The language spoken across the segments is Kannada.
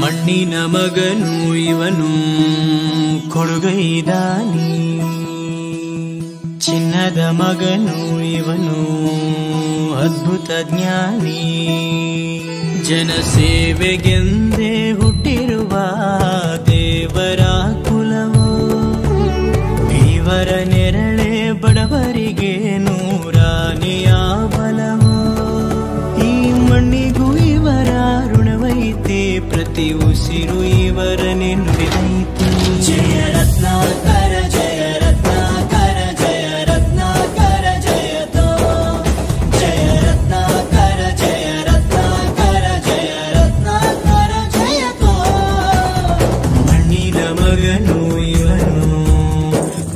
ಮಣ್ಣಿನ ಮಗನು ಇವನು ಕೊಡುಗೈದಾನಿ, ಚಿನ್ನದ ಮಗನು ಇವನು ಅದ್ಭುತ ಜ್ಞಾನಿ. ಜನಸೇವೆಗೆಂದೇ ಹುಟ್ಟಿರುವ ದೇವರ ಕುಲವು, ಇವರ ನೆರಳೆ ಬಡವರಿಗೆ ನೂರಾನೆಯ ಬಲವು. ಈ ಮಣ್ಣಿಗೂ ಇವರ ಋಣವೈತೆ, ಪ್ರತಿ ಉಸಿರು ಇವರ ನೆನಪಿದೈತೆ. ಜಯ ರತ್ನಾಕರ ಜಯ ರತ್ನಾಕರ ಜಯ ರತ್ನಾಕರ ಜಯತೋ, ಜಯ ರತ್ನಾಕರ ಜಯ ರತ್ನಾಕರ ಜಯ ರತ್ನಾಕರ ಜಯತೋ. ಮಣ್ಣಿನ ಮಗನು ಇವನು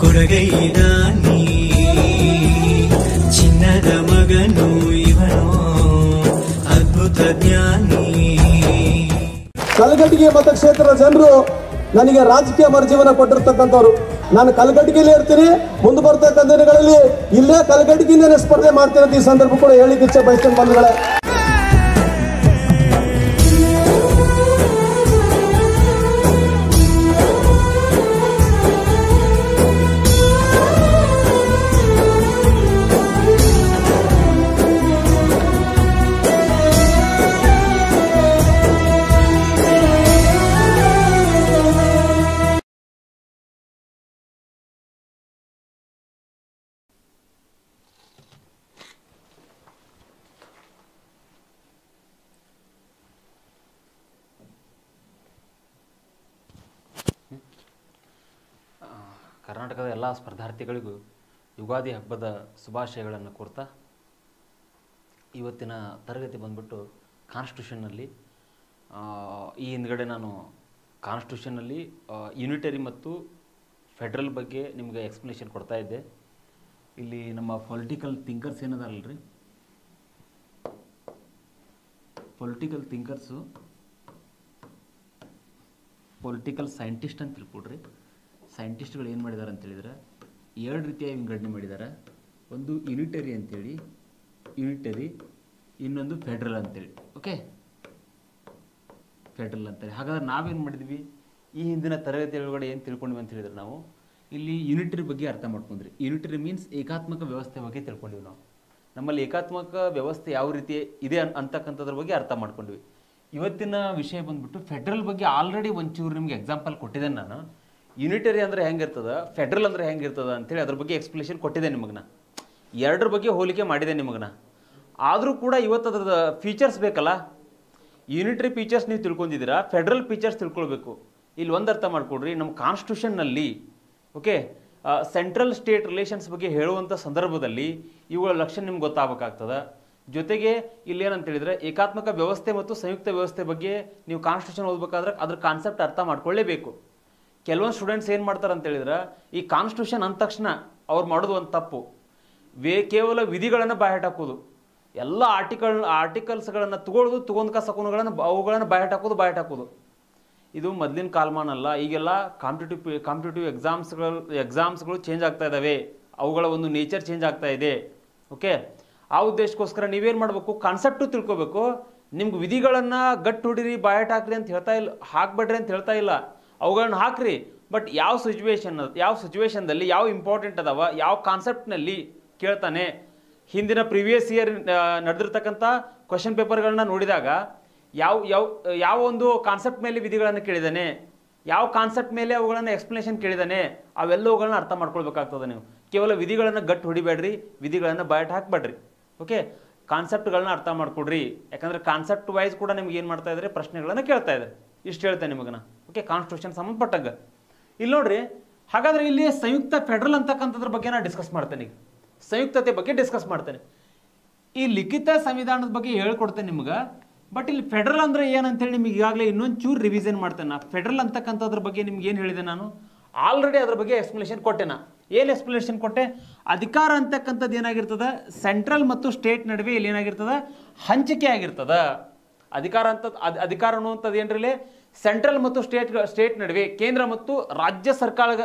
ಕೊಡಗೈದಾನಿ, ಚಿನ್ನದ ಮಗನು ಇವನು ಅದ್ಭುತ ಜ್ಞಾನಿ. ಕಲಘಟಗಿ ಮತಕ್ಷೇತ್ರದ ಜನರು ನನಗೆ ರಾಜಕೀಯ ಮರುಜೀವನ ಕೊಟ್ಟಿರ್ತಕ್ಕಂಥವ್ರು. ನಾನು ಕಲಘಟಗಿಯಲ್ಲಿ ಇರ್ತೀನಿ, ಮುಂದೆ ಬರ್ತಕ್ಕಂಥ ದಿನಗಳಲ್ಲಿ ಇಲ್ಲೇ ಕಲಘಟಗಿಯಿಂದನೇ ಸ್ಪರ್ಧೆ ಮಾಡ್ತೀನಿ ಅಂತ ಈ ಸಂದರ್ಭ ಕೂಡ ಹೇಳಿಕ್ಕೆ ಇಚ್ಛೆ ಬಯಸ್ತೇನೆ ಬಂಧುಗಳೇ. ಕರ್ನಾಟಕದ ಎಲ್ಲ ಸ್ಪರ್ಧಾರ್ಥಿಗಳಿಗೂ ಯುಗಾದಿ ಹಬ್ಬದ ಶುಭಾಶಯಗಳನ್ನು ಕೋರ್ತಾ, ಇವತ್ತಿನ ತರಗತಿ ಬಂದ್ಬಿಟ್ಟು ಕಾನ್ಸ್ಟಿಟ್ಯೂಷನ್ನಲ್ಲಿ ಈ ಹಿಂದ್ಗಡೆ ನಾನು ಕಾನ್ಸ್ಟಿಟ್ಯೂಷನ್ನಲ್ಲಿ ಯೂನಿಟರಿ ಮತ್ತು ಫೆಡ್ರಲ್ ಬಗ್ಗೆ ನಿಮಗೆ ಎಕ್ಸ್ಪ್ಲನೇಷನ್ ಕೊಡ್ತಾ ಇದ್ದೆ. ಇಲ್ಲಿ ನಮ್ಮ ಪೊಲಿಟಿಕಲ್ ಥಿಂಕರ್ಸ್ ಏನದಾರಲ್ರಿ, ಪೊಲಿಟಿಕಲ್ ಥಿಂಕರ್ಸು ಪೊಲಿಟಿಕಲ್ ಸೈಂಟಿಸ್ಟ್ ಅಂತ ತಿಳ್ಕೊಡ್ರಿ. ಸೈಂಟಿಸ್ಟ್ಗಳು ಏನು ಮಾಡಿದ್ದಾರೆ ಅಂತೇಳಿದ್ರೆ ಎರಡು ರೀತಿಯಾಗಿ ವಿಂಗಡಣೆ ಮಾಡಿದ್ದಾರೆ. ಒಂದು ಯೂನಿಟರಿ ಅಂತೇಳಿ, ಯೂನಿಟರಿ, ಇನ್ನೊಂದು ಫೆಡ್ರಲ್ ಅಂತೇಳಿ. ಓಕೆ, ಫೆಡ್ರಲ್ ಅಂತೇಳಿ. ಹಾಗಾದ್ರೆ ನಾವೇನು ಮಾಡಿದ್ವಿ, ಈ ಹಿಂದಿನ ತರಗತಿ ಒಳಗಡೆ ಏನು ತಿಳ್ಕೊಂಡ್ವಿ ಅಂತ ಹೇಳಿದ್ರೆ, ನಾವು ಇಲ್ಲಿ ಯೂನಿಟರಿ ಬಗ್ಗೆ ಅರ್ಥ ಮಾಡ್ಕೊಂಡ್ರಿ. ಯೂನಿಟರಿ ಮೀನ್ಸ್ ಏಕಾತ್ಮಕ ವ್ಯವಸ್ಥೆ ಬಗ್ಗೆ ತಿಳ್ಕೊಂಡಿವಿ. ನಾವು ನಮ್ಮಲ್ಲಿ ಏಕಾತ್ಮಕ ವ್ಯವಸ್ಥೆ ಯಾವ ರೀತಿ ಇದೆ ಅಂತಕ್ಕಂಥದ್ರ ಬಗ್ಗೆ ಅರ್ಥ ಮಾಡ್ಕೊಂಡ್ವಿ. ಇವತ್ತಿನ ವಿಷಯ ಬಂದ್ಬಿಟ್ಟು ಫೆಡ್ರಲ್ ಬಗ್ಗೆ ಆಲ್ರೆಡಿ ಒಂಚೂರು ನಿಮಗೆ ಎಕ್ಸಾಂಪಲ್ ಕೊಟ್ಟಿದ್ದೇನೆ ನಾನು. ಯೂನಿಟರಿ ಅಂದರೆ ಹೆಂಗಿರ್ತದ, ಫೆಡ್ರಲ್ ಅಂದರೆ ಹೆಂಗಿರ್ತದ ಅಂತೇಳಿ ಅದ್ರ ಬಗ್ಗೆ ಎಕ್ಸ್ಪ್ಲೇಷನ್ ಕೊಟ್ಟಿದ್ದೆ ನಿಮಗನ. ಎರಡರ ಬಗ್ಗೆ ಹೋಲಿಕೆ ಮಾಡಿದೆ ನಿಮಗನ. ಆದರೂ ಕೂಡ ಇವತ್ತು ಅದ್ರದ್ದು ಫೀಚರ್ಸ್ ಬೇಕಲ್ಲ. ಯೂನಿಟರಿ ಫೀಚರ್ಸ್ ನೀವು ತಿಳ್ಕೊಂಡಿದ್ದೀರಾ, ಫೆಡ್ರಲ್ ಫೀಚರ್ಸ್ ತಿಳ್ಕೊಳ್ಬೇಕು. ಇಲ್ಲಿ ಒಂದು ಅರ್ಥ ಮಾಡ್ಕೊಡ್ರಿ, ನಮ್ಮ ಕಾನ್ಸ್ಟಿಟ್ಯೂಷನ್ನಲ್ಲಿ ಓಕೆ ಸೆಂಟ್ರಲ್ ಸ್ಟೇಟ್ ರಿಲೇಷನ್ಸ್ ಬಗ್ಗೆ ಹೇಳುವಂಥ ಸಂದರ್ಭದಲ್ಲಿ ಇವುಗಳ ಲಕ್ಷಣ ನಿಮ್ಗೆ ಗೊತ್ತಾಗಬೇಕಾಗ್ತದೆ. ಜೊತೆಗೆ ಇಲ್ಲಿ ಏನಂತ ಹೇಳಿದರೆ ಏಕಾತ್ಮಕ ವ್ಯವಸ್ಥೆ ಮತ್ತು ಸಂಯುಕ್ತ ವ್ಯವಸ್ಥೆ ಬಗ್ಗೆ ನೀವು ಕಾನ್ಸ್ಟಿಟ್ಯೂಷನ್ ಓದಬೇಕಾದ್ರೆ ಅದ್ರ ಕಾನ್ಸೆಪ್ಟ್ ಅರ್ಥ ಮಾಡ್ಕೊಳ್ಳೇಬೇಕು. ಕೆಲವೊಂದು ಸ್ಟೂಡೆಂಟ್ಸ್ ಏನು ಮಾಡ್ತಾರೆ ಅಂತ ಹೇಳಿದ್ರೆ, ಈ ಕಾನ್ಸ್ಟಿಟ್ಯೂಷನ್ ಅಂದ ತಕ್ಷಣ ಅವ್ರು ಮಾಡೋದು ಒಂದು ತಪ್ಪು, ಕೇವಲ ವಿಧಿಗಳನ್ನು ಬಾಯ್ಹಾಟ್ ಹಾಕೋದು. ಎಲ್ಲ ಆರ್ಟಿಕಲ್ಸ್ಗಳನ್ನು ತಗೊಂಡ್ಕ ಸಕುನುಗಳನ್ನು ಅವುಗಳನ್ನು ಬಾಯ್ಹಾಟ್ ಹಾಕೋದು. ಇದು ಮೊದಲಿನ ಕಾಲಮಾನ ಅಲ್ಲ. ಈಗೆಲ್ಲ ಕಾಂಪಿಟೇಟಿವ್ ಎಕ್ಸಾಮ್ಸ್ಗಳು ಚೇಂಜ್ ಆಗ್ತಾ ಇದ್ದಾವೆ, ಅವುಗಳ ಒಂದು ನೇಚರ್ ಚೇಂಜ್ ಆಗ್ತಾ ಇದೆ. ಓಕೆ, ಆ ಉದ್ದೇಶಕ್ಕೋಸ್ಕರ ನೀವೇನು ಮಾಡಬೇಕು, ಕಾನ್ಸೆಪ್ಟು ತಿಳ್ಕೊಬೇಕು. ನಿಮ್ಗೆ ವಿಧಿಗಳನ್ನು ಗಟ್ಟು ಹೊಡಿರಿ, ಬಾಯ್ಹಾಟ್ ಹಾಕ್ರಿ ಅಂತ ಹೇಳ್ತಾ ಇಲ್ಲ, ಹಾಕ್ಬೇಡ್ರಿ ಅಂತ ಹೇಳ್ತಾ ಇಲ್ಲ, ಅವುಗಳನ್ನ ಹಾಕ್ರಿ. ಬಟ್ ಯಾವ ಸಿಚುವೇಶನ್ದಲ್ಲಿ ಯಾವ ಇಂಪಾರ್ಟೆಂಟ್ ಅದಾವ, ಯಾವ ಕಾನ್ಸೆಪ್ಟ್ನಲ್ಲಿ ಕೇಳ್ತಾನೆ. ಹಿಂದಿನ ಪ್ರಿವಿಯಸ್ ಇಯರ್ ನಡೆದಿರ್ತಕ್ಕಂಥ ಕ್ವಶನ್ ಪೇಪರ್ಗಳನ್ನ ನೋಡಿದಾಗ ಯಾವ ಒಂದು ಕಾನ್ಸೆಪ್ಟ್ ಮೇಲೆ ವಿಧಿಗಳನ್ನು ಕೇಳಿದ್ದಾನೆ, ಯಾವ ಕಾನ್ಸೆಪ್ಟ್ ಮೇಲೆ ಅವುಗಳನ್ನು ಎಕ್ಸ್ಪ್ಲನೇಷನ್ ಕೇಳಿದ್ದಾನೆ, ಅವೆಲ್ಲವುಗಳನ್ನ ಅರ್ಥ ಮಾಡ್ಕೊಳ್ಬೇಕಾಗ್ತದೆ. ನೀವು ಕೇವಲ ವಿಧಿಗಳನ್ನು ಗಟ್ಟು ಹೊಡಿಬೇಡ್ರಿ, ವಿಧಿಗಳನ್ನು ಬಾಯ್ಟ್ ಹಾಕ್ಬೇಡ್ರಿ. ಓಕೆ, ಕಾನ್ಸೆಪ್ಟ್ಗಳನ್ನ ಅರ್ಥ ಮಾಡ್ಕೊಡ್ರಿ. ಯಾಕಂದರೆ ಕಾನ್ಸೆಪ್ಟ್ ವೈಸ್ ಕೂಡ ನಿಮ್ಗೆ ಏನು ಮಾಡ್ತಾ ಇದ್ದಾರೆ, ಪ್ರಶ್ನೆಗಳನ್ನು ಕೇಳ್ತಾ ಇದ್ದಾರೆ. ಇಷ್ಟು ಹೇಳ್ತೇನೆ ನಿಮಗನ. ಓಕೆ, ಕಾನ್ಸ್ಟಿಟ್ಯೂಷನ್ ಸಂಬಂಧಪಟ್ಟಂಗೆ ಇಲ್ಲಿ ನೋಡ್ರಿ. ಹಾಗಾದರೆ ಇಲ್ಲಿ ಸಂಯುಕ್ತ ಫೆಡ್ರಲ್ ಅಂತಕ್ಕಂಥದ್ರ ಬಗ್ಗೆ ನಾನು ಡಿಸ್ಕಸ್ ಮಾಡ್ತೇನೆ. ಈಗ ಸಂಯುಕ್ತತೆ ಬಗ್ಗೆ ಡಿಸ್ಕಸ್ ಮಾಡ್ತೇನೆ. ಈ ಲಿಖಿತ ಸಂವಿಧಾನದ ಬಗ್ಗೆ ಹೇಳ್ಕೊಡ್ತೇನೆ ನಿಮ್ಗೆ. ಬಟ್ ಇಲ್ಲಿ ಫೆಡ್ರಲ್ ಅಂದರೆ ಏನಂತೇಳಿ ನಿಮ್ಗೆ ಈಗಾಗಲೇ ಇನ್ನೊಂದು ಚೂರು ರಿವಿಷನ್ ಮಾಡ್ತೇನೆ. ನಾ ಫೆಡ್ರಲ್ ಅಂತಕ್ಕಂಥದ್ರ ಬಗ್ಗೆ ನಿಮ್ಗೆ ಏನು ಹೇಳಿದೆ, ನಾನು ಆಲ್ರೆಡಿ ಅದ್ರ ಬಗ್ಗೆ ಎಕ್ಸ್ಪ್ಲನೇಷನ್ ಕೊಟ್ಟೆ. ಏನು ಎಕ್ಸ್ಪ್ಲನೇಷನ್ ಕೊಟ್ಟೆ, ಅಧಿಕಾರ ಅಂತಕ್ಕಂಥದ್ದು ಏನಾಗಿರ್ತದೆ, ಸೆಂಟ್ರಲ್ ಮತ್ತು ಸ್ಟೇಟ್ ನಡುವೆ ಇಲ್ಲಿ ಏನಾಗಿರ್ತದೆ, ಹಂಚಿಕೆ ಆಗಿರ್ತದೆ. ಅಧಿಕಾರ ಅನ್ನುವಂಥದ್ದು ಏನ್ರಿ, ಸೆಂಟ್ರಲ್ ಮತ್ತು ಸ್ಟೇಟ್ ನಡುವೆ, ಕೇಂದ್ರ ಮತ್ತು ರಾಜ್ಯ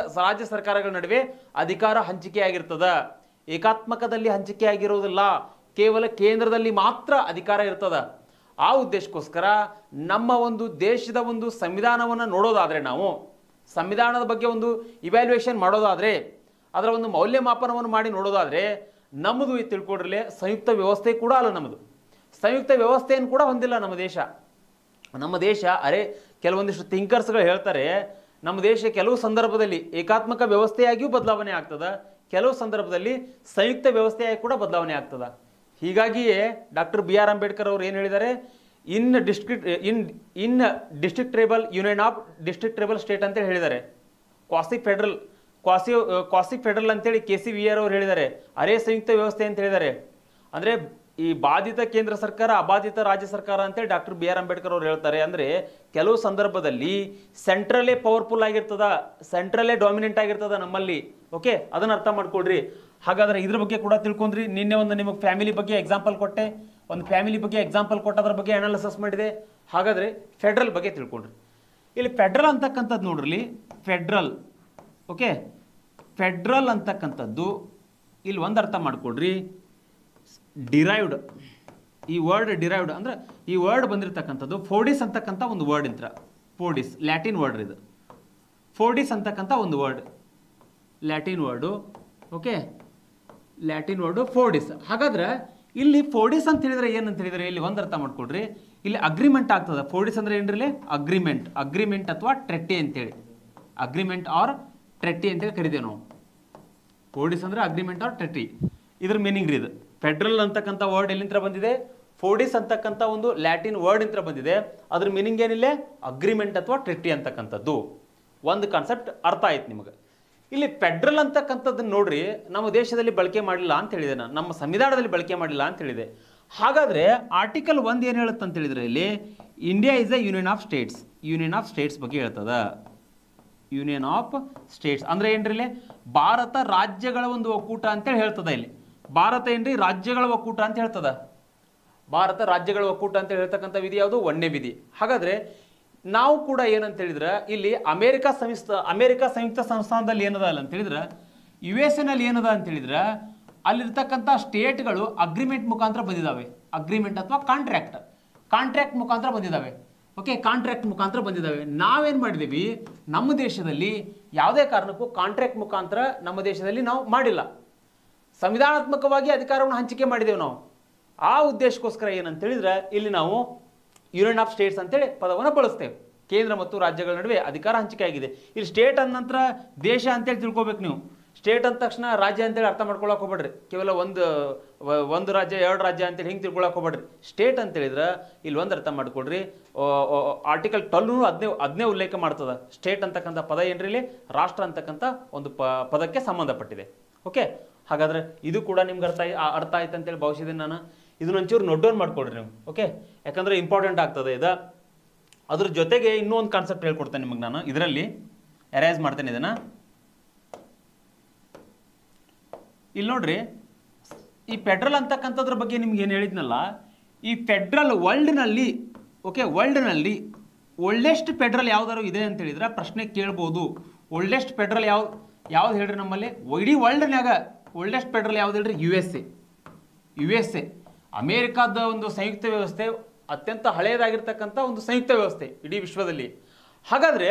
ಸರ್ಕಾರಗಳ ನಡುವೆ ಅಧಿಕಾರ ಹಂಚಿಕೆ ಆಗಿರ್ತದ. ಏಕಾತ್ಮಕದಲ್ಲಿ ಹಂಚಿಕೆ ಆಗಿರುವುದಿಲ್ಲ, ಕೇವಲ ಕೇಂದ್ರದಲ್ಲಿ ಮಾತ್ರ ಅಧಿಕಾರ ಇರ್ತದ. ಆ ಉದ್ದೇಶಕ್ಕೋಸ್ಕರ ನಮ್ಮ ಒಂದು ದೇಶದ ಒಂದು ಸಂವಿಧಾನವನ್ನು ನೋಡೋದಾದರೆ, ನಾವು ಸಂವಿಧಾನದ ಬಗ್ಗೆ ಒಂದು ಇವ್ಯಾಲ್ಯೂಯೇಷನ್ ಮಾಡೋದಾದರೆ, ಅದರ ಒಂದು ಮೌಲ್ಯಮಾಪನವನ್ನು ಮಾಡಿ ನೋಡೋದಾದರೆ, ನಮ್ಮದು ತಿಳ್ಕೊಡ್ರಲೆ ಸಂಯುಕ್ತ ವ್ಯವಸ್ಥೆ ಕೂಡ ಅಲ್ಲ. ನಮ್ಮದು ಸಂಯುಕ್ತ ವ್ಯವಸ್ಥೆಯನ್ನು ಕೂಡ ಹೊಂದಿಲ್ಲ ನಮ್ಮ ದೇಶ. ನಮ್ಮ ದೇಶ ಕೆಲವೊಂದಿಷ್ಟು ಥಿಂಕರ್ಸ್ಗಳು ಹೇಳ್ತಾರೆ, ನಮ್ಮ ದೇಶ ಕೆಲವು ಸಂದರ್ಭದಲ್ಲಿ ಏಕಾತ್ಮಕ ವ್ಯವಸ್ಥೆಯಾಗಿಯೂ ಬದಲಾವಣೆ ಆಗ್ತದ, ಕೆಲವು ಸಂದರ್ಭದಲ್ಲಿ ಸಂಯುಕ್ತ ವ್ಯವಸ್ಥೆಯಾಗಿ ಕೂಡ ಬದಲಾವಣೆ ಆಗ್ತದ. ಹೀಗಾಗಿಯೇ ಡಾಕ್ಟರ್ BR ಅಂಬೇಡ್ಕರ್ ಅವರು ಏನು ಹೇಳಿದ್ದಾರೆ, in district tribal union of district tribal state ಅಂತೇಳಿ ಹೇಳಿದ್ದಾರೆ. ಕ್ವಾಸಿ ಫೆಡರಲ್ ಅಂತೇಳಿ KCVR ಅವರು ಹೇಳಿದ್ದಾರೆ. ಸಂಯುಕ್ತ ವ್ಯವಸ್ಥೆ ಅಂತ ಹೇಳಿದ್ದಾರೆ. ಅಂದರೆ ಈ ಬಾಧಿತ ಕೇಂದ್ರ ಸರ್ಕಾರ, ಅಬಾಧಿತ ರಾಜ್ಯ ಸರ್ಕಾರ ಅಂತೇಳಿ ಡಾಕ್ಟರ್ BR ಅಂಬೇಡ್ಕರ್ ಅವರು ಹೇಳ್ತಾರೆ. ಅಂದರೆ ಕೆಲವು ಸಂದರ್ಭದಲ್ಲಿ ಸೆಂಟ್ರಲ್ಲೇ ಪವರ್ಫುಲ್ ಆಗಿರ್ತದ, ಸೆಂಟ್ರಲ್ಲೇ ಡಾಮಿನೆಂಟ್ ಆಗಿರ್ತದ ನಮ್ಮಲ್ಲಿ. ಓಕೆ, ಅದನ್ನು ಅರ್ಥ ಮಾಡ್ಕೊಳ್ರಿ. ಹಾಗಾದ್ರೆ ಇದ್ರ ಬಗ್ಗೆ ಕೂಡ ತಿಳ್ಕೊಂಡ್ರಿ. ನಿನ್ನೆ ಒಂದು ನಿಮಗೆ ಫ್ಯಾಮಿಲಿ ಬಗ್ಗೆ ಎಕ್ಸಾಂಪಲ್ ಕೊಟ್ಟೆ, ಒಂದು ಫ್ಯಾಮಿಲಿ ಬಗ್ಗೆ ಎಕ್ಸಾಂಪಲ್ ಕೊಟ್ಟದ್ರ ಬಗ್ಗೆ ಅನಾಲಿಸಿಸ್ ಮಾಡಿದೆ. ಹಾಗಾದ್ರೆ ಫೆಡ್ರಲ್ ಬಗ್ಗೆ ತಿಳ್ಕೊಂಡ್ರಿ. ಇಲ್ಲಿ ಫೆಡ್ರಲ್ ಅಂತಕ್ಕಂಥದ್ದು ನೋಡ್ರಿ, ಫೆಡ್ರಲ್. ಓಕೆ, ಫೆಡ್ರಲ್ ಅಂತಕ್ಕಂಥದ್ದು ಇಲ್ಲಿ ಒಂದು ಅರ್ಥ ಮಾಡ್ಕೊಡ್ರಿ, ಡಿರೈವ್ಡ್. ಈ ವರ್ಡ್ ಡಿರೈವ್ಡ್ ಅಂದ್ರೆ ಈ ವರ್ಡ್ ಬಂದಿರತಕ್ಕಂಥದ್ದು ಫೋರ್ಡಿಸ್ ಅಂತಕ್ಕಂಥ ಒಂದು ವರ್ಡ್ ಇಂತ್ರ. ಫೋರ್ಡಿಸ್ ಲ್ಯಾಟಿನ್ ವರ್ಡ್ ಇದು. ಫೋರ್ಡಿಸ್ ಅಂತಕ್ಕಂಥ ಒಂದು word, Latin word. Okay, Latin word ಫೋರ್ಡಿಸ್. ಹಾಗಾದ್ರೆ ಇಲ್ಲಿ ಫೋರ್ಡಿಸ್ ಅಂತ ಹೇಳಿದ್ರೆ ಏನಂತ ಹೇಳಿದ್ರೆ ಇಲ್ಲಿ ಒಂದು ಅರ್ಥ ಮಾಡ್ಕೊಡ್ರಿ, ಇಲ್ಲಿ ಅಗ್ರಿಮೆಂಟ್ ಆಗ್ತದೆ. ಫೋರ್ಡಿಸ್ ಅಂದ್ರೆ ಏನ್ರಿ, ಅಗ್ರಿಮೆಂಟ್ ಅಥವಾ ಟ್ರೆಟ್ಟಿ ಅಂತೇಳಿ, ಅಗ್ರಿಮೆಂಟ್ ಆರ್ ಟ್ರೆಟ್ಟಿ ಅಂತೇಳಿ ಕರಿತೇವೆ ನಾವು. ಫೋರ್ಡಿಸ್ ಅಂದ್ರೆ ಅಗ್ರಿಮೆಂಟ್ ಆರ್ ಟ್ರೆಟ್ಟಿ, ಇದ್ರ ಮೀನಿಂಗ್ ರೀ ಇದು. ಫೆಡ್ರಲ್ ಅಂತಕ್ಕಂಥ ವರ್ಡ್ ಎಲ್ಲಿಂದ ಬಂದಿದೆ, ಫೋರ್ಡಿಸ್ ಅಂತಕ್ಕಂಥ ಒಂದು ಲ್ಯಾಟಿನ್ ವರ್ಡ್ ಇಂದ ಬಂದಿದೆ. ಅದ್ರ ಮೀನಿಂಗ್ ಏನಿಲ್ಲ, ಅಗ್ರಿಮೆಂಟ್ ಅಥವಾ ಟ್ರೆಟ್ಟಿ ಅಂತಕ್ಕಂಥದ್ದು. ಒಂದು ಕಾನ್ಸೆಪ್ಟ್ ಅರ್ಥ ಆಯ್ತು ನಿಮಗೆ. ಇಲ್ಲಿ ಫೆಡ್ರಲ್ ಅಂತಕ್ಕಂಥದ್ದನ್ನ ನೋಡ್ರಿ, ನಮ್ಮ ದೇಶದಲ್ಲಿ ಬಳಕೆ ಮಾಡಿಲ್ಲ ಅಂತ ಹೇಳಿದೆ ನಾನು, ನಮ್ಮ ಸಂವಿಧಾನದಲ್ಲಿ ಬಳಕೆ ಮಾಡಿಲ್ಲ ಅಂತ ಹೇಳಿದೆ. ಹಾಗಾದ್ರೆ ಆರ್ಟಿಕಲ್ 1 ಏನು ಹೇಳುತ್ತೆ ಅಂತ ಹೇಳಿದ್ರೆ, ಇಲ್ಲಿ India is A union of States. Union of States ಬಗ್ಗೆ ಹೇಳ್ತದ. ಯೂನಿಯನ್ ಆಫ್ ಸ್ಟೇಟ್ಸ್ ಅಂದ್ರೆ ಏನ್ರಿ, ಇಲ್ಲಿ ಭಾರತ ರಾಜ್ಯಗಳ ಒಂದು ಒಕ್ಕೂಟ ಅಂತೇಳಿ ಹೇಳ್ತದ. ಇಲ್ಲಿ ಭಾರತ ಏನ್ರಿ, ರಾಜ್ಯಗಳ ಒಕ್ಕೂಟ ಅಂತ ಹೇಳ್ತದ. ಭಾರತ ರಾಜ್ಯಗಳ ಒಕ್ಕೂಟ ಅಂತ ಹೇಳ್ತಕ್ಕಂಥ ವಿಧಿ ಯಾವುದು, 1ನೇ ವಿಧಿ. ಹಾಗಾದ್ರೆ ನಾವು ಕೂಡ ಏನಂತ ಹೇಳಿದ್ರೆ, ಇಲ್ಲಿ ಅಮೆರಿಕ ಸಂಯುಕ್ತ ಸಂಸ್ಥಾನದಲ್ಲಿ ಏನದ ಅಲ್ಲ ಅಂತ ಹೇಳಿದ್ರೆ, USA ನಲ್ಲಿ ಏನದ ಅಂತ ಹೇಳಿದ್ರೆ, ಅಲ್ಲಿರ್ತಕ್ಕಂಥ ಸ್ಟೇಟ್ಗಳು ಅಗ್ರಿಮೆಂಟ್ ಮುಖಾಂತರ ಬಂದಿದ್ದಾವೆ. ಅಗ್ರಿಮೆಂಟ್ ಅಥವಾ ಕಾಂಟ್ರಾಕ್ಟ್ ಮುಖಾಂತರ ಬಂದಿದ್ದಾವೆ. ಓಕೆ, ಕಾಂಟ್ರಾಕ್ಟ್ ಮುಖಾಂತರ ಬಂದಿದ್ದಾವೆ. ನಾವೇನು ಮಾಡಿದ್ದೀವಿ, ನಮ್ಮ ದೇಶದಲ್ಲಿ ಯಾವುದೇ ಕಾರಣಕ್ಕೂ ಕಾಂಟ್ರಾಕ್ಟ್ ಮುಖಾಂತರ ನಮ್ಮ ದೇಶದಲ್ಲಿ ನಾವು ಮಾಡಿಲ್ಲ. ಸಂವಿಧಾನಾತ್ಮಕವಾಗಿ ಅಧಿಕಾರವನ್ನು ಹಂಚಿಕೆ ಮಾಡಿದ್ದೇವೆ ನಾವು. ಆ ಉದ್ದೇಶಕ್ಕೋಸ್ಕರ ಏನಂತ ಹೇಳಿದ್ರೆ, ಇಲ್ಲಿ ನಾವು ಯೂನಿಯನ್ ಆಫ್ ಸ್ಟೇಟ್ಸ್ ಅಂತೇಳಿ ಪದವನ್ನು ಬಳಸ್ತೇವೆ. ಕೇಂದ್ರ ಮತ್ತು ರಾಜ್ಯಗಳ ನಡುವೆ ಅಧಿಕಾರ ಹಂಚಿಕೆ ಆಗಿದೆ. ಇಲ್ಲಿ ಸ್ಟೇಟ್ ಅಂದ ನಂತರ ದೇಶ ಅಂತೇಳಿ ತಿಳ್ಕೊಬೇಕು ನೀವು. ಸ್ಟೇಟ್ ಅಂದ ತಕ್ಷಣ ರಾಜ್ಯ ಅಂತೇಳಿ ಅರ್ಥ ಮಾಡ್ಕೊಳಕ್ ಹೋಗ್ಬೇಡ್ರಿ. ಕೇವಲ ಒಂದು ರಾಜ್ಯ, 2 ರಾಜ್ಯ ಅಂತೇಳಿ ಹಿಂಗೆ ತಿಳ್ಕೊಳಕ್ ಹೋಗ್ಬೇಡ್ರಿ. ಸ್ಟೇಟ್ ಅಂತ ಹೇಳಿದ್ರೆ ಇಲ್ಲಿ ಒಂದು ಅರ್ಥ ಮಾಡ್ಕೊಡ್ರಿ, ಆರ್ಟಿಕಲ್ 12 ಅದನ್ನೇ ಉಲ್ಲೇಖ ಮಾಡ್ತದ. ಸ್ಟೇಟ್ ಅಂತಕ್ಕಂಥ ಪದ ಏನ್ರಿ, ಇಲ್ಲಿ ರಾಷ್ಟ್ರ ಅಂತಕ್ಕಂಥ ಒಂದು ಪದಕ್ಕೆ ಸಂಬಂಧಪಟ್ಟಿದೆ. ಓಕೆ, ಹಾಗಾದ್ರೆ ಇದು ಕೂಡ ನಿಮ್ಗೆ ಅರ್ಥ ಆಯ್ತು ಅಂತೇಳಿ ಭಾವಿಸಿದ್ದೀನಿ ನಾನು. ಇದನ್ನೊಂಚೂರು ನೋಟ್ ಡೌನ್ ಮಾಡ್ಕೊಡ್ರಿ ನೀವು. ಓಕೆ, ಯಾಕಂದ್ರೆ ಇಂಪಾರ್ಟೆಂಟ್ ಆಗ್ತದೆ ಇದು. ಅದ್ರ ಜೊತೆಗೆ ಇನ್ನೂ ಒಂದು ಕಾನ್ಸೆಪ್ಟ್ ಹೇಳ್ಕೊಡ್ತೇನೆ ನಿಮಗೆ ನಾನು. ಇದರಲ್ಲಿ ಅರೈಸ್ ಮಾಡ್ತೇನೆ ಇದನ್ನ. ಇಲ್ಲಿ ನೋಡ್ರಿ, ಈ ಫೆಡ್ರಲ್ ಅಂತಕ್ಕಂಥದ್ರ ಬಗ್ಗೆ ನಿಮ್ಗೆ ಏನು ಹೇಳಿದ್ನಲ್ಲ, ಈ ಫೆಡ್ರಲ್ ವರ್ಲ್ಡ್ನಲ್ಲಿ, ಓಕೆ, ವರ್ಲ್ಡ್ನಲ್ಲಿ ಒಳ್ಳೆಸ್ಟ್ ಫೆಡ್ರಲ್ ಯಾವ್ದಾರು ಇದೆ ಅಂತ ಹೇಳಿದ್ರೆ ಪ್ರಶ್ನೆ ಕೇಳ್ಬೋದು. ಒಳ್ಳೆಸ್ಟ್ ಫೆಡ್ರಲ್ ಯಾವ್ದು ಹೇಳ್ರಿ, ನಮ್ಮಲ್ಲಿ ಇಡೀ ವರ್ಲ್ಡ್ನ್ಯಾಗ ಒಳ್ಳೆಸ್ಟ್ ಫೆಡ್ರಲ್ ಯಾವ್ದು ಹೇಳ್ರಿ, USA. ಅಮೇರಿಕಾದ ಒಂದು ಸಂಯುಕ್ತ ವ್ಯವಸ್ಥೆ ಅತ್ಯಂತ ಹಳೆಯದಾಗಿರ್ತಕ್ಕಂಥ ಒಂದು ಸಂಯುಕ್ತ ವ್ಯವಸ್ಥೆ ಇಡೀ ವಿಶ್ವದಲ್ಲಿ. ಹಾಗಾದ್ರೆ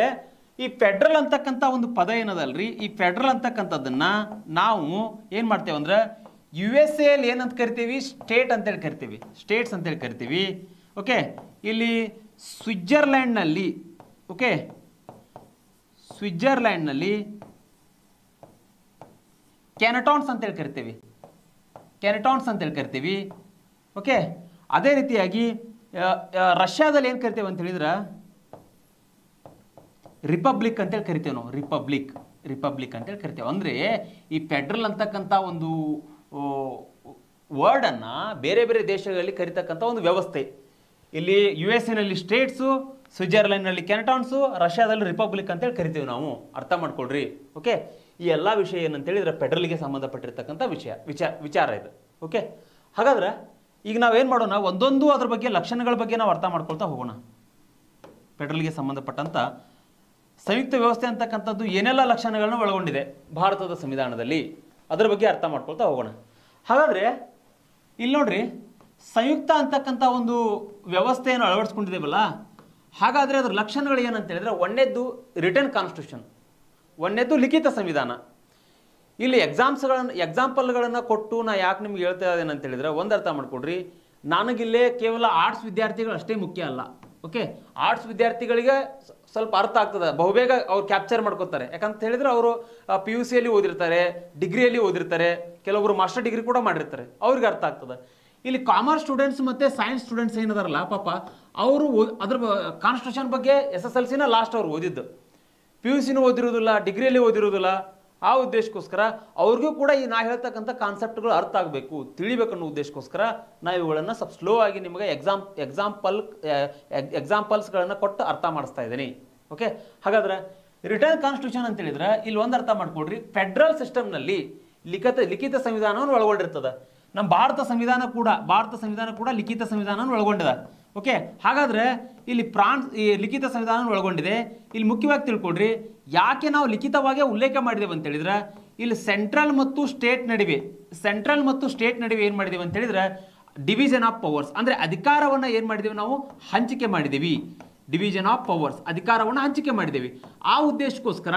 ಈ ಫೆಡ್ರಲ್ ಅಂತಕ್ಕಂಥ ಒಂದು ಪದ ಏನದಲ್ರಿ, ಈ ಫೆಡ್ರಲ್ ಅಂತಕ್ಕಂಥದ್ದನ್ನ ನಾವು ಏನು ಮಾಡ್ತೇವೆ ಅಂದ್ರೆ, USA ಅಲ್ಲಿ ಏನಂತ ಕರಿತೀವಿ, ಸ್ಟೇಟ್ ಅಂತೇಳಿ ಕರಿತೀವಿ, ಸ್ಟೇಟ್ಸ್ ಅಂತೇಳಿ ಕರಿತೀವಿ. ಓಕೆ, ಇಲ್ಲಿ ಸ್ವಿಟ್ಜರ್ಲ್ಯಾಂಡ್ನಲ್ಲಿ, ಓಕೆ, ಸ್ವಿಟ್ಜರ್ಲ್ಯಾಂಡ್ನಲ್ಲಿ ಕ್ಯಾನಟಾನ್ಸ್ ಅಂತೇಳಿ ಕರಿತೀವಿ. ಓಕೆ, ಅದೇ ರೀತಿಯಾಗಿ ರಷ್ಯಾದಲ್ಲಿ ಏನು ಕರಿತೇವೆ ಅಂತ ಹೇಳಿದ್ರೆ ರಿಪಬ್ಲಿಕ್ ಅಂತೇಳಿ ಕರಿತೇವೆ ನಾವು. ರಿಪಬ್ಲಿಕ್ ಅಂತೇಳಿ ಕರಿತೇವೆ. ಅಂದರೆ ಈ ಫೆಡ್ರಲ್ ಅಂತಕ್ಕಂಥ ಒಂದು ವರ್ಡನ್ನು ಬೇರೆ ಬೇರೆ ದೇಶಗಳಲ್ಲಿ ಕರಿತಕ್ಕಂಥ ಒಂದು ವ್ಯವಸ್ಥೆ. ಇಲ್ಲಿ USA ನಲ್ಲಿ ಸ್ಟೇಟ್ಸು, ಸ್ವಿಟ್ಜರ್ಲ್ಯಾಂಡ್ನಲ್ಲಿ ಕ್ಯಾನಟಾನ್ಸು, ರಷ್ಯಾದಲ್ಲಿ ರಿಪಬ್ಲಿಕ್ ಅಂತೇಳಿ ಕರಿತೀವಿ ನಾವು. ಅರ್ಥ ಮಾಡ್ಕೊಳ್ರಿ. ಓಕೆ, ಈ ಎಲ್ಲ ವಿಷಯ ಏನಂತ ಹೇಳಿದ್ರೆ ಫೆಡ್ರಲ್ಗೆ ಸಂಬಂಧಪಟ್ಟಿರ್ತಕ್ಕಂಥ ವಿಚಾರ ಇದು. ಓಕೆ, ಹಾಗಾದ್ರೆ ಈಗ ನಾವೇನು ಮಾಡೋಣ, ಒಂದೊಂದು ಅದ್ರ ಬಗ್ಗೆ ಲಕ್ಷಣಗಳ ಬಗ್ಗೆ ನಾವು ಅರ್ಥ ಮಾಡ್ಕೊಳ್ತಾ ಹೋಗೋಣ. ಫೆಡ್ರಲ್ಗೆ ಸಂಬಂಧಪಟ್ಟಂಥ ಸಂಯುಕ್ತ ವ್ಯವಸ್ಥೆ ಅಂತಕ್ಕಂಥದ್ದು ಏನೆಲ್ಲ ಲಕ್ಷಣಗಳನ್ನ ಒಳಗೊಂಡಿದೆ ಭಾರತದ ಸಂವಿಧಾನದಲ್ಲಿ, ಅದರ ಬಗ್ಗೆ ಅರ್ಥ ಮಾಡ್ಕೊಳ್ತಾ ಹೋಗೋಣ. ಹಾಗಾದರೆ ಇಲ್ಲಿ ನೋಡ್ರಿ, ಸಂಯುಕ್ತ ಅಂತಕ್ಕಂಥ ಒಂದು ವ್ಯವಸ್ಥೆಯನ್ನು ಅಳವಡಿಸ್ಕೊಂಡಿದ್ದೇವಲ್ಲ, ಹಾಗಾದರೆ ಅದರ ಲಕ್ಷಣಗಳು ಏನಂತ ಹೇಳಿದ್ರೆ, ಒಂದನೇದ್ದು ರಿಟರ್ನ್ ಕಾನ್ಸ್ಟಿಟ್ಯೂಷನ್, ಒಂದನೇದ್ದು ಲಿಖಿತ ಸಂವಿಧಾನ. ಇಲ್ಲಿ ಎಕ್ಸಾಂಪಲ್ಗಳನ್ನು ಕೊಟ್ಟು ನಾ ಯಾಕೆ ನಿಮ್ಗೆ ಹೇಳ್ತಾ ಇದ್ದೇನೆ ಅಂತ ಹೇಳಿದ್ರೆ, ಒಂದು ಅರ್ಥ ಮಾಡ್ಕೊಡ್ರಿ, ನನಗಿಲ್ಲೇ ಕೇವಲ ಆರ್ಟ್ಸ್ ವಿದ್ಯಾರ್ಥಿಗಳು ಅಷ್ಟೇ ಮುಖ್ಯ ಅಲ್ಲ. ಓಕೆ, ಆರ್ಟ್ಸ್ ವಿದ್ಯಾರ್ಥಿಗಳಿಗೆ ಸ್ವಲ್ಪ ಅರ್ಥ ಆಗ್ತದೆ, ಬಹುಬೇಗ ಅವ್ರು ಕ್ಯಾಪ್ಚರ್ ಮಾಡ್ಕೋತಾರೆ. ಯಾಕಂತ ಹೇಳಿದ್ರೆ ಅವರು PUC ಯಲ್ಲಿ ಓದಿರ್ತಾರೆ, ಡಿಗ್ರಿಯಲ್ಲಿ ಓದಿರ್ತಾರೆ, ಕೆಲವೊಬ್ರು ಮಾಸ್ಟರ್ ಡಿಗ್ರಿ ಕೂಡ ಮಾಡಿರ್ತಾರೆ, ಅವ್ರಿಗೆ ಅರ್ಥ ಆಗ್ತದೆ. ಇಲ್ಲಿ ಕಾಮರ್ಸ್ ಸ್ಟೂಡೆಂಟ್ಸ್ ಮತ್ತು ಸೈನ್ಸ್ ಸ್ಟೂಡೆಂಟ್ಸ್ ಏನಿದಾರಲ್ಲ ಪಾಪ, ಅವರು ಅದ್ರ ಕಾನ್ಸ್ಟಿಟ್ಯೂಷನ್ ಬಗ್ಗೆ SSLCನ ಲಾಸ್ಟ್ ಅವ್ರು ಓದಿದ್ದು, PUCನೂ ಓದಿರೋದಿಲ್ಲ, ಡಿಗ್ರಿಯಲ್ಲಿ ಓದಿರೋದಿಲ್ಲ. ಆ ಉದ್ದೇಶಕ್ಕೋಸ್ಕರ ಅವ್ರಿಗೂ ಕೂಡ ಈ ನಾ ಹೇಳ್ತಕ್ಕಂಥ ಕಾನ್ಸೆಪ್ಟ್ಗಳು ಅರ್ಥ ಆಗಬೇಕು, ತಿಳಿಬೇಕನ್ನೋ ಉದ್ದೇಶಕ್ಕೋಸ್ಕರ ನಾ ಇವುಗಳನ್ನು ಸ್ವಲ್ಪ ಸ್ಲೋ ಆಗಿ ನಿಮಗೆ ಎಕ್ಸಾಂಪಲ್ಸ್ಗಳನ್ನು ಕೊಟ್ಟು ಅರ್ಥ ಮಾಡಿಸ್ತಾ ಇದ್ದೀನಿ. ಓಕೆ, ಹಾಗಾದ್ರೆ ರಿಟರ್ನ್ ಕಾನ್ಸ್ಟಿಟ್ಯೂಷನ್ ಅಂತ ಹೇಳಿದ್ರೆ ಇಲ್ಲಿ ಒಂದು ಅರ್ಥ ಮಾಡ್ಕೊಡ್ರಿ, ಫೆಡ್ರಲ್ ಸಿಸ್ಟಮ್ನಲ್ಲಿ ಲಿಖಿತ ಸಂವಿಧಾನವನ್ನು ಒಳಗೊಂಡಿರ್ತದೆ. ನಮ್ಮ ಭಾರತ ಸಂವಿಧಾನ ಕೂಡ ಲಿಖಿತ ಸಂವಿಧಾನವನ್ನು ಒಳಗೊಂಡಿದೆ. ಓಕೆ, ಹಾಗಾದ್ರೆ ಇಲ್ಲಿ ಈ ಲಿಖಿತ ಸಂವಿಧಾನ ಒಳಗೊಂಡಿದೆ. ಇಲ್ಲಿ ಮುಖ್ಯವಾಗಿ ತಿಳ್ಕೊಡ್ರಿ, ಯಾಕೆ ನಾವು ಲಿಖಿತವಾಗಿ ಉಲ್ಲೇಖ ಮಾಡಿದ್ದೇವೆ ಅಂತ ಹೇಳಿದ್ರೆ, ಇಲ್ಲಿ ಸೆಂಟ್ರಲ್ ಮತ್ತು ಸ್ಟೇಟ್ ನಡುವೆ ಏನು ಮಾಡಿದ್ದೇವೆ ಅಂತ ಹೇಳಿದ್ರೆ, ಡಿವಿಷನ್ ಆಫ್ ಪವರ್ಸ್, ಅಂದ್ರೆ ಅಧಿಕಾರವನ್ನು ಏನು ಮಾಡಿದ್ದೇವೆ ನಾವು, ಹಂಚಿಕೆ ಮಾಡಿದ್ದೀವಿ. ಡಿವಿಷನ್ ಆಫ್ ಪವರ್ಸ್, ಅಧಿಕಾರವನ್ನು ಹಂಚಿಕೆ ಮಾಡಿದ್ದೇವೆ. ಆ ಉದ್ದೇಶಕ್ಕೋಸ್ಕರ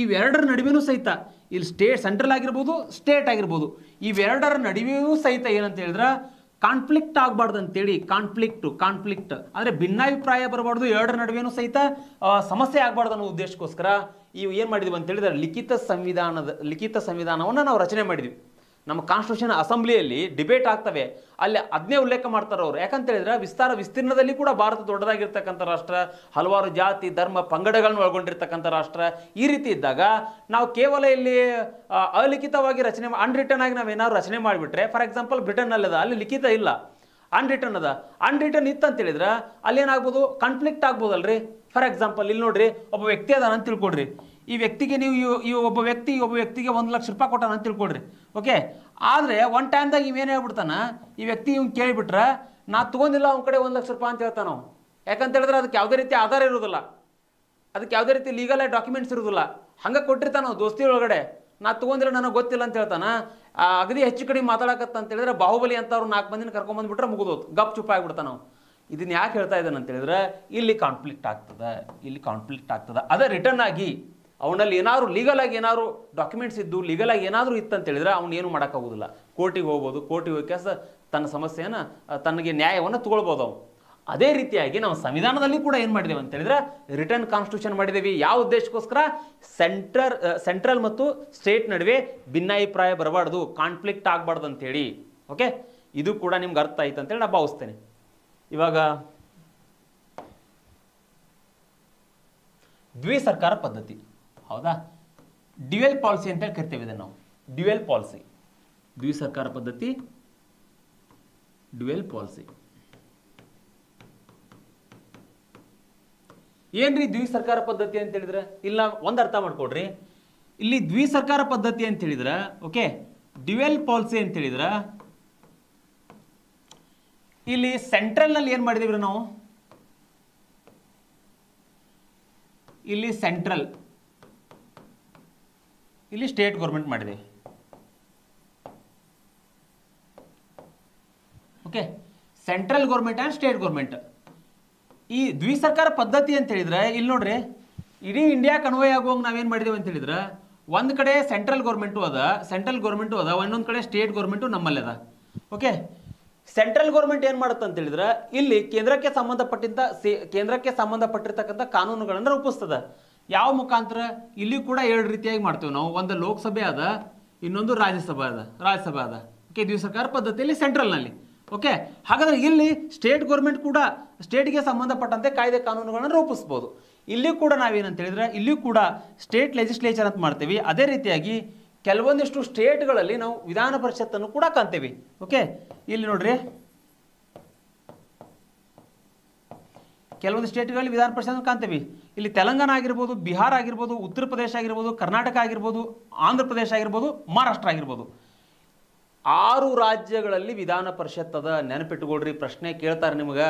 ಇವೆರಡರ ನಡುವೆನೂ ಸಹಿತ ಇಲ್ಲಿ ಸೆಂಟ್ರಲ್ ಆಗಿರ್ಬೋದು, ಸ್ಟೇಟ್ ಆಗಿರ್ಬೋದು, ಇವೆರಡರ ನಡುವೆಯೂ ಸಹಿತ ಏನಂತ ಹೇಳಿದ್ರೆ ಕಾನ್ಫ್ಲಿಕ್ಟ್ ಆಗಬಾರ್ದು ಅಂತೇಳಿ, ಕಾನ್ಫ್ಲಿಕ್ಟ್ ಅಂದರೆ ಭಿನ್ನಾಭಿಪ್ರಾಯ ಬರಬಾರ್ದು, ಎರಡರ ನಡುವೆನೂ ಸಹಿತ ಸಮಸ್ಯೆ ಆಗಬಾರ್ದು ಅನ್ನೋ ಉದ್ದೇಶಕ್ಕೋಸ್ಕರ ಇವು ಏನು ಮಾಡಿದ್ವಿ ಅಂತ ಹೇಳಿದ್ರೆ ಲಿಖಿತ ಸಂವಿಧಾನವನ್ನು ನಾವು ರಚನೆ ಮಾಡಿದ್ವಿ. ನಮ್ಮ ಕಾನ್ಸ್ಟಿಟ್ಯೂಷನ್ ಅಸೆಂಬ್ಲಿಯಲ್ಲಿ ಡಿಬೇಟ್ ಆಗ್ತವೆ, ಅಲ್ಲಿ ಅದನ್ನೇ ಉಲ್ಲೇಖ ಮಾಡ್ತಾರೆ ಅವರು. ಯಾಕಂತ ಹೇಳಿದ್ರೆ ವಿಸ್ತೀರ್ಣದಲ್ಲಿ ಕೂಡ ಭಾರತ ದೊಡ್ಡದಾಗಿರ್ತಕ್ಕಂಥ ರಾಷ್ಟ್ರ, ಹಲವಾರು ಜಾತಿ ಧರ್ಮ ಪಂಗಡಗಳನ್ನು ಒಳಗೊಂಡಿರ್ತಕ್ಕಂಥ ರಾಷ್ಟ್ರ. ಈ ರೀತಿ ಇದ್ದಾಗ ನಾವು ಕೇವಲ ಇಲ್ಲಿ ಅಲಿಖಿತವಾಗಿ ಅನ್ರಿಟರ್ನ್ ಆಗಿ ನಾವೇನಾದ್ರು ರಚನೆ ಮಾಡಿಬಿಟ್ರೆ, ಫಾರ್ ಎಕ್ಸಾಂಪಲ್ ಬ್ರಿಟನ್ನಲ್ಲದ ಅಲ್ಲಿ ಲಿಖಿತ ಇಲ್ಲ, ಅನ್ರಿಟರ್ನ್ ಇತ್ತು ಅಂತ ಹೇಳಿದ್ರೆ ಅಲ್ಲಿ ಏನಾಗ್ಬೋದು, ಕಾನ್ಫ್ಲಿಕ್ಟ್ ಆಗ್ಬೋದಲ್ರಿ. ಫಾರ್ ಎಕ್ಸಾಂಪಲ್ ಇಲ್ಲಿ ನೋಡ್ರಿ, ಒಬ್ಬ ವ್ಯಕ್ತಿ ಅದಾನ ಅಂತ ತಿಳ್ಕೊಡ್ರಿ, ಈ ವ್ಯಕ್ತಿಗೆ ನೀವು ಒಬ್ಬ ವ್ಯಕ್ತಿಗೆ 1 ಲಕ್ಷ ರೂಪಾಯಿ ಕೊಟ್ಟಾನ ಅಂತ ತಿಳ್ಕೊಡ್ರಿ. ಓಕೆ, ಆದರೆ ಒನ್ ಟೈಮ್ದಾಗ ಇವೇನು ಹೇಳ್ಬಿಡ್ತಾನ, ಈ ವ್ಯಕ್ತಿ ಇವ್ನು ಕೇಳಿಬಿಟ್ರೆ ನಾ ತೊಗೊಂಡಿಲ್ಲ ಅವ್ನ ಕಡೆ 1 ಲಕ್ಷ ರೂಪಾಯಿ ಅಂತ ಹೇಳ್ತಾನ ನಾವು. ಯಾಕಂತ ಹೇಳಿದ್ರೆ ಅದಕ್ಕೆ ಯಾವುದೇ ರೀತಿ ಆಧಾರ ಇರೋದಿಲ್ಲ, ಅದಕ್ಕೆ ಯಾವುದೇ ರೀತಿ ಲೀಗಲ್ ಡಾಕ್ಯುಮೆಂಟ್ಸ್ ಇರೋದಿಲ್ಲ. ಹಂಗೆ ಕೊಟ್ಟಿರ್ತಾನ ನಾವು ದೋಸ್ತಿ ಒಳಗಡೆ, ನಾ ತೊಗೊಂಡಿಲ್ಲ ನನಗೆ ಗೊತ್ತಿಲ್ಲ ಅಂತ ಹೇಳ್ತಾನ. ಅಗದಿ ಹೆಚ್ಚು ಕಡೆ ಮಾತಾಡಕತ್ತ ಅಂತ ಹೇಳಿದ್ರೆ ಬಾಹುಬಲಿ ಅಂತ ಅವ್ರು 4 ಮಂದಿನ ಕರ್ಕೊಂಡ್ಬಂದ್ಬಿಟ್ರೆ ಮುಗಿದೋದು, ಗಪ್ ಚುಪ್ಪ ಆಗಿಬಿಡ್ತಾನ ನಾವು. ಇದನ್ನ ಯಾಕೆ ಹೇಳ್ತಾ ಇದ್ದಾನೆ ಅಂತ ಹೇಳಿದ್ರೆ, ಇಲ್ಲಿ ಕಾನ್ಫ್ಲಿಕ್ಟ್ ಆಗ್ತದೆ. ಅದೇ ರಿಟರ್ನ್ ಆಗಿ ಅವನಲ್ಲಿ ಏನಾದ್ರು ಲೀಗಲ್ ಆಗಿ ಏನಾದ್ರು ಡಾಕ್ಯುಮೆಂಟ್ಸ್ ಇದ್ದು, ಲೀಗಲ್ ಆಗಿ ಏನಾದರೂ ಇತ್ತು ಅಂತ ಹೇಳಿದ್ರೆ ಅವ್ನು ಏನು ಮಾಡೋಕ್ಕಾಗೋದಿಲ್ಲ. ಕೋರ್ಟಿಗೆ ಹೋಗ್ಬೋದು, ಕೋರ್ಟಿಗೆ ಹೋಗಿ ತನ್ನ ಸಮಸ್ಯೆಯನ್ನು, ತನಗೆ ನ್ಯಾಯವನ್ನು ತಗೊಳ್ಬೋದು ಅವನು. ಅದೇ ರೀತಿಯಾಗಿ ನಾವು ಸಂವಿಧಾನದಲ್ಲಿ ಕೂಡ ಏನು ಮಾಡಿದ್ದೇವೆ ಅಂತ ಹೇಳಿದ್ರೆ ರಿಟರ್ನ್ ಕಾನ್ಸ್ಟಿಟ್ಯೂಷನ್ ಮಾಡಿದ್ದೇವೆ. ಯಾವ ಉದ್ದೇಶಕ್ಕೋಸ್ಕರ, ಸೆಂಟ್ರಲ್ ಮತ್ತು ಸ್ಟೇಟ್ ನಡುವೆ ಭಿನ್ನಾಭಿಪ್ರಾಯ ಬರಬಾರ್ದು, ಕಾನ್ಫ್ಲಿಕ್ಟ್ ಆಗಬಾರ್ದು ಅಂತೇಳಿ. ಓಕೆ, ಇದು ಕೂಡ ನಿಮ್ಗೆ ಅರ್ಥ ಆಯ್ತು ಅಂತೇಳಿ ನಾನು ಭಾವಿಸ್ತೇನೆ. ಇವಾಗ ದ್ವಿಸರ್ಕಾರ ಪದ್ಧತಿ, ಹೌದಾ, ಡ್ಯುಯಲ್ ಪಾಲಿಸಿ ಅಂತೇಳಿ ಕರಿತೇವೆ ಇದನ್ನು ನಾವು. ಡ್ಯುಯಲ್ ಪಾಲಿಸಿ, ದ್ವಿಸರ್ಕಾರ ಪದ್ಧತಿ, ಡ್ಯುಯಲ್ ಪಾಲಿಸಿ. ಏನ್ರಿ ದ್ವಿಸರ್ಕಾರ ಪದ್ಧತಿ ಅಂತ ಹೇಳಿದ್ರೆ, ಇಲ್ಲ ಒಂದು ಅರ್ಥ ಮಾಡ್ಕೊಡ್ರಿ, ಇಲ್ಲಿ ದ್ವಿಸರ್ಕಾರ ಪದ್ಧತಿ ಅಂತ ಹೇಳಿದ್ರೆ, ಓಕೆ, ಡ್ಯುಯಲ್ ಪಾಲಿಸಿ ಅಂತ ಹೇಳಿದ್ರೆ ಇಲ್ಲಿ ಸೆಂಟ್ರಲ್ನಲ್ಲಿ ಏನು ಮಾಡಿದೀವಿ ನಾವು, ಇಲ್ಲಿ ಸೆಂಟ್ರಲ್, ಇಲ್ಲಿ ಸ್ಟೇಟ್ ಗೌರ್ಮೆಂಟ್ ಮಾಡಿದೆ. Okay, central government and state government. ಈ ದ್ವಿಸರ್ಕಾರ ಪದ್ಧತಿ ಅಂತ ಹೇಳಿದ್ರೆ ಇಲ್ಲಿ ನೋಡ್ರಿ, ಇಡೀ ಇಂಡಿಯಾಕ್ಕೆ ಅನ್ವಯ ಆಗುವಂಗೆ ನಾವೇನು ಮಾಡಿದೇವೆ ಅಂತ ಹೇಳಿದ್ರೆ, ಒಂದು ಕಡೆ ಸೆಂಟ್ರಲ್ ಗೌರ್ಮೆಂಟು ಅದ, ಇನ್ನೊಂದು ಕಡೆ ಸ್ಟೇಟ್ ಗೌರ್ಮೆಂಟು ನಮ್ಮಲ್ಲಿ ಅದ. ಓಕೆ, ಸೆಂಟ್ರಲ್ ಗೌರ್ಮೆಂಟ್ ಏನು ಮಾಡುತ್ತೆ ಅಂತ ಹೇಳಿದ್ರೆ ಇಲ್ಲಿ ಕೇಂದ್ರಕ್ಕೆ ಸಂಬಂಧಪಟ್ಟಿರ್ತಕ್ಕಂಥ ಕಾನೂನುಗಳನ್ನು ರೂಪಿಸ್ತದೆ. ಯಾವ ಮುಖಾಂತರ, ಇಲ್ಲಿ ಕೂಡ 2 ರೀತಿಯಾಗಿ ಮಾಡ್ತೇವೆ ನಾವು. ಒಂದು ಲೋಕಸಭೆ ಅದ, ಇನ್ನೊಂದು ರಾಜ್ಯಸಭೆ ಅದ. ಓಕೆ, ದ್ವಿಸರ್ಕಾರ ಪದ್ಧತಿಯಲ್ಲಿ ಸೆಂಟ್ರಲ್ನಲ್ಲಿ. ಓಕೆ, ಹಾಗಾದ್ರೆ ಇಲ್ಲಿ ಸ್ಟೇಟ್ ಗೌರ್ಮೆಂಟ್ ಕೂಡ ಸ್ಟೇಟ್ಗೆ ಸಂಬಂಧಪಟ್ಟಂತೆ ಕಾಯ್ದೆ ಕಾನೂನುಗಳನ್ನು ರೂಪಿಸ್ಬೋದು. ಇಲ್ಲಿ ಕೂಡ ನಾವೇನಂತ ಹೇಳಿದ್ರೆ, ಇಲ್ಲಿ ಕೂಡ ಸ್ಟೇಟ್ ಲೆಜಿಸ್ಲೇಚರ್ ಅಂತ ಮಾಡ್ತೇವೆ. ಅದೇ ರೀತಿಯಾಗಿ ಕೆಲವೊಂದಿಷ್ಟು ಸ್ಟೇಟ್ಗಳಲ್ಲಿ ನಾವು ವಿಧಾನ ಪರಿಷತ್ತನ್ನು ಕೂಡ ಕಾಣ್ತೇವೆ. ಓಕೆ, ಇಲ್ಲಿ ನೋಡ್ರಿ, ಕೆಲವೊಂದು ಸ್ಟೇಟ್ಗಳಲ್ಲಿ ವಿಧಾನ ಪರಿಷತ್ ಕಾಣ್ತೇವೆ. ಇಲ್ಲಿ ತೆಲಂಗಾಣ ಆಗಿರ್ಬೋದು, ಬಿಹಾರ ಆಗಿರ್ಬೋದು, ಉತ್ತರ ಪ್ರದೇಶ ಆಗಿರ್ಬೋದು, ಕರ್ನಾಟಕ ಆಗಿರ್ಬೋದು, ಆಂಧ್ರ ಪ್ರದೇಶ ಆಗಿರ್ಬೋದು, ಮಹಾರಾಷ್ಟ್ರ ಆಗಿರ್ಬೋದು, 6 ರಾಜ್ಯಗಳಲ್ಲಿ ವಿಧಾನ ಪರಿಷತ್ ಅದ. ನೆನಪಿಟ್ಟುಕೊಡ್ರಿ, ಪ್ರಶ್ನೆ ಕೇಳ್ತಾರೆ ನಿಮ್ಗೆ,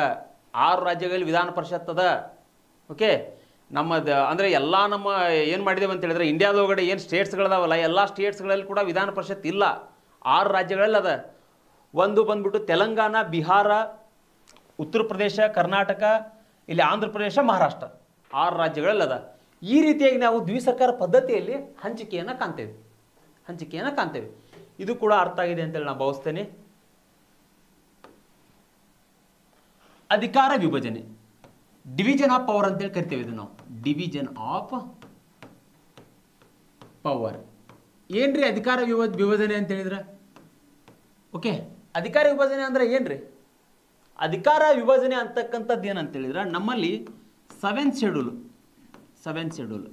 6 ರಾಜ್ಯಗಳಲ್ಲಿ ವಿಧಾನ ಪರಿಷತ್ ಅದ. ಓಕೆ, ಅಂದರೆ ಎಲ್ಲ ನಮ್ಮ ಏನು ಮಾಡಿದ್ದೇವೆ ಅಂತ ಹೇಳಿದ್ರೆ, ಇಂಡಿಯಾದೊಳಗಡೆ ಏನು ಸ್ಟೇಟ್ಸ್ಗಳದಾವಲ್ಲ, ಎಲ್ಲ ಸ್ಟೇಟ್ಸ್ಗಳಲ್ಲಿ ಕೂಡ ವಿಧಾನ ಪರಿಷತ್ ಇಲ್ಲ, 6 ರಾಜ್ಯಗಳಲ್ಲಿ ಅದ. ಒಂದು ಬಂದ್ಬಿಟ್ಟು ತೆಲಂಗಾಣ, ಬಿಹಾರ, ಉತ್ತರ ಪ್ರದೇಶ, ಕರ್ನಾಟಕ, ಇಲ್ಲಿ ಆಂಧ್ರ ಪ್ರದೇಶ, ಮಹಾರಾಷ್ಟ್ರ 6 ರಾಜ್ಯಗಳಲ್ಲಿ ಅದ. ಈ ರೀತಿಯಾಗಿ ನಾವು ದ್ವಿಸರ್ಕಾರ ಪದ್ಧತಿಯಲ್ಲಿ ಹಂಚಿಕೆಯನ್ನು ಕಾಣ್ತೇವೆ. ಇದು ಕೂಡ ಅರ್ಥ ಆಗಿದೆ ಅಂತೇಳಿ ನಾನು ಭಾವಿಸ್ತೇನೆ. ಅಧಿಕಾರ ವಿಭಜನೆ, ಡಿವಿಷನ್ ಆಫ್ ಪವರ್ ಅಂತೇಳಿ ಕರಿತೇವೆ ಇದು ನಾವು. ಡಿವಿಷನ್ ಆಫ್ ಪವರ್ ಏನ್ರಿ ಅಧಿಕಾರ ವಿಭಜನೆ ಅಂತ ಹೇಳಿದ್ರೆ? ಓಕೆ, ಅಧಿಕಾರ ವಿಭಜನೆ ಅಂದ್ರೆ ಏನ್ರಿ? ಅಧಿಕಾರ ವಿಭಜನೆ ಅಂತಕ್ಕಂಥದ್ದು ಏನಂತ ಹೇಳಿದ್ರೆ, ನಮ್ಮಲ್ಲಿ 7th ಶೆಡ್ಯೂಲ್ 7th ಶೆಡ್ಯೂಲ್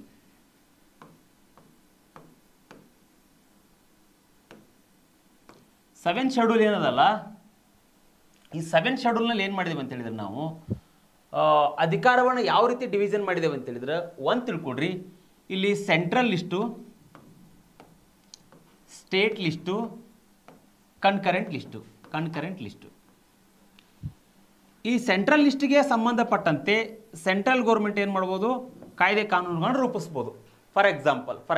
ಏನದಲ್ಲ, ಈ 7th ಶೆಡ್ಯೂಲ್ನಲ್ಲಿ ಏನು ಮಾಡಿದೇವೆ ಅಂತ ಹೇಳಿದ್ರೆ ನಾವು ಅಧಿಕಾರವನ್ನು ಯಾವ ರೀತಿ ಡಿವಿಷನ್ ಮಾಡಿದ್ದೇವೆ ಅಂತ ಹೇಳಿದ್ರೆ, ಒಂದು ತಿಳ್ಕೊಡ್ರಿ, ಇಲ್ಲಿ central list, state list, concurrent list. ಈ ಸೆಂಟ್ರಲ್ ಲಿಸ್ಟಿಗೆ ಸಂಬಂಧಪಟ್ಟಂತೆ ಸೆಂಟ್ರಲ್ ಗೌರ್ಮೆಂಟ್ ಏನು ಮಾಡ್ಬೋದು? ಕಾಯ್ದೆ ಕಾನೂನುಗಳನ್ನು ರೂಪಿಸ್ಬೋದು. ಫಾರ್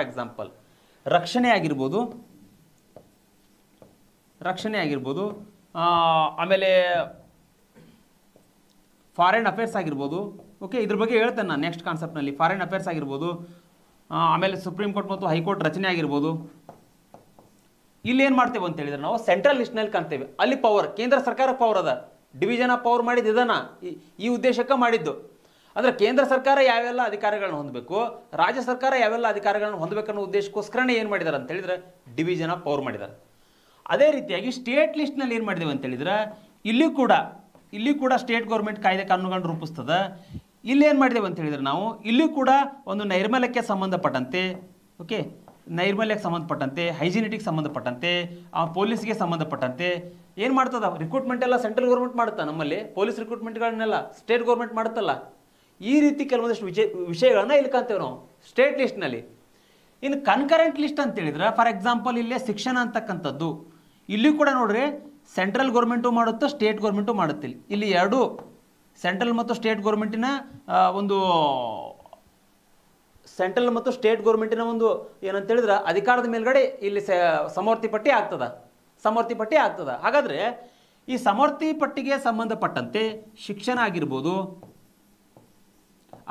ಎಕ್ಸಾಂಪಲ್ ರಕ್ಷಣೆ ಆಗಿರ್ಬೋದು, ಆಮೇಲೆ ಫಾರಿನ್ ಅಫೇರ್ಸ್ ಆಗಿರ್ಬೋದು. ಓಕೆ, ಇದ್ರ ಬಗ್ಗೆ ಹೇಳ್ತೇನೆ ನಾನು ನೆಕ್ಸ್ಟ್ ಕಾನ್ಸೆಪ್ಟ್ನಲ್ಲಿ. ಫಾರಿನ್ ಅಫೇರ್ಸ್ ಆಗಿರ್ಬೋದು, ಆಮೇಲೆ ಸುಪ್ರೀಂ ಕೋರ್ಟ್ ಮತ್ತು ಹೈಕೋರ್ಟ್ ರಚನೆ ಆಗಿರ್ಬೋದು. ಇಲ್ಲಿ ಏನು ಮಾಡ್ತೇವೆ ಅಂತ ಹೇಳಿದ್ರೆ ನಾವು ಸೆಂಟ್ರಲ್ ಲಿಸ್ಟ್ನಲ್ಲಿ ಕಾಣ್ತೇವೆ. ಅಲ್ಲಿ ಪವರ್, ಕೇಂದ್ರ ಸರ್ಕಾರ ಪವರ್ ಅದ. ಡಿವಿಷನ್ ಆಫ್ ಪವರ್ ಮಾಡಿದ್ದು ಇದನ್ನ ಈ ಉದ್ದೇಶಕ್ಕೆ ಮಾಡಿದ್ದು. ಅಂದರೆ ಕೇಂದ್ರ ಸರ್ಕಾರ ಯಾವೆಲ್ಲ ಅಧಿಕಾರಗಳನ್ನ ಹೊಂದಬೇಕು, ರಾಜ್ಯ ಸರ್ಕಾರ ಯಾವೆಲ್ಲ ಅಧಿಕಾರಗಳನ್ನು ಹೊಂದಬೇಕನ್ನೋ ಉದ್ದೇಶಕ್ಕೋಸ್ಕರನೇ ಏನು ಮಾಡಿದ್ದಾರೆ ಅಂತ ಹೇಳಿದ್ರೆ ಡಿವಿಷನ್ ಆಫ್ ಪವರ್ ಮಾಡಿದ್ದಾರೆ. ಅದೇ ರೀತಿಯಾಗಿ ಸ್ಟೇಟ್ ಲಿಸ್ಟ್ನಲ್ಲಿ ಏನು ಮಾಡಿದ್ದೇವೆ ಅಂತ ಹೇಳಿದ್ರೆ, ಇಲ್ಲಿ ಕೂಡ ಸ್ಟೇಟ್ ಗೌರ್ಮೆಂಟ್ ಕಾಯ್ದೆ ಕಾನೂನುಗಳನ್ನು ರೂಪಿಸ್ತದೆ. ಇಲ್ಲಿ ಏನು ಮಾಡಿದ್ದೇವೆ ಅಂತ ಹೇಳಿದ್ರೆ ನಾವು ಇಲ್ಲಿ ಕೂಡ ಒಂದು ನೈರ್ಮಲ್ಯಕ್ಕೆ ಸಂಬಂಧಪಟ್ಟಂತೆ, ಓಕೆ, ನೈರ್ಮಲ್ಯಕ್ಕೆ ಸಂಬಂಧಪಟ್ಟಂತೆ, ಹೈಜಿನಿಟಿಗೆ ಸಂಬಂಧಪಟ್ಟಂತೆ, ಪೊಲೀಸ್ಗೆ ಸಂಬಂಧಪಟ್ಟಂತೆ ಏನು ಮಾಡ್ತದ? ರಿಕ್ರೂಟ್ಮೆಂಟ್ ಎಲ್ಲ ಸೆಂಟ್ರಲ್ ಗೌರ್ಮೆಂಟ್ ಮಾಡುತ್ತಾ? ನಮ್ಮಲ್ಲಿ ಪೊಲೀಸ್ ರಿಕ್ರೂಟ್ಮೆಂಟ್ಗಳನ್ನೆಲ್ಲ ಸ್ಟೇಟ್ ಗೌರ್ಮೆಂಟ್ ಮಾಡುತ್ತಲ್ಲ. ಈ ರೀತಿ ಕೆಲವೊಂದಷ್ಟು ವಿಷಯಗಳನ್ನ ಇಲ್ಲಿ ಕಾಣ್ತೇವೆ ನಾವು ಸ್ಟೇಟ್ ಲಿಸ್ಟ್ನಲ್ಲಿ. ಇನ್ನು ಕನ್ಕರೆಂಟ್ ಲಿಸ್ಟ್ ಅಂತ ಹೇಳಿದ್ರೆ, ಫಾರ್ ಎಕ್ಸಾಂಪಲ್ ಇಲ್ಲೇ ಶಿಕ್ಷಣ ಅಂತಕ್ಕಂಥದ್ದು, ಇಲ್ಲಿ ಕೂಡ ನೋಡ್ರಿ ಸೆಂಟ್ರಲ್ ಗೌರ್ಮೆಂಟು ಮಾಡುತ್ತೆ, ಸ್ಟೇಟ್ ಗೌರ್ಮೆಂಟು ಮಾಡುತ್ತೆ. ಇಲ್ಲಿ ಎರಡು ಸೆಂಟ್ರಲ್ ಮತ್ತು ಸ್ಟೇಟ್ ಗೌರ್ಮೆಂಟಿನ ಒಂದು ಏನಂತ ಹೇಳಿದ್ರೆ ಅಧಿಕಾರದ ಮೇಲ್ಗಡೆ ಇಲ್ಲಿ ಸಮವರ್ತಿ ಪಟ್ಟಿ ಆಗ್ತದ. ಹಾಗಾದ್ರೆ ಈ ಸಮವರ್ತಿ ಪಟ್ಟಿಗೆ ಸಂಬಂಧಪಟ್ಟಂತೆ ಶಿಕ್ಷಣ ಆಗಿರ್ಬೋದು,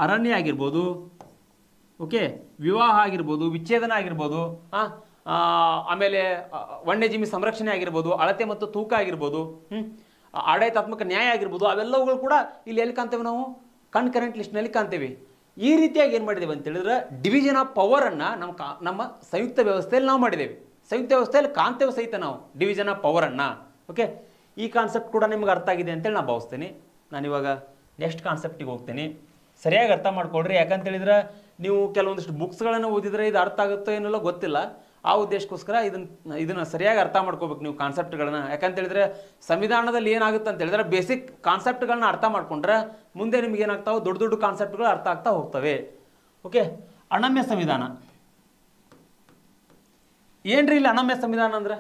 ಅರಣ್ಯ ಆಗಿರ್ಬೋದು, ಓಕೆ, ವಿವಾಹ ಆಗಿರ್ಬೋದು, ವಿಚ್ಛೇದನ ಆಗಿರ್ಬೋದು, ಆಮೇಲೆ ವನ್ಯಜೀವಿ ಸಂರಕ್ಷಣೆ ಆಗಿರ್ಬೋದು, ಅಳತೆ ಮತ್ತು ತೂಕ ಆಗಿರ್ಬೋದು, ಆಡಳಿತಾತ್ಮಕ ನ್ಯಾಯ ಆಗಿರ್ಬೋದು, ಅವೆಲ್ಲವುಗಳು ಕೂಡ ಇಲ್ಲಿ ಎಲ್ಲಿ ಕಾಣ್ತೇವೆ ನಾವು? ಕನ್ಕರೆಂಟ್ ಲಿಸ್ಟ್ನಲ್ಲಿ ಕಾಣ್ತೇವೆ. ಈ ರೀತಿಯಾಗಿ ಏನು ಮಾಡಿದ್ದೇವೆ ಅಂತ ಹೇಳಿದ್ರೆ ಡಿವಿಷನ್ ಆಫ್ ಪವರನ್ನು ನಮ್ಮ ಸಂಯುಕ್ತ ವ್ಯವಸ್ಥೆಯಲ್ಲಿ ನಾವು ಮಾಡಿದ್ದೇವೆ. ಸಂಯುಕ್ತ ವ್ಯವಸ್ಥೆಯಲ್ಲಿ ಕಾಣ್ತೇವೆ ಸಹಿತ ನಾವು ಡಿವಿಷನ್ ಆಫ್ ಪವರನ್ನು. ಓಕೆ, ಈ ಕಾನ್ಸೆಪ್ಟ್ ಕೂಡ ನಿಮ್ಗೆ ಅರ್ಥ ಆಗಿದೆ ಅಂತೇಳಿ ನಾನು ಭಾವಿಸ್ತೀನಿ. ನಾನಿವಾಗ ನೆಕ್ಸ್ಟ್ ಕಾನ್ಸೆಪ್ಟಿಗೆ ಹೋಗ್ತೀನಿ. ಸರಿಯಾಗಿ ಅರ್ಥ ಮಾಡ್ಕೊಳ್ರಿ. ಯಾಕಂತೇಳಿದ್ರೆ ನೀವು ಕೆಲವೊಂದಿಷ್ಟು ಬುಕ್ಸ್ಗಳನ್ನು ಓದಿದರೆ ಇದು ಅರ್ಥ ಆಗುತ್ತೋ ಏನೋ ಗೊತ್ತಿಲ್ಲ. ಆ ಉದ್ದೇಶಕ್ಕೋಸ್ಕರ ಇದನ್ನು ಸರಿಯಾಗಿ ಅರ್ಥ ಮಾಡ್ಕೋಬೇಕು ನೀವು ಕಾನ್ಸೆಪ್ಟ್ಗಳನ್ನ. ಯಾಕಂತೇಳಿದ್ರೆ ಸಂವಿಧಾನದಲ್ಲಿ ಏನಾಗುತ್ತೆ ಅಂತ ಹೇಳಿದ್ರೆ ಬೇಸಿಕ್ ಕಾನ್ಸೆಪ್ಟ್ಗಳನ್ನ ಅರ್ಥ ಮಾಡ್ಕೊಂಡ್ರೆ ಮುಂದೆ ನಿಮ್ಗೆ ಏನಾಗ್ತಾವೆ? ದೊಡ್ಡ ದೊಡ್ಡ ಕಾನ್ಸೆಪ್ಟ್ಗಳು ಅರ್ಥ ಆಗ್ತಾ ಹೋಗ್ತವೆ. ಓಕೆ, ಅನಮ್ಯ ಸಂವಿಧಾನ ಏನ್ರಿ? ಇಲ್ಲಿ ಅನಮ್ಯ ಸಂವಿಧಾನ ಅಂದ್ರೆ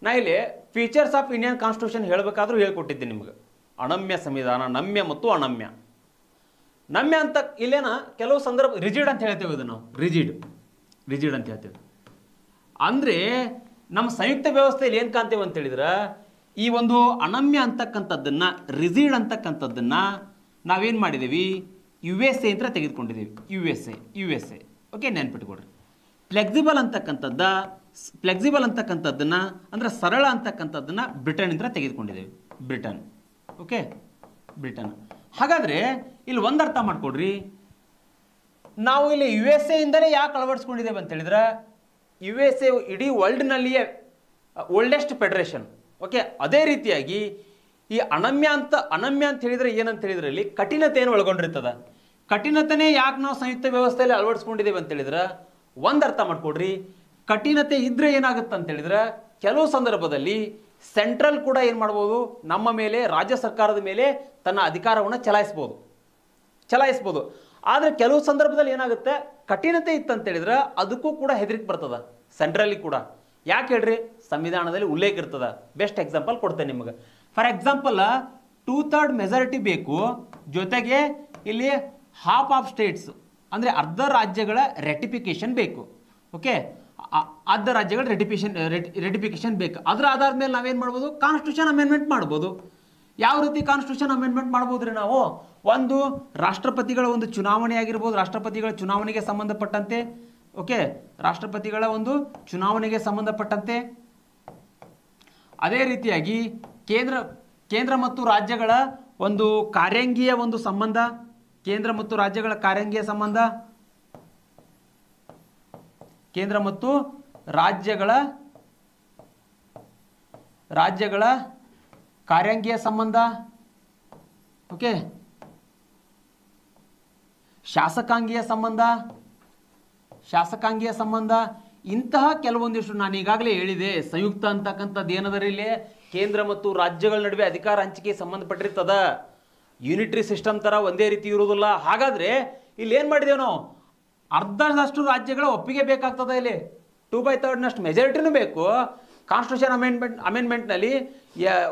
ನಾ ಇಲ್ಲಿ ಫೀಚರ್ಸ್ ಆಫ್ ಇಂಡಿಯನ್ ಕಾನ್ಸ್ಟಿಟ್ಯೂಷನ್ ಹೇಳಬೇಕಾದ್ರೂ ಹೇಳ್ಕೊಟ್ಟಿದ್ದೀನಿ ನಿಮ್ಗೆ. ಅನಮ್ಯ ಸಂವಿಧಾನ, ನಮ್ಯ ಮತ್ತು ಅನಮ್ಯ. ನಮ್ಯ ಅಂತ ಇಲ್ಲೇನ ಕೆಲವು ಸಂದರ್ಭ ರಿಜಿಡ್ ಅಂತ ಹೇಳ್ತೇವೆ. ಇದು ನಾವು ರಿಜಿಡ್ ಅಂತ ಹೇಳ್ತೇವೆ. ಅಂದರೆ ನಮ್ಮ ಸಂಯುಕ್ತ ವ್ಯವಸ್ಥೆಯಲ್ಲಿ ಏನು ಕಾಣ್ತೇವೆ ಅಂತ ಹೇಳಿದ್ರೆ ಈ ಒಂದು ಅನಮ್ಯ ಅಂತಕ್ಕಂಥದ್ದನ್ನು, ರಿಜಿಡ್ ಅಂತಕ್ಕಂಥದ್ದನ್ನು ನಾವೇನು ಮಾಡಿದ್ದೀವಿ? USA ಅಂತ ತೆಗೆದುಕೊಂಡಿದ್ದೀವಿ. USA. ಓಕೆ, ನೆನ್ಪಿಟ್ಕೊಡ್ರಿ. ಫ್ಲೆಕ್ಸಿಬಲ್ ಅಂತಕ್ಕಂಥದ್ದನ್ನು ಅಂದರೆ ಸರಳ ಅಂತಕ್ಕಂಥದ್ದನ್ನು ಬ್ರಿಟನ್ ಅಂತ ತೆಗೆದುಕೊಂಡಿದ್ದೀವಿ. ಬ್ರಿಟನ್. ಹಾಗಾದರೆ ಇಲ್ಲಿ ಒಂದು ಅರ್ಥ ಮಾಡ್ಕೊಡ್ರಿ, ನಾವು ಇಲ್ಲಿ USA ಇಂದಲೇ ಯಾಕೆ ಅಳವಡಿಸ್ಕೊಂಡಿದ್ದೇವೆ ಅಂತ ಹೇಳಿದ್ರೆ USA ಇಡೀ ವರ್ಲ್ಡ್ನಲ್ಲಿಯೇ ಓಲ್ಡೆಸ್ಟ್ ಫೆಡರೇಷನ್. ಓಕೆ, ಅದೇ ರೀತಿಯಾಗಿ ಈ ಅನಮ್ಯ ಅಂತ ಹೇಳಿದ್ರೆ ಏನಂತ ಹೇಳಿದ್ರೆ ಇಲ್ಲಿ ಕಠಿಣತೆಯನ್ನು ಒಳಗೊಂಡಿರ್ತದೆ. ಕಠಿಣತೆನೇ ಯಾಕೆ ನಾವು ಸಂಯುಕ್ತ ವ್ಯವಸ್ಥೆಯಲ್ಲಿ ಅಳವಡಿಸ್ಕೊಂಡಿದ್ದೇವೆ ಅಂತ ಹೇಳಿದ್ರೆ ಒಂದು ಅರ್ಥ ಮಾಡ್ಕೊಡ್ರಿ, ಕಠಿಣತೆ ಇದ್ರೆ ಏನಾಗುತ್ತೆ ಅಂತ ಹೇಳಿದ್ರೆ ಕೆಲವು ಸಂದರ್ಭದಲ್ಲಿ ಸೆಂಟ್ರಲ್ ಕೂಡ ಏನು ಮಾಡ್ಬೋದು? ನಮ್ಮ ಮೇಲೆ, ರಾಜ್ಯ ಸರ್ಕಾರದ ಮೇಲೆ ತನ್ನ ಅಧಿಕಾರವನ್ನು ಚಲಾಯಿಸ್ಬೋದು. ಆದರೆ ಕೆಲವು ಸಂದರ್ಭದಲ್ಲಿ ಏನಾಗುತ್ತೆ? ಕಠಿಣತೆ ಇತ್ತಂತ ಹೇಳಿದ್ರೆ ಅದಕ್ಕೂ ಕೂಡ ಹೆದರಿಕೆ ಬರ್ತದ ಸೆಂಟ್ರಲ್ಲಿ ಕೂಡ. ಯಾಕೆ ಹೇಳ್ರಿ? ಸಂವಿಧಾನದಲ್ಲಿ ಉಲ್ಲೇಖ ಇರ್ತದ. ಬೆಸ್ಟ್ ಎಕ್ಸಾಂಪಲ್ ಕೊಡ್ತೇನೆ ನಿಮಗೆ. ಫಾರ್ ಎಕ್ಸಾಂಪಲ್ 2/3 ಮೆಜಾರಿಟಿ ಬೇಕು, ಜೊತೆಗೆ ಇಲ್ಲಿ ಹಾಫ್ ಆಫ್ ಸ್ಟೇಟ್ಸ್ ಅಂದರೆ ಅರ್ಧ ರಾಜ್ಯಗಳ ರೆಟಿಫಿಕೇಶನ್ ಬೇಕು. ಓಕೆ, ಅರ್ಧ ರಾಜ್ಯಗಳ ರೆಟಿಫಿಕೇಶನ್ ಬೇಕು. ಅದರ ಆಧಾರದ ಮೇಲೆ ನಾವೇನು ಮಾಡ್ಬೋದು? ಕಾನ್ಸ್ಟಿಟ್ಯೂಷನ್ ಅಮೆಂಡ್ಮೆಂಟ್ ಮಾಡ್ಬೋದು. ಯಾವ ರೀತಿ ಕಾನ್ಸ್ಟಿಟ್ಯೂಷನ್ ಅಮೆಂಡ್ಮೆಂಟ್ ಮಾಡ್ಬೋದ್ರಿ ನಾವು? ಒಂದು ರಾಷ್ಟ್ರಪತಿಗಳ ಒಂದು ಚುನಾವಣೆ ಆಗಿರ್ಬೋದು, ರಾಷ್ಟ್ರಪತಿಗಳ ಚುನಾವಣೆಗೆ ಸಂಬಂಧಪಟ್ಟಂತೆ, ಓಕೆ, ರಾಷ್ಟ್ರಪತಿಗಳ ಒಂದು ಚುನಾವಣೆಗೆ ಸಂಬಂಧಪಟ್ಟಂತೆ. ಅದೇ ರೀತಿಯಾಗಿ ಕೇಂದ್ರ ಮತ್ತು ರಾಜ್ಯಗಳ ಒಂದು ಕಾರ್ಯಾಂಗೀಯ ಒಂದು ಸಂಬಂಧ, ಕೇಂದ್ರ ಮತ್ತು ರಾಜ್ಯಗಳ ಕಾರ್ಯಾಂಗೀಯ ಸಂಬಂಧ, ಕೇಂದ್ರ ಮತ್ತು ರಾಜ್ಯಗಳ ಕಾರ್ಯಾಂಗೀಯ ಸಂಬಂಧ, ಓಕೆ, ಶಾಸಕಾಂಗೀಯ ಸಂಬಂಧ, ಇಂತಹ ಕೆಲವೊಂದಿಷ್ಟು ನಾನು ಈಗಾಗಲೇ ಹೇಳಿದೆ. ಸಂಯುಕ್ತ ಅಂತಕ್ಕಂಥದ್ದು ಏನದರ ಇಲ್ಲಿ ಕೇಂದ್ರ ಮತ್ತು ರಾಜ್ಯಗಳ ನಡುವೆ ಅಧಿಕಾರ ಹಂಚಿಕೆ ಸಂಬಂಧಪಟ್ಟಿರ್ತದ. ಯೂನಿಟರಿ ಸಿಸ್ಟಮ್ ತರ ಒಂದೇ ರೀತಿ ಇರುವುದಿಲ್ಲ. ಹಾಗಾದ್ರೆ ಇಲ್ಲಿ ಏನ್ ಮಾಡಿದೇವೆ ನಾವು? ಅರ್ಧದಷ್ಟು ರಾಜ್ಯಗಳ ಒಪ್ಪಿಗೆ ಬೇಕಾಗ್ತದೆ. ಇಲ್ಲಿ 2/3 ಮೆಜಾರಿಟಿನೂ ಬೇಕು. ಕಾನ್ಸ್ಟಿಟ್ಯೂಷನ್ ಅಮೆಂಡ್ಮೆಂಟ್ನಲ್ಲಿ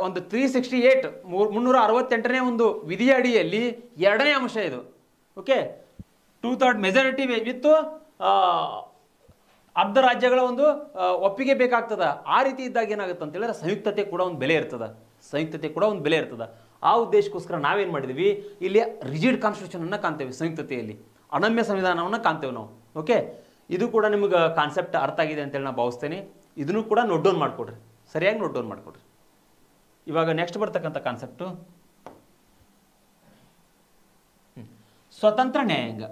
ಒಂದು 368ನೇ ಒಂದು ವಿಧಿಯ ಅಡಿಯಲ್ಲಿ 2ನೇ ಅಂಶ ಇದು. ಓಕೆ, 2/3 ಮೆಜಾರಿಟಿ ವಿತ್ತು ಅರ್ಧ ರಾಜ್ಯಗಳ ಒಂದು ಒಪ್ಪಿಗೆ ಬೇಕಾಗ್ತದ. ಆ ರೀತಿ ಇದ್ದಾಗ ಏನಾಗುತ್ತೆ ಅಂತ ಹೇಳಿದ್ರೆ ಸಂಯುಕ್ತತೆ ಕೂಡ ಒಂದು ಬೆಲೆ ಇರ್ತದ. ಆ ಉದ್ದೇಶಕ್ಕೋಸ್ಕರ ನಾವೇನು ಮಾಡಿದ್ವಿ, ಇಲ್ಲಿ ರಿಜಿಡ್ ಕಾನ್ಸ್ಟಿಟ್ಯೂಷನ್ ಅನ್ನ ಕಾಣ್ತೇವೆ, ಸಂಯುಕ್ತತೆಯಲ್ಲಿ ಅನಮ್ಯ ಸಂವಿಧಾನವನ್ನು ಕಾಣ್ತೇವೆ ನಾವು. ಓಕೆ, ಇದು ಕೂಡ ನಿಮ್ಗೆ ಕಾನ್ಸೆಪ್ಟ್ ಅರ್ಥ ಆಗಿದೆ ಅಂತೇಳಿ ನಾನು ಭಾವಿಸ್ತೇನೆ. ಇದನ್ನು ಕೂಡ ನೋಟ್ ಡೌನ್ ಮಾಡ್ಕೊಡ್ರಿ, ಸರಿಯಾಗಿ ನೋಟ್ ಡೌನ್ ಮಾಡ್ಕೊಡ್ರಿ. ಇವಾಗ ನೆಕ್ಸ್ಟ್ ಬರ್ತಕ್ಕಂಥ ಕಾನ್ಸೆಪ್ಟು ಸ್ವತಂತ್ರ ನ್ಯಾಯಾಂಗ.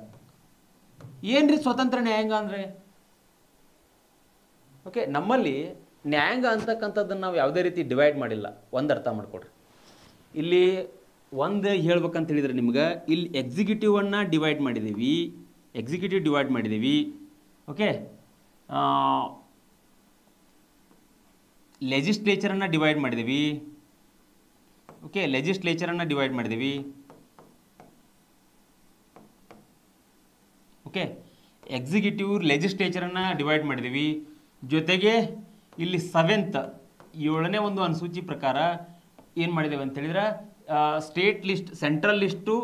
ಏನ್ರಿ ಸ್ವತಂತ್ರ ನ್ಯಾಯಾಂಗ ಅಂದ್ರೆ? ಓಕೆ, ನಮ್ಮಲ್ಲಿ ನ್ಯಾಯಾಂಗ ಅಂತಕ್ಕಂಥದ್ದನ್ನು ನಾವು ಯಾವುದೇ ರೀತಿ ಡಿವೈಡ್ ಮಾಡಿಲ್ಲ. ಒಂದು ಅರ್ಥ ಮಾಡ್ಕೊಡ್ರಿ. ಇಲ್ಲಿ ಒಂದು ಹೇಳ್ಬೇಕಂತ ಹೇಳಿದ್ರೆ ನಿಮ್ಗೆ ಇಲ್ಲಿ ಎಕ್ಸಿಕ್ಯೂಟಿವನ್ನು ಡಿವೈಡ್ ಮಾಡಿದ್ದೀವಿ. ಓಕೆ, ಲೆಜಿಸ್ಲೇಚರನ್ನು ಡಿವೈಡ್ ಮಾಡಿದ್ದೀವಿ. ಓಕೆ, ಎಕ್ಸಿಕ್ಯೂಟಿವ್ ಲೆಜಿಸ್ಲೇಚರನ್ನು ಡಿವೈಡ್ ಮಾಡಿದ್ದೀವಿ. ಜೊತೆಗೆ ಇಲ್ಲಿ 7ನೇ ಒಂದು ಅನುಸೂಚಿ ಪ್ರಕಾರ ಏನು ಮಾಡಿದ್ದೇವೆ ಅಂತ ಹೇಳಿದ್ರೆ state list, central list,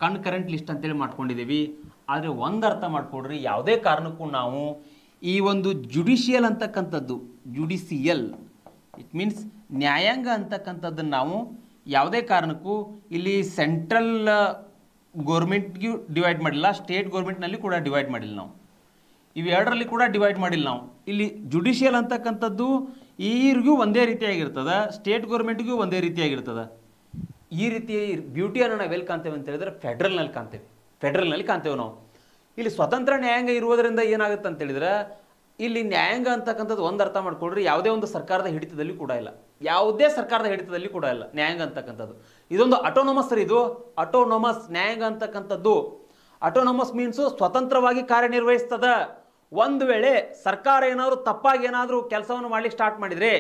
concurrent list ಅಂತೇಳಿ ಮಾಡ್ಕೊಂಡಿದ್ದೀವಿ. ಆದರೆ ಒಂದು ಅರ್ಥ ಮಾಡ್ಕೊಡ್ರಿ, ಯಾವುದೇ ಕಾರಣಕ್ಕೂ ನಾವು ಈ ಒಂದು ಜುಡಿಷಿಯಲ್ ಅಂತಕ್ಕಂಥದ್ದು, ಇಟ್ ಮೀನ್ಸ್ ನ್ಯಾಯಾಂಗ ಅಂತಕ್ಕಂಥದ್ದನ್ನು ನಾವು ಯಾವುದೇ ಕಾರಣಕ್ಕೂ ಇಲ್ಲಿ ಸೆಂಟ್ರಲ್ ಗೋರ್ಮೆಂಟ್ಗೂ ಡಿವೈಡ್ ಮಾಡಿಲ್ಲ, ಸ್ಟೇಟ್ ಗೋರ್ಮೆಂಟ್ನಲ್ಲಿ ಕೂಡ ಡಿವೈಡ್ ಮಾಡಿಲ್ಲ ನಾವು. ಇವೆರಡರಲ್ಲಿ ಕೂಡ ಡಿವೈಡ್ ಮಾಡಿಲ್ಲ ನಾವು. ಇಲ್ಲಿ ಜುಡಿಷಿಯಲ್ ಅಂತಕ್ಕಂಥದ್ದು ಈರಿಗೂ ಒಂದೇ ರೀತಿಯಾಗಿರ್ತದೆ, ಸ್ಟೇಟ್ ಗೌರ್ಮೆಂಟ್ಗೂ ಒಂದೇ ರೀತಿಯಾಗಿರ್ತದೆ. ಈ ರೀತಿ ಬ್ಯೂಟಿಯನ್ನು ನಾವು ಎಲ್ಲಿ ಕಾಣ್ತೇವೆ ಅಂತ ಹೇಳಿದ್ರೆ ಫೆಡ್ರಲ್ನಲ್ಲಿ ಕಾಣ್ತೇವೆ ನಾವು. ಇಲ್ಲಿ ಸ್ವತಂತ್ರ ನ್ಯಾಯಾಂಗ ಇರುವುದರಿಂದ ಏನಾಗುತ್ತೆ ಅಂತ ಹೇಳಿದ್ರೆ ಇಲ್ಲಿ ನ್ಯಾಯಾಂಗ ಅಂತಕ್ಕಂಥದ್ದು ಒಂದು ಅರ್ಥ ಮಾಡ್ಕೊಳ್ರಿ, ಯಾವುದೇ ಒಂದು ಸರ್ಕಾರದ ಹಿಡಿತದಲ್ಲಿ ಕೂಡ ಇಲ್ಲ, ನ್ಯಾಯಾಂಗ ಅಂತಕ್ಕಂಥದ್ದು. ಇದೊಂದು ಅಟೋನಮಸ್ ರೀ, ಇದು ಅಟೋನಮಸ್ ನ್ಯಾಯಾಂಗ ಅಂತಕ್ಕಂಥದ್ದು. ಅಟೋನಮಸ್ ಮೀನ್ಸು ಸ್ವತಂತ್ರವಾಗಿ ಕಾರ್ಯನಿರ್ವಹಿಸ್ತದ. ಒಂದು ವೇಳೆ ಸರ್ಕಾರ ಏನಾದರೂ ತಪ್ಪಾಗಿ ಕೆಲಸವನ್ನು ಮಾಡ್ಲಿಕ್ಕೆ ಸ್ಟಾರ್ಟ್ ಮಾಡಿದರೆ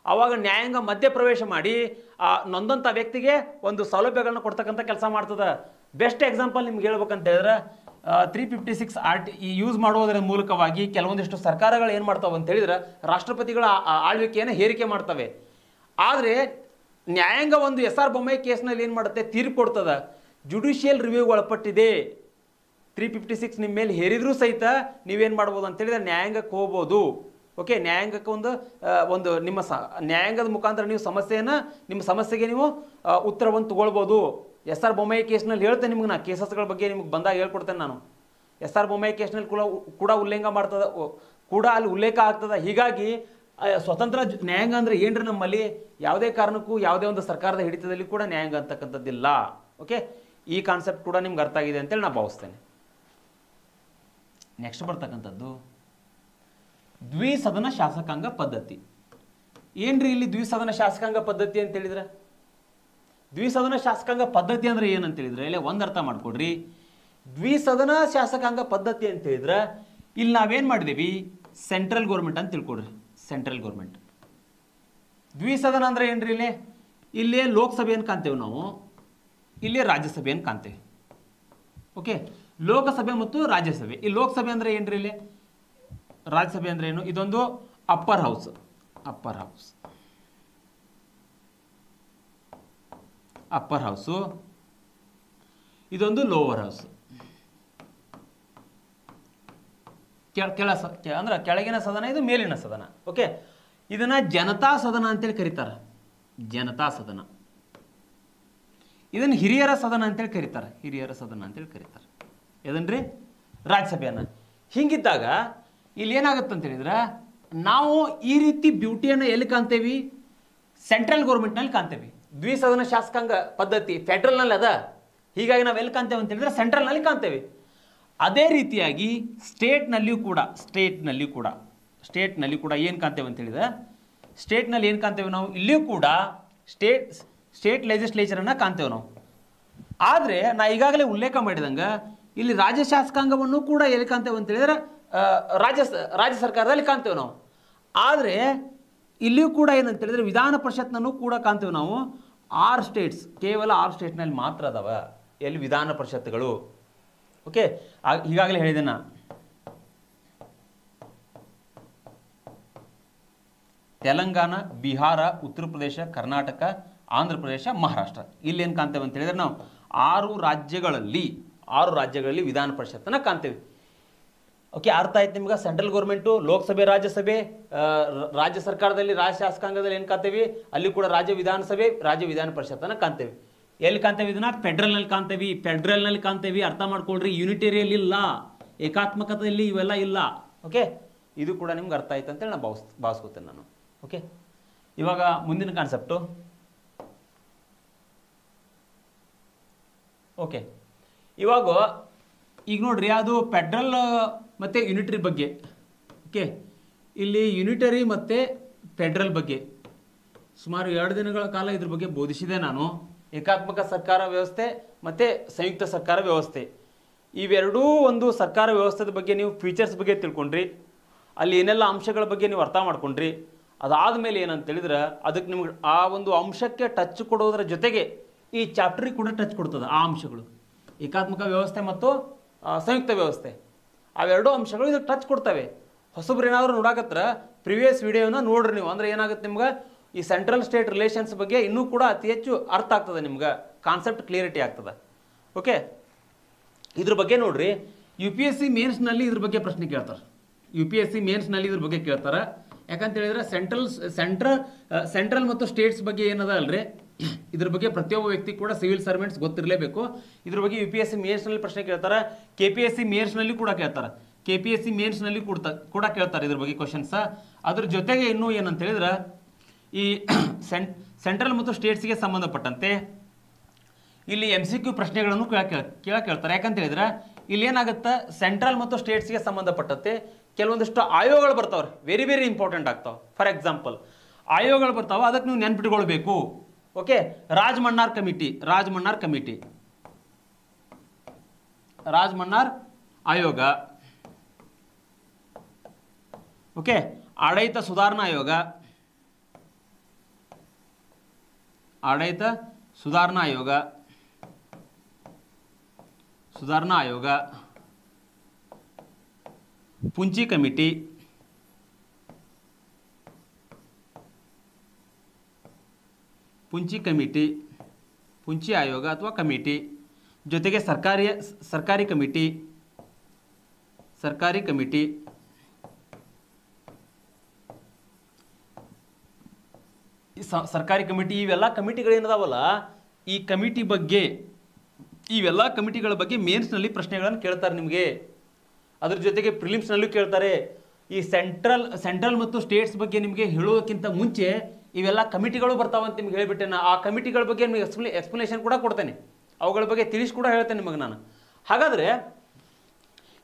ಆವಾಗ ನ್ಯಾಯಾಂಗ ಮಧ್ಯಪ್ರವೇಶ ಮಾಡಿ ನೊಂದಂಥ ವ್ಯಕ್ತಿಗೆ ಒಂದು ಸೌಲಭ್ಯಗಳನ್ನ ಕೊಡ್ತಕ್ಕಂಥ ಕೆಲಸ ಮಾಡ್ತದೆ. ಬೆಸ್ಟ್ ಎಕ್ಸಾಂಪಲ್ ನಿಮ್ಗೆ ಹೇಳ್ಬೇಕಂತ ಹೇಳಿದ್ರೆ 356 RT ಯೂಸ್ ಮಾಡುವುದರ ಮೂಲಕವಾಗಿ ಕೆಲವೊಂದಿಷ್ಟು ಸರ್ಕಾರಗಳು ಏನು ಮಾಡ್ತಾವೆ ಅಂತ ಹೇಳಿದ್ರೆ ರಾಷ್ಟ್ರಪತಿಗಳ ಆಳ್ವಿಕೆಯನ್ನು ಹೇರಿಕೆ ಮಾಡ್ತವೆ. ಆದರೆ ನ್ಯಾಯಾಂಗ ಒಂದು SR ಬೊಮ್ಮಾಯಿ ಕೇಸ್ನಲ್ಲಿ ಏನು ಮಾಡುತ್ತೆ, ತೀರ್ಪು ಕೊಡ್ತದೆ, ಜುಡಿಷಿಯಲ್ ರಿವ್ಯೂಗೆ ಒಳಪಟ್ಟಿದೆ. 356 ನಿಮ್ಮ ಮೇಲೆ ಹೇರಿದ್ರೂ ಸಹಿತ ನೀವೇನು ಮಾಡ್ಬೋದು ಅಂತ ಹೇಳಿದ್ರೆ ನ್ಯಾಯಾಂಗಕ್ಕೆ ಹೋಗ್ಬೋದು. ಓಕೆ, ನ್ಯಾಯಾಂಗಕ್ಕೆ ಒಂದು ನಿಮ್ಮ ನ್ಯಾಯಾಂಗದ ಮುಖಾಂತರ ನೀವು ನಿಮ್ಮ ಸಮಸ್ಯೆಗೆ ನೀವು ಉತ್ತರವನ್ನು ತಗೊಳ್ಬೋದು. SR ಬೊಮ್ಮಾಯಿ ಕೇಸ್ನಲ್ಲಿ ಹೇಳ್ತೇನೆ ನಿಮ್ಗೆ, ನಾ ಕೇಸಸ್ಗಳ ಬಗ್ಗೆ ನಿಮ್ಗೆ ಬಂದಾಗ ಹೇಳ್ಕೊಡ್ತೇನೆ ನಾನು. SR ಬೊಮ್ಮಾಯಿ ಕೇಸ್ನಲ್ಲಿ ಕೂಡ ಅಲ್ಲಿ ಉಲ್ಲೇಖ ಆಗ್ತದೆ. ಹೀಗಾಗಿ ಸ್ವತಂತ್ರ ನ್ಯಾಯಾಂಗ ಅಂದರೆ ಏನ್ರಿ, ನಮ್ಮಲ್ಲಿ ಯಾವುದೇ ಕಾರಣಕ್ಕೂ ಯಾವುದೇ ಒಂದು ಸರ್ಕಾರದ ಹಿಡಿತದಲ್ಲಿ ಕೂಡ ನ್ಯಾಯಾಂಗ ಅಂತಕ್ಕಂಥದ್ದಿಲ್ಲ. ಓಕೆ, ಈ ಕಾನ್ಸೆಪ್ಟ್ ಕೂಡ ನಿಮ್ಗೆ ಅರ್ಥ ಆಗಿದೆ ಅಂತೇಳಿ ನಾನು ಭಾವಿಸ್ತೇನೆ. ನೆಕ್ಸ್ಟ್ ಬರ್ತಕ್ಕಂಥದ್ದು ದ್ವಿಸದನ ಶಾಸಕಾಂಗ ಪದ್ಧತಿ. ಏನ್ರಿ ಇಲ್ಲಿ ದ್ವಿಸದನ ಶಾಸಕಾಂಗ ಪದ್ಧತಿ ಅಂತ ಹೇಳಿದ್ರೆ, ದ್ವಿಸದನ ಶಾಸಕಾಂಗ ಪದ್ಧತಿ ಅಂದ್ರೆ ಏನಂತ ಹೇಳಿದ್ರೆ ಇಲ್ಲಿ ಒಂದು ಅರ್ಥ ಮಾಡ್ಕೊಡ್ರಿ. ದ್ವಿಸದನ ಶಾಸಕಾಂಗ ಪದ್ಧತಿ ಅಂತ ಹೇಳಿದ್ರೆ ಇಲ್ಲಿ ನಾವೇನ್ ಮಾಡಿದೀವಿ, ಸೆಂಟ್ರಲ್ ಗೌರ್ಮೆಂಟ್ ಅಂತ ತಿಳ್ಕೊಡ್ರಿ. Central government. ದ್ವಿಸದನ ಅಂದ್ರೆ ಏನ್ರಿ, ಇಲ್ಲಿ ಲೋಕಸಭೆಯನ್ನು ಕಾಣ್ತೇವೆ ನಾವು, ಇಲ್ಲಿ ರಾಜ್ಯಸಭೆಯನ್ನು ಕಾಣ್ತೇವೆ. ಓಕೆ, ಲೋಕಸಭೆ ಮತ್ತು ರಾಜ್ಯಸಭೆ. ಈ ಲೋಕಸಭೆ ಅಂದ್ರೆ ಏನ್ರಿ, ಇಲ್ಲಿ ರಾಜ್ಯಸಭೆ ಅಂದ್ರೆ ಏನು, ಇದೊಂದು ಅಪ್ಪರ್ ಹೌಸ್, ಇದೊಂದು ಲೋವರ್ ಹೌಸ್. ಅಂದ್ರೆ ಕೆಳಗಿನ ಸದನ, ಇದು ಮೇಲಿನ ಸದನ. ಓಕೆ, ಇದನ್ನ ಜನತಾ ಸದನ ಅಂತೇಳಿ ಕರೀತಾರೆ. ಜನತಾ ಸದನ. ಇದನ್ನು ಹಿರಿಯರ ಸದನ ಅಂತೇಳಿ ಕರೀತಾರೆ, ಹಿರಿಯರ ಸದನ ಅಂತೇಳಿ ಕರೀತಾರೆ. ಇದನ್ರಿ ರಾಜ್ಯಸಭೆಯನ್ನು. ಹಿಂಗಿದ್ದಾಗ ಇಲ್ಲಿ ಏನಾಗುತ್ತೆ ಅಂತ ಹೇಳಿದ್ರೆ, ನಾವು ಈ ರೀತಿ ಬ್ಯೂಟಿಯನ್ನು ಎಲ್ಲಿ ಕಾಣ್ತೇವೆ? ಸೆಂಟ್ರಲ್ ಗೌರ್ಮೆಂಟ್ನಲ್ಲಿ ಕಾಣ್ತೇವೆ. ದ್ವಿಸದನ ಶಾಸಕಾಂಗ ಪದ್ಧತಿ ಫೆಡ್ರಲ್ನಲ್ಲಿ ಅದ. ಹೀಗಾಗಿ ನಾವು ಎಲ್ಲಿ ಕಾಣ್ತೇವೆ ಅಂತ ಹೇಳಿದ್ರೆ ಸೆಂಟ್ರಲ್ನಲ್ಲಿ ಕಾಣ್ತೇವೆ. ಅದೇ ರೀತಿಯಾಗಿ ಸ್ಟೇಟ್ನಲ್ಲಿಯೂ ಕೂಡ ಏನು ಕಾಣ್ತೇವೆ ಅಂತ ಹೇಳಿದ್ರೆ, ಸ್ಟೇಟ್ನಲ್ಲಿ ಏನು ಕಾಣ್ತೇವೆ ನಾವು? ಇಲ್ಲಿಯೂ ಕೂಡ ಸ್ಟೇಟ್ ಲೆಜಿಸ್ಲೇಚರನ್ನು ಕಾಣ್ತೇವೆ ನಾವು. ಆದರೆ ನಾ ಈಗಾಗಲೇ ಉಲ್ಲೇಖ ಮಾಡಿದಂಗೆ ಇಲ್ಲಿ ರಾಜ್ಯ ಶಾಸಕಾಂಗವನ್ನು ಕೂಡ ಎಲ್ಲಿ ಕಾಣ್ತೇವೆ ಅಂತ ಹೇಳಿದ್ರೆ ರಾಜ್ಯ ಸರ್ಕಾರದಲ್ಲಿ ಕಾಣ್ತೇವೆ ನಾವು. ಆದರೆ ಇಲ್ಲಿಯೂ ಕೂಡ ಏನಂತ ಹೇಳಿದ್ರೆ ವಿಧಾನ ಪರಿಷತ್ನನ್ನು ಕೂಡ ಕಾಣ್ತೇವೆ ನಾವು. 6 ಸ್ಟೇಟ್ಸ್, ಕೇವಲ 6 ಸ್ಟೇಟ್ನಲ್ಲಿ ಮಾತ್ರ ಅದಾವ ಎಲ್ಲಿ ವಿಧಾನ ಪರಿಷತ್ಗಳು. ಓಕೆ, ಈಗಾಗಲೇ ಹೇಳಿದೆ ನಾ. ತೆಲಂಗಾಣ, ಬಿಹಾರ, ಉತ್ತರ ಪ್ರದೇಶ, ಕರ್ನಾಟಕ, ಆಂಧ್ರ ಪ್ರದೇಶ, ಮಹಾರಾಷ್ಟ್ರ. ಇಲ್ಲಿ ಏನು ಕಾಣ್ತೇವೆ ಅಂತ ಹೇಳಿದ್ರೆ ನಾವು 6 ರಾಜ್ಯಗಳಲ್ಲಿ ವಿಧಾನ ಪರಿಷತ್ತನ್ನು ಕಾಣ್ತೇವೆ. ಓಕೆ, ಅರ್ಥ ಆಯ್ತು ನಿಮ್ಗೆ? ಸೆಂಟ್ರಲ್ ಗೌರ್ಮೆಂಟು, ಲೋಕಸಭೆ, ರಾಜ್ಯಸಭೆ, ರಾಜ್ಯ ಸರ್ಕಾರದಲ್ಲಿ ರಾಜ್ಯ ಶಾಸಕಾಂಗದಲ್ಲಿ ಏನು ಕಾಣ್ತೇವೆ? ಅಲ್ಲಿ ಕೂಡ ರಾಜ್ಯ ವಿಧಾನಸಭೆ, ರಾಜ್ಯ ವಿಧಾನ ಪರಿಷತ್ತನ್ನು ಕಾಣ್ತೇವೆ. ಎಲ್ಲಿ ಕಾಣ್ತೇವೆ? ಇದನ್ನ ಫೆಡ್ರಲ್ನಲ್ಲಿ ಕಾಣ್ತೇವೆ. ಅರ್ಥ ಮಾಡ್ಕೊಳ್ರಿ, ಯೂನಿಟೇರಿಯಲ್ಲಿ ಇಲ್ಲ, ಏಕಾತ್ಮಕತೆಯಲ್ಲಿ ಇವೆಲ್ಲ ಇಲ್ಲ. ಓಕೆ, ಇದು ಕೂಡ ನಿಮ್ಗೆ ಅರ್ಥ ಆಯ್ತು ಅಂತೇಳಿ ನಾನು ಭಾವಿಸ್ಕೊತೇನೆ ನಾನು. ಓಕೆ, ಇವಾಗ ಮುಂದಿನ ಕಾನ್ಸೆಪ್ಟು. ಓಕೆ, ಇವಾಗ ಈಗ ನೋಡ್ರಿ, ಅದು ಫೆಡ್ರಲ್ ಮತ್ತು ಯೂನಿಟರಿ ಬಗ್ಗೆ. ಓಕೆ, ಇಲ್ಲಿ ಯೂನಿಟರಿ ಮತ್ತು ಫೆಡ್ರಲ್ ಬಗ್ಗೆ ಸುಮಾರು 2 ದಿನಗಳ ಕಾಲ ಇದ್ರ ಬಗ್ಗೆ ಬೋಧಿಸಿದೆ ನಾನು. ಏಕಾತ್ಮಕ ಸರ್ಕಾರ ವ್ಯವಸ್ಥೆ ಮತ್ತು ಸಂಯುಕ್ತ ಸರ್ಕಾರ ವ್ಯವಸ್ಥೆ, ಇವೆರಡೂ ಒಂದು ಸರ್ಕಾರ ವ್ಯವಸ್ಥೆದ ಬಗ್ಗೆ ನೀವು ಫೀಚರ್ಸ್ ಬಗ್ಗೆ ತಿಳ್ಕೊಂಡ್ರಿ, ಅಲ್ಲಿ ಏನೆಲ್ಲ ಅಂಶಗಳ ಬಗ್ಗೆ ನೀವು ಅರ್ಥ ಮಾಡ್ಕೊಂಡ್ರಿ. ಅದಾದಮೇಲೆ ಏನಂತ ಹೇಳಿದ್ರೆ ಅದಕ್ಕೆ ನಿಮ್ಗೆ ಆ ಒಂದು ಅಂಶಕ್ಕೆ ಟಚ್ ಕೊಡೋದ್ರ ಜೊತೆಗೆ ಈ ಚಾಪ್ಟ್ರಿಗೆ ಕೂಡ ಟಚ್ ಕೊಡ್ತದೆ ಆ ಅಂಶಗಳು. ಏಕಾತ್ಮಕ ವ್ಯವಸ್ಥೆ ಮತ್ತು ಸಂಯುಕ್ತ ವ್ಯವಸ್ಥೆ, ಅವೆರಡೂ ಅಂಶಗಳು ಇದಕ್ಕೆ ಟಚ್ ಕೊಡ್ತವೆ. ಹೊಸಬ್ರು ಏನಾದರೂ ನೋಡಕತ್ರ ಪ್ರಿವಿಯಸ್ ವಿಡಿಯೋನ ನೋಡ್ರಿ ನೀವು. ಅಂದರೆ ಏನಾಗುತ್ತೆ ನಿಮ್ಗೆ ಈ ಸೆಂಟ್ರಲ್ ಸ್ಟೇಟ್ ರಿಲೇಷನ್ಸ್ ಬಗ್ಗೆ ಇನ್ನೂ ಕೂಡ ಅತಿ ಹೆಚ್ಚು ಅರ್ಥ ಆಗ್ತದೆ, ನಿಮ್ಗೆ ಕಾನ್ಸೆಪ್ಟ್ ಕ್ಲಿಯರಿಟಿ ಆಗ್ತದೆ. ಓಕೆ, ಇದ್ರ ಬಗ್ಗೆ ನೋಡ್ರಿ, UPSC ಮೇನ್ಸ್ನಲ್ಲಿ ಇದ್ರ ಬಗ್ಗೆ ಪ್ರಶ್ನೆ ಕೇಳ್ತಾರೆ. UPSC ಮೇನ್ಸ್ನಲ್ಲಿ ಇದ್ರ ಬಗ್ಗೆ ಕೇಳ್ತಾರೆ. ಯಾಕಂತ ಹೇಳಿದ್ರೆ ಸೆಂಟ್ರಲ್ ಮತ್ತು ಸ್ಟೇಟ್ಸ್ ಬಗ್ಗೆ ಏನದ ಅಲ್ರಿ, ಇದ್ರ ಬಗ್ಗೆ ಪ್ರತಿಯೊಬ್ಬ ವ್ಯಕ್ತಿ ಕೂಡ ಸಿವಿಲ್ ಸರ್ವೆಂಟ್ಸ್ ಗೊತ್ತಿರಲೇಬೇಕು. ಇದ್ರ ಬಗ್ಗೆ UPSC ಮೇನ್ಸ್ನಲ್ಲಿ ಪ್ರಶ್ನೆ ಕೇಳ್ತಾರೆ, KPSC ಮೇನ್ಸ್ನಲ್ಲಿ ಕೂಡ ಕೇಳ್ತಾರೆ, KPSC ಮೇನ್ಸ್ನಲ್ಲಿ ಕೂಡ ಕೇಳ್ತಾರೆ ಇದ್ರ ಬಗ್ಗೆ ಕ್ವಶನ್ಸ. ಅದ್ರ ಜೊತೆಗೆ ಇನ್ನೂ ಏನಂತ ಹೇಳಿದ್ರೆ ಈ ಸೆಂಟ್ರಲ್ ಮತ್ತು ಸ್ಟೇಟ್ಸ್ಗೆ ಸಂಬಂಧಪಟ್ಟಂತೆ ಇಲ್ಲಿ MCQ ಪ್ರಶ್ನೆಗಳನ್ನು ಕೇಳ್ತಾರೆ. ಯಾಕಂತ ಹೇಳಿದ್ರೆ ಇಲ್ಲಿ ಏನಾಗುತ್ತೆ, ಸೆಂಟ್ರಲ್ ಮತ್ತು ಸ್ಟೇಟ್ಸ್ಗೆ ಸಂಬಂಧಪಟ್ಟಂತೆ ಕೆಲವೊಂದಿಷ್ಟು ಆಯೋಗಗಳು ಬರ್ತಾವ್ರೆ, ವೆರಿ ವೆರಿ ಇಂಪಾರ್ಟೆಂಟ್ ಆಗ್ತಾವೆ. ಫಾರ್ ಎಕ್ಸಾಂಪಲ್ ಆಯೋಗಗಳು ಬರ್ತಾವೆ, ಅದಕ್ಕೆ ನೀವು ನೆನ್ಪಿಟ್ಕೊಳ್ಬೇಕು. ಓಕೆ, ರಾಜ್ ಮನ್ನಾರ್ ಆಯೋಗ. ಓಕೆ, ಆಡಳಿತ ಸುಧಾರಣಾ ಆಯೋಗ, ಪುಂಚಿ ಕಮಿಟಿ, ಪುಂಚಿ ಆಯೋಗ ಅಥವಾ ಕಮಿಟಿ, ಜೊತೆಗೆ ಸರ್ಕಾರಿ ಕಮಿಟಿ, ಸರ್ಕಾರಿ ಕಮಿಟಿ, ಇವೆಲ್ಲ ಕಮಿಟಿಗಳೇನದಾವಲ್ಲ, ಈ ಕಮಿಟಿ ಬಗ್ಗೆ, ಇವೆಲ್ಲ ಕಮಿಟಿಗಳ ಬಗ್ಗೆ ಮೇನ್ಸ್ನಲ್ಲಿ ಪ್ರಶ್ನೆಗಳನ್ನು ಕೇಳ್ತಾರೆ ನಿಮಗೆ. ಅದ್ರ ಜೊತೆಗೆ ಪ್ರಿಲಿಮ್ಸ್ನಲ್ಲೂ ಕೇಳ್ತಾರೆ. ಈ ಸೆಂಟ್ರಲ್ ಮತ್ತು ಸ್ಟೇಟ್ಸ್ ಬಗ್ಗೆ ನಿಮಗೆ ಹೇಳೋದಕ್ಕಿಂತ ಮುಂಚೆ ಇವೆಲ್ಲ ಕಮಿಟಿಗಳು ಬರ್ತಾವಂತ ನಿಮ್ಗೆ ಹೇಳಿಬಿಟ್ಟೆ. ಆ ಕಮಿಟಿಗಳ ಬಗ್ಗೆ ನಿಮಗೆ ಎಕ್ಸ್ಪ್ಲನೇಷನ್ ಕೂಡ ಕೊಡ್ತೇನೆ, ಅವುಗಳ ಬಗ್ಗೆ ತಿಳಿಸಿ ಕೂಡ ಹೇಳ್ತೇನೆ ನಿಮಗೆ ನಾನು. ಹಾಗಾದರೆ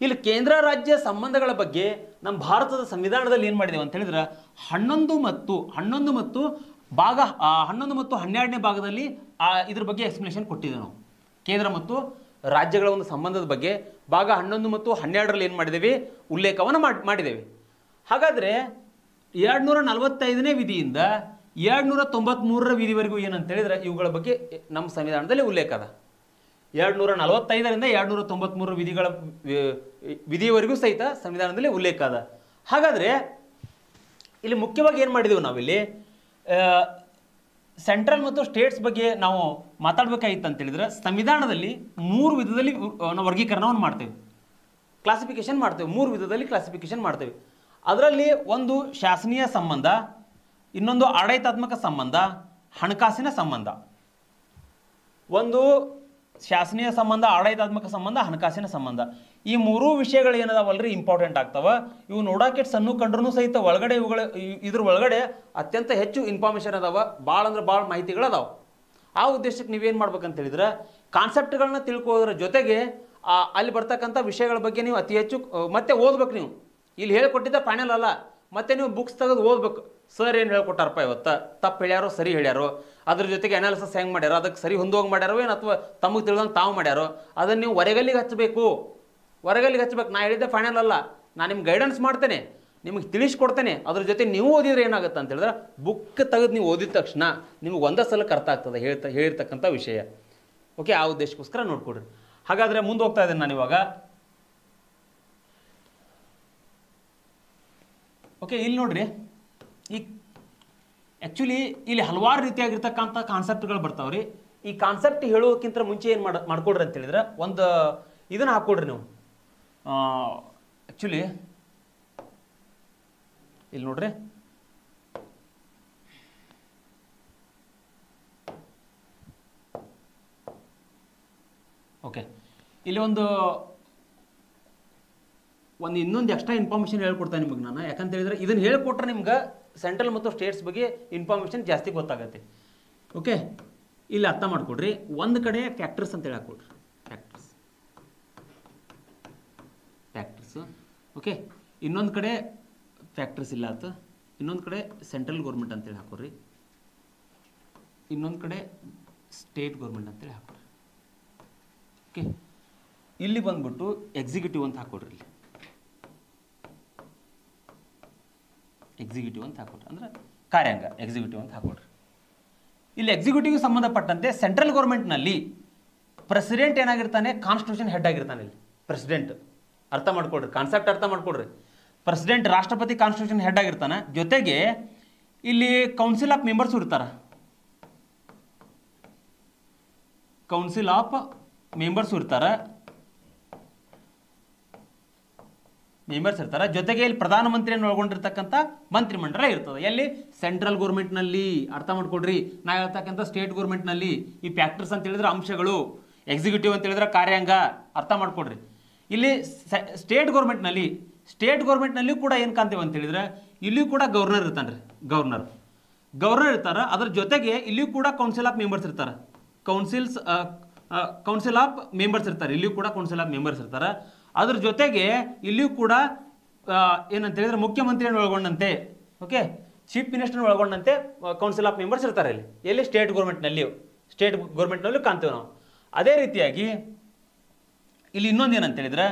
ಇಲ್ಲಿ ಕೇಂದ್ರ ರಾಜ್ಯ ಸಂಬಂಧಗಳ ಬಗ್ಗೆ ನಮ್ಮ ಭಾರತದ ಸಂವಿಧಾನದಲ್ಲಿ ಏನು ಮಾಡಿದ್ದೇವೆ ಅಂತ ಹೇಳಿದ್ರೆ 11 ಮತ್ತು ಭಾಗ 11 ಮತ್ತು 12ನೇ ಭಾಗದಲ್ಲಿ ಇದ್ರ ಬಗ್ಗೆ ಎಕ್ಸ್ಪ್ಲನೇಷನ್ ಕೊಟ್ಟಿದ್ದೇವೆ ನಾವು. ಕೇಂದ್ರ ಮತ್ತು ರಾಜ್ಯಗಳ ಒಂದು ಸಂಬಂಧದ ಬಗ್ಗೆ ಭಾಗ 11 ಮತ್ತು 12ರಲ್ಲಿ ಏನು ಮಾಡಿದ್ದೇವೆ, ಉಲ್ಲೇಖವನ್ನು ಮಾಡಿದ್ದೇವೆ. ಹಾಗಾದರೆ 245ನೇ ವಿಧಿಯಿಂದ 293ರ ವಿಧಿವರೆಗೂ ಏನಂತ ಹೇಳಿದ್ರೆ ಇವುಗಳ ಬಗ್ಗೆ ನಮ್ಮ ಸಂವಿಧಾನದಲ್ಲಿ ಉಲ್ಲೇಖ ಅದ. 245ರಿಂದ 293 ವಿಧಿಯವರೆಗೂ ಸಹಿತ ಸಂವಿಧಾನದಲ್ಲಿ ಉಲ್ಲೇಖ ಅದ. ಹಾಗಾದರೆ ಇಲ್ಲಿ ಮುಖ್ಯವಾಗಿ ಏನು ಮಾಡಿದೆವು ನಾವಿಲ್ಲಿ, ಸೆಂಟ್ರಲ್ ಮತ್ತು ಸ್ಟೇಟ್ಸ್ ಬಗ್ಗೆ ನಾವು ಮಾತಾಡಬೇಕಾಗಿತ್ತು ಅಂತ ಹೇಳಿದ್ರೆ ಸಂವಿಧಾನದಲ್ಲಿ 3 ವಿಧದಲ್ಲಿ ನಾವು ವರ್ಗೀಕರಣವನ್ನು ಮಾಡ್ತೇವೆ, ಕ್ಲಾಸಿಫಿಕೇಶನ್ ಮಾಡ್ತೇವೆ. 3 ವಿಧದಲ್ಲಿ ಕ್ಲಾಸಿಫಿಕೇಶನ್ ಮಾಡ್ತೇವೆ. ಅದರಲ್ಲಿ ಒಂದು ಶಾಸನೀಯ ಸಂಬಂಧ, ಇನ್ನೊಂದು ಆಡಳಿತಾತ್ಮಕ ಸಂಬಂಧ, ಹಣಕಾಸಿನ ಸಂಬಂಧ. ಒಂದು ಶಾಸನೀಯ ಸಂಬಂಧ, ಆಡಳಿತಾತ್ಮಕ ಸಂಬಂಧ, ಹಣಕಾಸಿನ ಸಂಬಂಧ. ಈ ಮೂರೂ ವಿಷಯಗಳು ಏನದಾವಲ್ರಿ ಇಂಪಾರ್ಟೆಂಟ್ ಆಗ್ತಾವ. ಇವು ನೋಡೋಕೆ ಸಣ್ಣ ಕಂಡ್ರೂ ಸಹಿತ ಒಳಗಡೆ ಇದ್ರ ಒಳಗಡೆ ಅತ್ಯಂತ ಹೆಚ್ಚು ಇನ್ಫಾರ್ಮೇಷನ್ ಅದಾವ, ಭಾಳ ಅಂದ್ರೆ ಭಾಳ ಮಾಹಿತಿಗಳು ಅದಾವ. ಆ ಉದ್ದೇಶಕ್ಕೆ ನೀವೇನು ಮಾಡ್ಬೇಕಂತ ಹೇಳಿದ್ರೆ ಕಾನ್ಸೆಪ್ಟ್ಗಳನ್ನ ತಿಳ್ಕೊಳ್ಳೋದ್ರ ಜೊತೆಗೆ ಅಲ್ಲಿ ಬರ್ತಕ್ಕಂಥ ವಿಷಯಗಳ ಬಗ್ಗೆ ನೀವು ಅತಿ ಹೆಚ್ಚು ಮತ್ತೆ ಓದ್ಬೇಕು. ನೀವು ಇಲ್ಲಿ ಹೇಳ್ಕೊಟ್ಟಿದ್ದ ಫೈನಲ್ ಅಲ್ಲ, ಮತ್ತೆ ನೀವು ಬುಕ್ಸ್ ತೆಗೆದು ಓದ್ಬೇಕು. ಸರ್ ಏನು ಹೇಳ್ಕೊಟ್ಟಾರಪ್ಪ ಇವತ್ತು, ತಪ್ಪು ಹೇಳ್ಯಾರೋ ಸರಿ ಹೇಳ್ಯಾರೋ, ಅದ್ರ ಜೊತೆಗೆ ಅನಾಲಿಸಿಸ್ ಹೆಂಗೆ ಮಾಡ್ಯಾರೋ, ಅದಕ್ಕೆ ಸರಿ ಹೊಂದೋಗಿ ಮಾಡ್ಯಾರೋ ಏನು ಅಥವಾ ತಮಗೆ ತಿಳಿದಂಗೆ ತಾವು ಮಾಡ್ಯಾರೋ, ಅದನ್ನು ನೀವು ಹೊರಗಲ್ಲಿಗೆ ಹಚ್ಚಬೇಕು. ನಾ ಹೇಳಿದ್ದೆ ಫೈನಲ್ ಅಲ್ಲ, ನಾನು ನಿಮ್ಗೆ ಗೈಡೆನ್ಸ್ ಮಾಡ್ತೇನೆ, ನಿಮಗೆ ತಿಳಿಸ್ಕೊಡ್ತೇನೆ. ಅದ್ರ ಜೊತೆ ನೀವು ಓದಿದ್ರೆ ಏನಾಗುತ್ತೆ ಅಂತ ಹೇಳಿದ್ರೆ ಬುಕ್ ತೆಗೆದು ನೀವು ಓದಿದ ತಕ್ಷಣ ನಿಮಗೆ ಒಂದೇ ಸಲಕ್ಕೆ ಅರ್ಥ ಆಗ್ತದೆ ಹೇಳಿರ್ತಕ್ಕಂಥ ವಿಷಯ. ಓಕೆ, ಆ ಉದ್ದೇಶಕ್ಕೋಸ್ಕರ ನೋಡ್ಕೊಡ್ರಿ. ಹಾಗಾದರೆ ಮುಂದೆ ಹೋಗ್ತಾ ಇದ್ದೇನೆ ನಾನು ಇವಾಗ. ಓಕೆ, ಇಲ್ಲಿ ನೋಡ್ರಿ, ಈ ಆ್ಯಕ್ಚುಲಿ ಇಲ್ಲಿ ಹಲವಾರು ರೀತಿಯಾಗಿರ್ತಕ್ಕಂಥ ಕಾನ್ಸೆಪ್ಟ್ಗಳು ಬರ್ತಾವ್ರಿ. ಈ ಕಾನ್ಸೆಪ್ಟ್ ಹೇಳೋಕ್ಕಿಂತ ಮುಂಚೆ ಏನು ಮಾಡ್ಕೊಡ್ರಿ ಅಂತ ಹೇಳಿದ್ರೆ ಒಂದು ಇದನ್ನು ಹಾಕ್ಕೊಡ್ರಿ ನೀವು. ಆ್ಯಕ್ಚುಲಿ ಇಲ್ಲಿ ನೋಡ್ರಿ, ಓಕೆ, ಇಲ್ಲಿ ಒಂದು ಇನ್ನೊಂದು ಎಕ್ಸ್ಟ್ರಾ ಇನ್ಫಾರ್ಮೇಷನ್ ಹೇಳ್ಕೊಡ್ತಾನೆ ನಿಮಗೆ ನಾನು. ಯಾಕಂತ ಹೇಳಿದ್ರೆ ಇದನ್ನು ಹೇಳ್ಕೊಟ್ರೆ ನಿಮ್ಗೆ ಸೆಂಟ್ರಲ್ ಮತ್ತು ಸ್ಟೇಟ್ಸ್ ಬಗ್ಗೆ ಇನ್ಫಾರ್ಮೇಷನ್ ಜಾಸ್ತಿ ಗೊತ್ತಾಗತ್ತೆ. ಓಕೆ, ಇಲ್ಲಿ ಅರ್ಥ ಮಾಡ್ಕೊಡ್ರಿ. ಒಂದು ಕಡೆ ಫ್ಯಾಕ್ಟರ್ಸ್ ಅಂತೇಳಿ ಹಾಕ್ಕೊಡ್ರಿ, ಫ್ಯಾಕ್ಟರ್ಸ್. ಓಕೆ, ಇನ್ನೊಂದು ಕಡೆ ಫ್ಯಾಕ್ಟರ್ಸ್ ಇಲ್ಲ ಆಯ್ತು, ಇನ್ನೊಂದು ಕಡೆ ಸೆಂಟ್ರಲ್ ಗೌರ್ಮೆಂಟ್ ಅಂತೇಳಿ ಹಾಕೋರಿ, ಇನ್ನೊಂದು ಕಡೆ ಸ್ಟೇಟ್ ಗೌರ್ಮೆಂಟ್ ಅಂತೇಳಿ ಹಾಕೋರಿ. ಓಕೆ, ಇಲ್ಲಿ ಬಂದ್ಬಿಟ್ಟು ಎಕ್ಸಿಕ್ಯೂಟಿವ್ ಅಂತ ಹಾಕೊಡ್ರಿ. ಇಲ್ಲಿ ಎಕ್ಸಿಕ್ಯೂಟಿವ್ ಅಂತ ಹಾಕೊಡ್ರಿ, ಅಂದ್ರೆ ಕಾರ್ಯಾಂಗ ಎಕ್ಸಿಕ್ಯೂಟಿವ್ ಅಂತ ಹಾಕೊಡ್ರಿ. ಇಲ್ಲಿ ಎಕ್ಸಿಕ್ಯೂಟಿವ್ ಸಂಬಂಧಪಟ್ಟಂತೆ ಸೆಂಟ್ರಲ್ ಗೌರ್ಮೆಂಟ್ನಲ್ಲಿ ಪ್ರೆಸಿಡೆಂಟ್ ಏನಾಗಿರ್ತಾನೆ, ಕಾನ್ಸ್ಟಿಟ್ಯೂಷನ್ ಹೆಡ್ ಆಗಿರ್ತಾನೆ. ಇಲ್ಲಿ ಪ್ರೆಸಿಡೆಂಟ್ ಅರ್ಥ ಮಾಡ್ಕೊಡ್ರಿ, ಕಾನ್ಸೆಪ್ಟ್ ಅರ್ಥ ಮಾಡ್ಕೊಡ್ರಿ. ಪ್ರೆಸಿಡೆಂಟ್ ರಾಷ್ಟ್ರಪತಿ ಕಾನ್ಸ್ಟಿಟ್ಯೂಷನ್ ಹೆಡ್ ಆಗಿರ್ತಾನೆ. ಜೊತೆಗೆ ಇಲ್ಲಿ ಕೌನ್ಸಿಲ್ ಆಫ್ ಮೆಂಬರ್ಸ್ ಇರ್ತಾರೆ, ಕೌನ್ಸಿಲ್ ಆಫ್ ಮೆಂಬರ್ಸ್ ಇರ್ತಾರೆ. ಜೊತೆಗೆ ಇಲ್ಲಿ ಪ್ರಧಾನಮಂತ್ರಿಯನ್ನು ಒಳಗೊಂಡಿರ್ತಕ್ಕಂಥ ಮಂತ್ರಿಮಂಡಲ ಇರ್ತದೆ. ಎಲ್ಲಿ? ಸೆಂಟ್ರಲ್ ಗೌರ್ಮೆಂಟ್ನಲ್ಲಿ. ಅರ್ಥ ಮಾಡ್ಕೊಡ್ರಿ. ನಾ ಹೇಳ್ತಕ್ಕಂಥ ಸ್ಟೇಟ್ ಗೌರ್ಮೆಂಟ್ನಲ್ಲಿ ಈ ಫ್ಯಾಕ್ಟರ್ಸ್ ಅಂತ ಹೇಳಿದ್ರೆ ಅಂಶಗಳು, ಎಕ್ಸಿಕ್ಯೂಟಿವ್ ಅಂತ ಹೇಳಿದ್ರೆ ಕಾರ್ಯಾಂಗ. ಅರ್ಥ ಮಾಡ್ಕೊಡ್ರಿ. ಇಲ್ಲಿ ಸ್ಟೇಟ್ ಗೌರ್ಮೆಂಟ್ನಲ್ಲಿ ಕೂಡ ಏನು ಕಾಣ್ತೇವೆ ಅಂತ ಹೇಳಿದ್ರೆ ಇಲ್ಲಿಯೂ ಕೂಡ ಗವರ್ನರ್ ಇರ್ತಾನೆ ರೀ. ಗವರ್ನರ್ ಇರ್ತಾರೆ. ಅದ್ರ ಜೊತೆಗೆ ಇಲ್ಲಿಯೂ ಕೂಡ ಕೌನ್ಸಿಲ್ ಆಫ್ ಮೆಂಬರ್ಸ್ ಇರ್ತಾರೆ. ಕೌನ್ಸಿಲ್ ಆಫ್ ಮೆಂಬರ್ಸ್ ಇರ್ತಾರೆ. ಇಲ್ಲಿಯೂ ಕೂಡ ಕೌನ್ಸಿಲ್ ಆಫ್ ಮೆಂಬರ್ಸ್ ಇರ್ತಾರೆ. ಅದ್ರ ಜೊತೆಗೆ ಇಲ್ಲಿಯೂ ಕೂಡ ಏನಂತ ಹೇಳಿದ್ರೆ ಮುಖ್ಯಮಂತ್ರಿಯನ್ನು ಒಳಗೊಂಡಂತೆ, ಓಕೆ, ಚೀಫ್ ಮಿನಿಸ್ಟರ್ ಒಳಗೊಂಡಂತೆ ಕೌನ್ಸಿಲ್ ಆಫ್ ಮೆಂಬರ್ಸ್ ಇರ್ತಾರೆ. ಎಲ್ಲಿ? ಸ್ಟೇಟ್ ಗೌರ್ಮೆಂಟ್ನಲ್ಲೂ ಕಾಣ್ತೇವೆ ನಾವು. ಅದೇ ರೀತಿಯಾಗಿ ಇಲ್ಲಿ ಇನ್ನೊಂದು ಏನಂತ ಹೇಳಿದ್ರೆ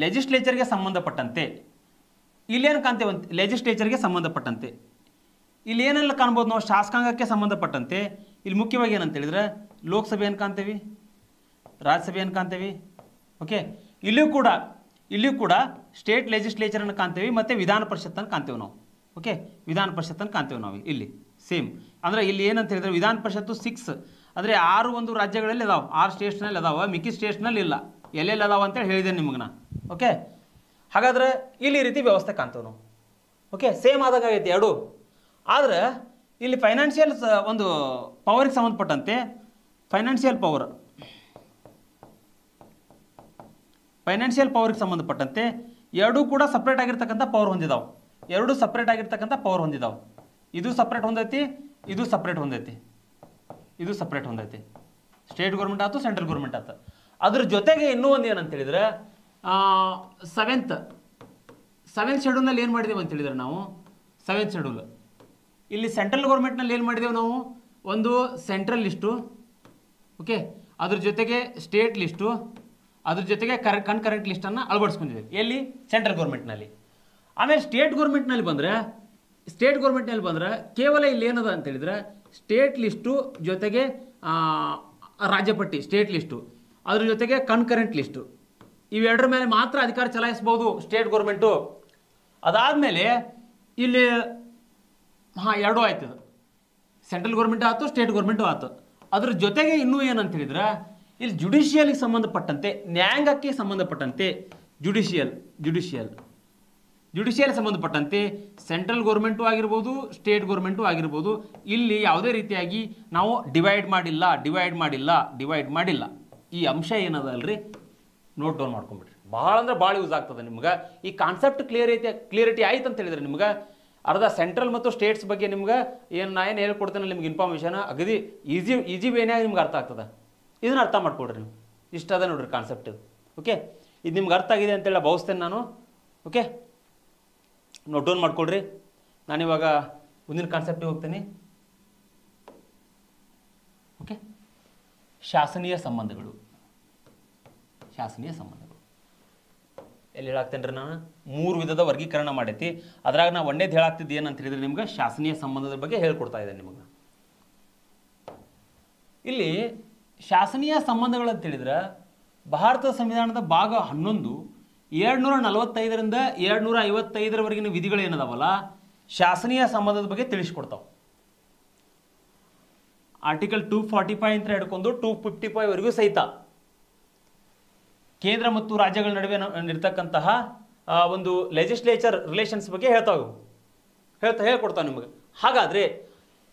ಲೆಜಿಸ್ಲೇಚರ್ಗೆ ಸಂಬಂಧಪಟ್ಟಂತೆ ಇಲ್ಲೇನು ಕಾಣ್ತೇವೆ ಅಂತ, ಲೆಜಿಸ್ಲೇಚರ್ಗೆ ಸಂಬಂಧಪಟ್ಟಂತೆ ಇಲ್ಲಿ ಏನೆಲ್ಲ ಕಾಣ್ಬೋದು ನಾವು? ಶಾಸಕಾಂಗಕ್ಕೆ ಸಂಬಂಧಪಟ್ಟಂತೆ ಇಲ್ಲಿ ಮುಖ್ಯವಾಗಿ ಏನಂತ ಹೇಳಿದ್ರೆ ಲೋಕಸಭೆಯನ್ನು ಕಾಣ್ತೇವೆ, ರಾಜ್ಯಸಭೆಯನ್ನು ಕಾಣ್ತೇವೆ. ಓಕೆ, ಇಲ್ಲಿಯೂ ಕೂಡ ಸ್ಟೇಟ್ ಲೆಜಿಸ್ಲೇಚರನ್ನು ಕಾಣ್ತೇವೆ ಮತ್ತು ವಿಧಾನ ಪರಿಷತ್ತನ್ನು ಕಾಣ್ತೇವೆ ನಾವು. ಓಕೆ, ವಿಧಾನ ಪರಿಷತ್ತನ್ನು ಕಾಣ್ತೇವೆ ನಾವು ಇಲ್ಲಿ ಸೇಮ್. ಅಂದರೆ ಇಲ್ಲಿ ಏನಂತ ಹೇಳಿದ್ರೆ ವಿಧಾನ ಪರಿಷತ್ತು 6 ಅಂದರೆ 6 ಒಂದು ರಾಜ್ಯಗಳಲ್ಲಿ ಅದಾವೆ, 6 ಸ್ಟೇಟ್ಸ್ನಲ್ಲಿ ಅದಾವೆ, ಮಿಕ್ಕಿ ಸ್ಟೇಟ್ಸ್ನಲ್ಲಿ ಇಲ್ಲ. ಎಲ್ಲೆಲ್ಲಿ ಅದಾವೆ ಅಂತೇಳಿ ಹೇಳಿದ್ದೇನೆ ನಿಮಗೆ ನಾನು. ಓಕೆ, ಹಾಗಾದ್ರೆ ಇಲ್ಲಿ ಈ ರೀತಿ ವ್ಯವಸ್ಥೆ ಕಾಣ್ತೇವೆ ನಾವು. ಓಕೆ, ಸೇಮ್ ಆದಾಗ ಆಗೈತಿ ಎರಡು. ಆದರೆ ಇಲ್ಲಿ ಫೈನಾನ್ಷಿಯಲ್ ಒಂದು ಪವರಿಗೆ ಸಂಬಂಧಪಟ್ಟಂತೆ ಫೈನಾನ್ಷಿಯಲ್ ಪವರಿಗೆ ಸಂಬಂಧಪಟ್ಟಂತೆ ಎರಡೂ ಕೂಡ ಸಪ್ರೇಟ್ ಆಗಿರ್ತಕ್ಕಂಥ ಪವರ್ ಹೊಂದಿದಾವೆ. ಇದು ಸಪ್ರೇಟ್ ಹೊಂದೈತಿ, ಇದು ಸಪ್ರೇಟ್ ಹೊಂದೈತಿ. ಸ್ಟೇಟ್ ಗೌರ್ಮೆಂಟ್ ಆಯ್ತು, ಸೆಂಟ್ರಲ್ ಗೌರ್ಮೆಂಟ್ ಆಯ್ತು. ಅದ್ರ ಜೊತೆಗೆ ಇನ್ನೂ ಒಂದು ಏನಂತ ಹೇಳಿದ್ರೆ ಸೆವೆಂತ್ ಶೆಡ್ಯೂಲ್ನಲ್ಲಿ ಏನು ಮಾಡಿದೇವೆ ಅಂತ ಹೇಳಿದ್ರೆ ನಾವು ಸೆವೆಂತ್ ಶೆಡ್ಯೂಲ್ ಇಲ್ಲಿ ಸೆಂಟ್ರಲ್ ಗೌರ್ಮೆಂಟ್ನಲ್ಲಿ ಏನು ಮಾಡಿದ್ದೇವೆ ನಾವು? ಒಂದು ಸೆಂಟ್ರಲ್ ಲಿಸ್ಟು, ಓಕೆ, ಅದ್ರ ಜೊತೆಗೆ ಸ್ಟೇಟ್ ಲಿಸ್ಟು, ಅದ್ರ ಜೊತೆಗೆ ಕನ್ಕರೆಂಟ್ ಲಿಸ್ಟನ್ನು ಅಳವಡಿಸ್ಕೊಂಡಿದ್ದೇವೆ. ಎಲ್ಲಿ? ಸೆಂಟ್ರಲ್ ಗೌರ್ಮೆಂಟ್ನಲ್ಲಿ. ಆಮೇಲೆ ಸ್ಟೇಟ್ ಗೌರ್ಮೆಂಟ್ನಲ್ಲಿ ಬಂದರೆ ಕೇವಲ ಇಲ್ಲಿ ಏನದ ಅಂತ ಹೇಳಿದ್ರೆ ಸ್ಟೇಟ್ ಲಿಸ್ಟು ಜೊತೆಗೆ ರಾಜ್ಯಪಟ್ಟಿ, ಸ್ಟೇಟ್ ಲಿಸ್ಟು, ಅದ್ರ ಜೊತೆಗೆ ಕನ್ಕರೆಂಟ್ ಲಿಸ್ಟು, ಇವೆರಡರ ಮೇಲೆ ಮಾತ್ರ ಅಧಿಕಾರ ಚಲಾಯಿಸಬಹುದು ಸ್ಟೇಟ್ ಗೌರ್ಮೆಂಟು. ಅದಾದಮೇಲೆ ಇಲ್ಲಿ ಎರಡೂ ಆಯ್ತು, ಸೆಂಟ್ರಲ್ ಗೌರ್ಮೆಂಟ್ ಆಯ್ತು, ಸ್ಟೇಟ್ ಗೌರ್ಮೆಂಟು ಆಯ್ತು. ಅದ್ರ ಜೊತೆಗೆ ಇನ್ನೂ ಏನಂತ ಹೇಳಿದ್ರೆ ಇಲ್ಲಿ ಜುಡಿಷಿಯಲ್ಗೆ ಸಂಬಂಧಪಟ್ಟಂತೆ, ನ್ಯಾಯಾಂಗಕ್ಕೆ ಸಂಬಂಧಪಟ್ಟಂತೆ ಜುಡಿಷಿಯಲ್ ಜುಡಿಷಿಯಲ್ ಸಂಬಂಧಪಟ್ಟಂತೆ ಸೆಂಟ್ರಲ್ ಗೌರ್ಮೆಂಟು ಆಗಿರ್ಬೋದು, ಸ್ಟೇಟ್ ಗೌರ್ಮೆಂಟು ಆಗಿರ್ಬೋದು, ಇಲ್ಲಿ ಯಾವುದೇ ರೀತಿಯಾಗಿ ನಾವು ಡಿವೈಡ್ ಮಾಡಿಲ್ಲ ಈ ಅಂಶ ಏನದಲ್ರಿ ನೋಟ್ ಡೌನ್ ಮಾಡ್ಕೊಂಬಿಡ್ರಿ. ಭಾಳ ಅಂದ್ರೆ ಭಾಳ ಯೂಸ್ ಆಗ್ತದೆ ನಿಮ್ಗೆ. ಈ ಕಾನ್ಸೆಪ್ಟ್ ಕ್ಲಿಯರಿಟಿ ಆಯ್ತು ಅಂತ ಹೇಳಿದ್ರೆ ನಿಮ್ಗೆ ಅರ್ಧ ಸೆಂಟ್ರಲ್ ಮತ್ತು ಸ್ಟೇಟ್ಸ್ ಬಗ್ಗೆ ನಿಮ್ಗೆ ನಾ ಏನು ಹೇಳ್ಕೊಡ್ತೇನೆ ನಿಮ್ಗೆ ಇನ್ಫಾರ್ಮೇಷನ್ ಅಗದಿ ಈಜಿ ವೇನ್ಯಾಗ ನಿಮ್ಗೆ ಅರ್ಥ ಆಗ್ತದೆ. ಇದನ್ನ ಅರ್ಥ ಮಾಡ್ಕೊಡ್ರಿ ನೀವು. ಇಷ್ಟ ಅದ ನೋಡ್ರಿ ಕಾನ್ಸೆಪ್ಟ್ ಇದು. ಓಕೆ, ಇದು ನಿಮ್ಗೆ ಅರ್ಥ ಆಗಿದೆ ಅಂತೇಳಿ ಭಾವಿಸ್ತೇನೆ ನಾನು. ಓಕೆ, ನೋಟ್ ಡೌನ್ ಮಾಡ್ಕೊಳ್ರಿ. ನಾನಿವಾಗ ಮುಂದಿನ ಕಾನ್ಸೆಪ್ಟಿಗೆ ಹೋಗ್ತೀನಿ. ಓಕೆ, ಶಾಸನೀಯ ಸಂಬಂಧಗಳು ಎಲ್ಲಿ ಹೇಳಾಕ್ತೇನೆ ರೀ ನಾನು 3 ವಿಧದ ವರ್ಗೀಕರಣ ಮಾಡೈತಿ. ಅದ್ರಾಗ ನಾ ಒಂದೇದು ಹೇಳಾಗ್ತಿದ್ದು ಏನಂತ ಹೇಳಿದ್ರೆ ನಿಮ್ಗೆ ಶಾಸನೀಯ ಸಂಬಂಧದ ಬಗ್ಗೆ ಹೇಳ್ಕೊಡ್ತಾ ಇದ್ದೇನೆ ನಿಮಗೆ. ಇಲ್ಲಿ ಶಾಸನೀಯ ಸಂಬಂಧಗಳು ಅಂತ ಹೇಳಿದ್ರೆ ಭಾರತದ ಸಂವಿಧಾನದ ಭಾಗ 11 245ರಿಂದ 255ರವರೆಗಿನ ವಿಧಿಗಳು ಏನದಾವಲ್ಲ ಶಾಸನೀಯ ಸಂಬಂಧದ ಬಗ್ಗೆ ತಿಳಿಸ್ಕೊಡ್ತಾವೆ. ಆರ್ಟಿಕಲ್ 245 ಅಂತ ಹಿಡ್ಕೊಂಡು 255ವರೆಗೂ ಸಹಿತ ಕೇಂದ್ರ ಮತ್ತು ರಾಜ್ಯಗಳ ನಡುವೆ ಇರ್ತಕ್ಕಂತಹ ಒಂದು ಲೆಜಿಸ್ಲೇಚರ್ ರಿಲೇಷನ್ಸ್ ಬಗ್ಗೆ ಹೇಳ್ಕೊಡ್ತಾವೆ ನಿಮಗೆ. ಹಾಗಾದರೆ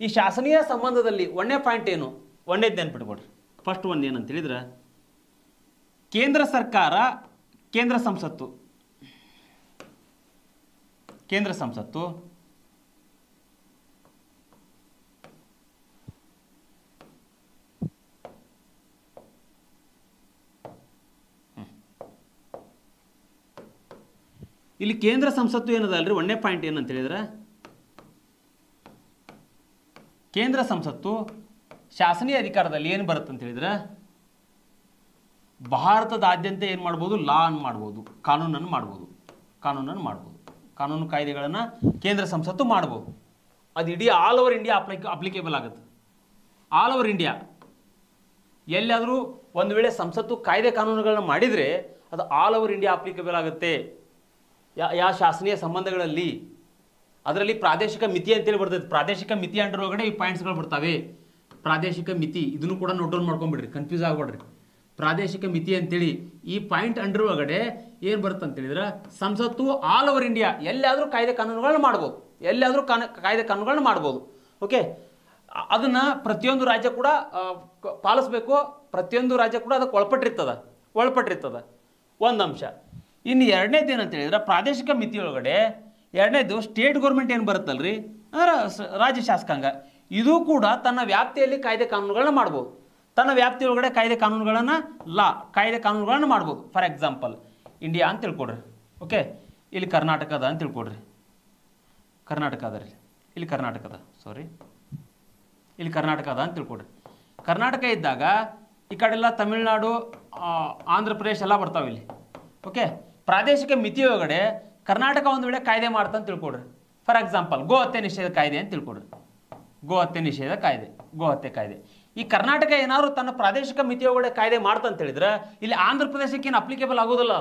ಈ ಶಾಸನೀಯ ಸಂಬಂಧದಲ್ಲಿ ಒಂದೇ ಪಾಯಿಂಟ್ ಏನು, ಒಂದೇದು ನೆನ್ಪಿಟ್ಕೊಡ್ರಿ. ಫಸ್ಟ್ ಒಂದು ಏನಂತ ಹೇಳಿದ್ರೆ ಕೇಂದ್ರ ಸರ್ಕಾರ ಕೇಂದ್ರ ಸಂಸತ್ತು ಇಲ್ಲಿ ಕೇಂದ್ರ ಸಂಸತ್ತು ಏನದಲ್ರಿ ಒಂದೇ ಪಾಯಿಂಟ್ ಏನಂತ ಹೇಳಿದ್ರೆ ಕೇಂದ್ರ ಸಂಸತ್ತು ಶಾಸನೀಯ ಅಧಿಕಾರದಲ್ಲಿ ಏನು ಬರುತ್ತೆ ಅಂತ ಹೇಳಿದ್ರೆ ಭಾರತದಾದ್ಯಂತ ಏನು ಮಾಡ್ಬೋದು, ಲಾ ಅನ್ನು ಮಾಡ್ಬೋದು, ಕಾನೂನನ್ನು ಮಾಡ್ಬೋದು, ಕಾನೂನು ಕಾಯ್ದೆಗಳನ್ನು ಕೇಂದ್ರ ಸಂಸತ್ತು ಮಾಡ್ಬೋದು. ಅದು ಇಡೀ ಆಲ್ ಓವರ್ ಇಂಡಿಯಾ ಅಪ್ಲಿಕೇಬಲ್ ಆಗುತ್ತೆ. ಆಲ್ ಓವರ್ ಇಂಡಿಯಾ ಎಲ್ಲಾದರೂ ಒಂದು ವೇಳೆ ಸಂಸತ್ತು ಕಾಯ್ದೆ ಕಾನೂನುಗಳನ್ನ ಮಾಡಿದರೆ ಅದು ಆಲ್ ಓವರ್ ಇಂಡಿಯಾ ಅಪ್ಲಿಕೇಬಲ್ ಆಗುತ್ತೆ. ಯಾವ ಶಾಸನೀಯ ಸಂಬಂಧಗಳಲ್ಲಿ ಅದರಲ್ಲಿ ಪ್ರಾದೇಶಿಕ ಮಿತಿ ಅಂತೇಳಿ ಬರ್ತದೆ. ಪ್ರಾದೇಶಿಕ ಮಿತಿ ಅಂಡರ್ ಒಳಗಡೆ ಈ ಪಾಯಿಂಟ್ಸ್ಗಳು ಬರ್ತವೆ. ಪ್ರಾದೇಶಿಕ ಮಿತಿ ಇದನ್ನು ಕೂಡ ನೋಟ್ ಡೌನ್ ಮಾಡ್ಕೊಂಡ್ಬಿಡ್ರಿ, ಕನ್ಫ್ಯೂಸ್ ಆಗ್ಬಿಡ್ರಿ. ಪ್ರಾದೇಶಿಕ ಮಿತಿ ಅಂತೇಳಿ ಈ ಪಾಯಿಂಟ್ ಅಂಡರ್ ಒಳಗಡೆ ಏನು ಬರುತ್ತೆ ಅಂತ ಹೇಳಿದ್ರೆ ಸಂಸತ್ತು ಆಲ್ ಓವರ್ ಇಂಡಿಯಾ ಎಲ್ಲಾದರೂ ಕಾಯ್ದೆ ಕಾನೂನುಗಳನ್ನ ಮಾಡ್ಬೋದು. ಓಕೆ, ಅದನ್ನು ಪ್ರತಿಯೊಂದು ರಾಜ್ಯ ಕೂಡ ಪಾಲಿಸ್ಬೇಕು. ಪ್ರತಿಯೊಂದು ರಾಜ್ಯ ಕೂಡ ಅದಕ್ಕೆ ಒಳಪಟ್ಟಿರ್ತದ ಒಂದು ಅಂಶ. ಇನ್ನು ಎರಡನೇದು ಏನಂತ ಹೇಳಿದ್ರೆ ಪ್ರಾದೇಶಿಕ ಮಿತಿಯೊಳಗಡೆ ಎರಡನೇದು ಸ್ಟೇಟ್ ಗೌರ್ಮೆಂಟ್ ಏನು ಬರುತ್ತಲ್ರಿ ರಾಜ್ಯ ಶಾಸಕಾಂಗ, ಇದು ಕೂಡ ತನ್ನ ವ್ಯಾಪ್ತಿಯಲ್ಲಿ ಕಾಯ್ದೆ ಕಾನೂನುಗಳನ್ನ ಮಾಡ್ಬೋದು. ತನ್ನ ವ್ಯಾಪ್ತಿಯೊಳಗಡೆ ಕಾಯ್ದೆ ಕಾನೂನುಗಳನ್ನು ಮಾಡ್ಬೋದು. ಫಾರ್ ಎಕ್ಸಾಂಪಲ್ ಇಂಡಿಯಾ ಅಂತ ತಿಳ್ಕೊಡ್ರಿ. ಓಕೆ, ಇಲ್ಲಿ ಕರ್ನಾಟಕ ಅದ ಅಂತ ತಿಳ್ಕೊಡ್ರಿ. ಕರ್ನಾಟಕ ಅದ ಅಂತ ತಿಳ್ಕೊಡ್ರಿ. ಕರ್ನಾಟಕ ಇದ್ದಾಗ ಈ ಕಡೆಲ್ಲ ತಮಿಳುನಾಡು, ಆಂಧ್ರ ಪ್ರದೇಶ ಎಲ್ಲ ಬರ್ತಾವೆ ಇಲ್ಲಿ. ಓಕೆ, ಪ್ರಾದೇಶಿಕ ಮಿತಿಯೊಳಗಡೆ ಕರ್ನಾಟಕ ಒಂದು ವೇಳೆ ಕಾಯ್ದೆ ಮಾಡ್ತಂತ ತಿಳ್ಕೊಡ್ರಿ. ಫಾರ್ ಎಕ್ಸಾಂಪಲ್ ಗೋಹತ್ಯೆ ನಿಷೇಧ ಕಾಯ್ದೆ ಅಂತ ತಿಳ್ಕೊಡ್ರಿ. ಗೋಹತ್ಯೆ ಕಾಯ್ದೆ ಈ ಕರ್ನಾಟಕ ಏನಾದ್ರು ತನ್ನ ಪ್ರಾದೇಶಿಕ ಮಿತಿಯೊಳಗಡೆ ಕಾಯ್ದೆ ಮಾಡ್ತಂತ ಹೇಳಿದ್ರೆ ಇಲ್ಲಿ ಆಂಧ್ರ ಪ್ರದೇಶಕ್ಕೆ ಏನು ಅಪ್ಲಿಕೇಬಲ್ ಆಗೋದಿಲ್ಲ.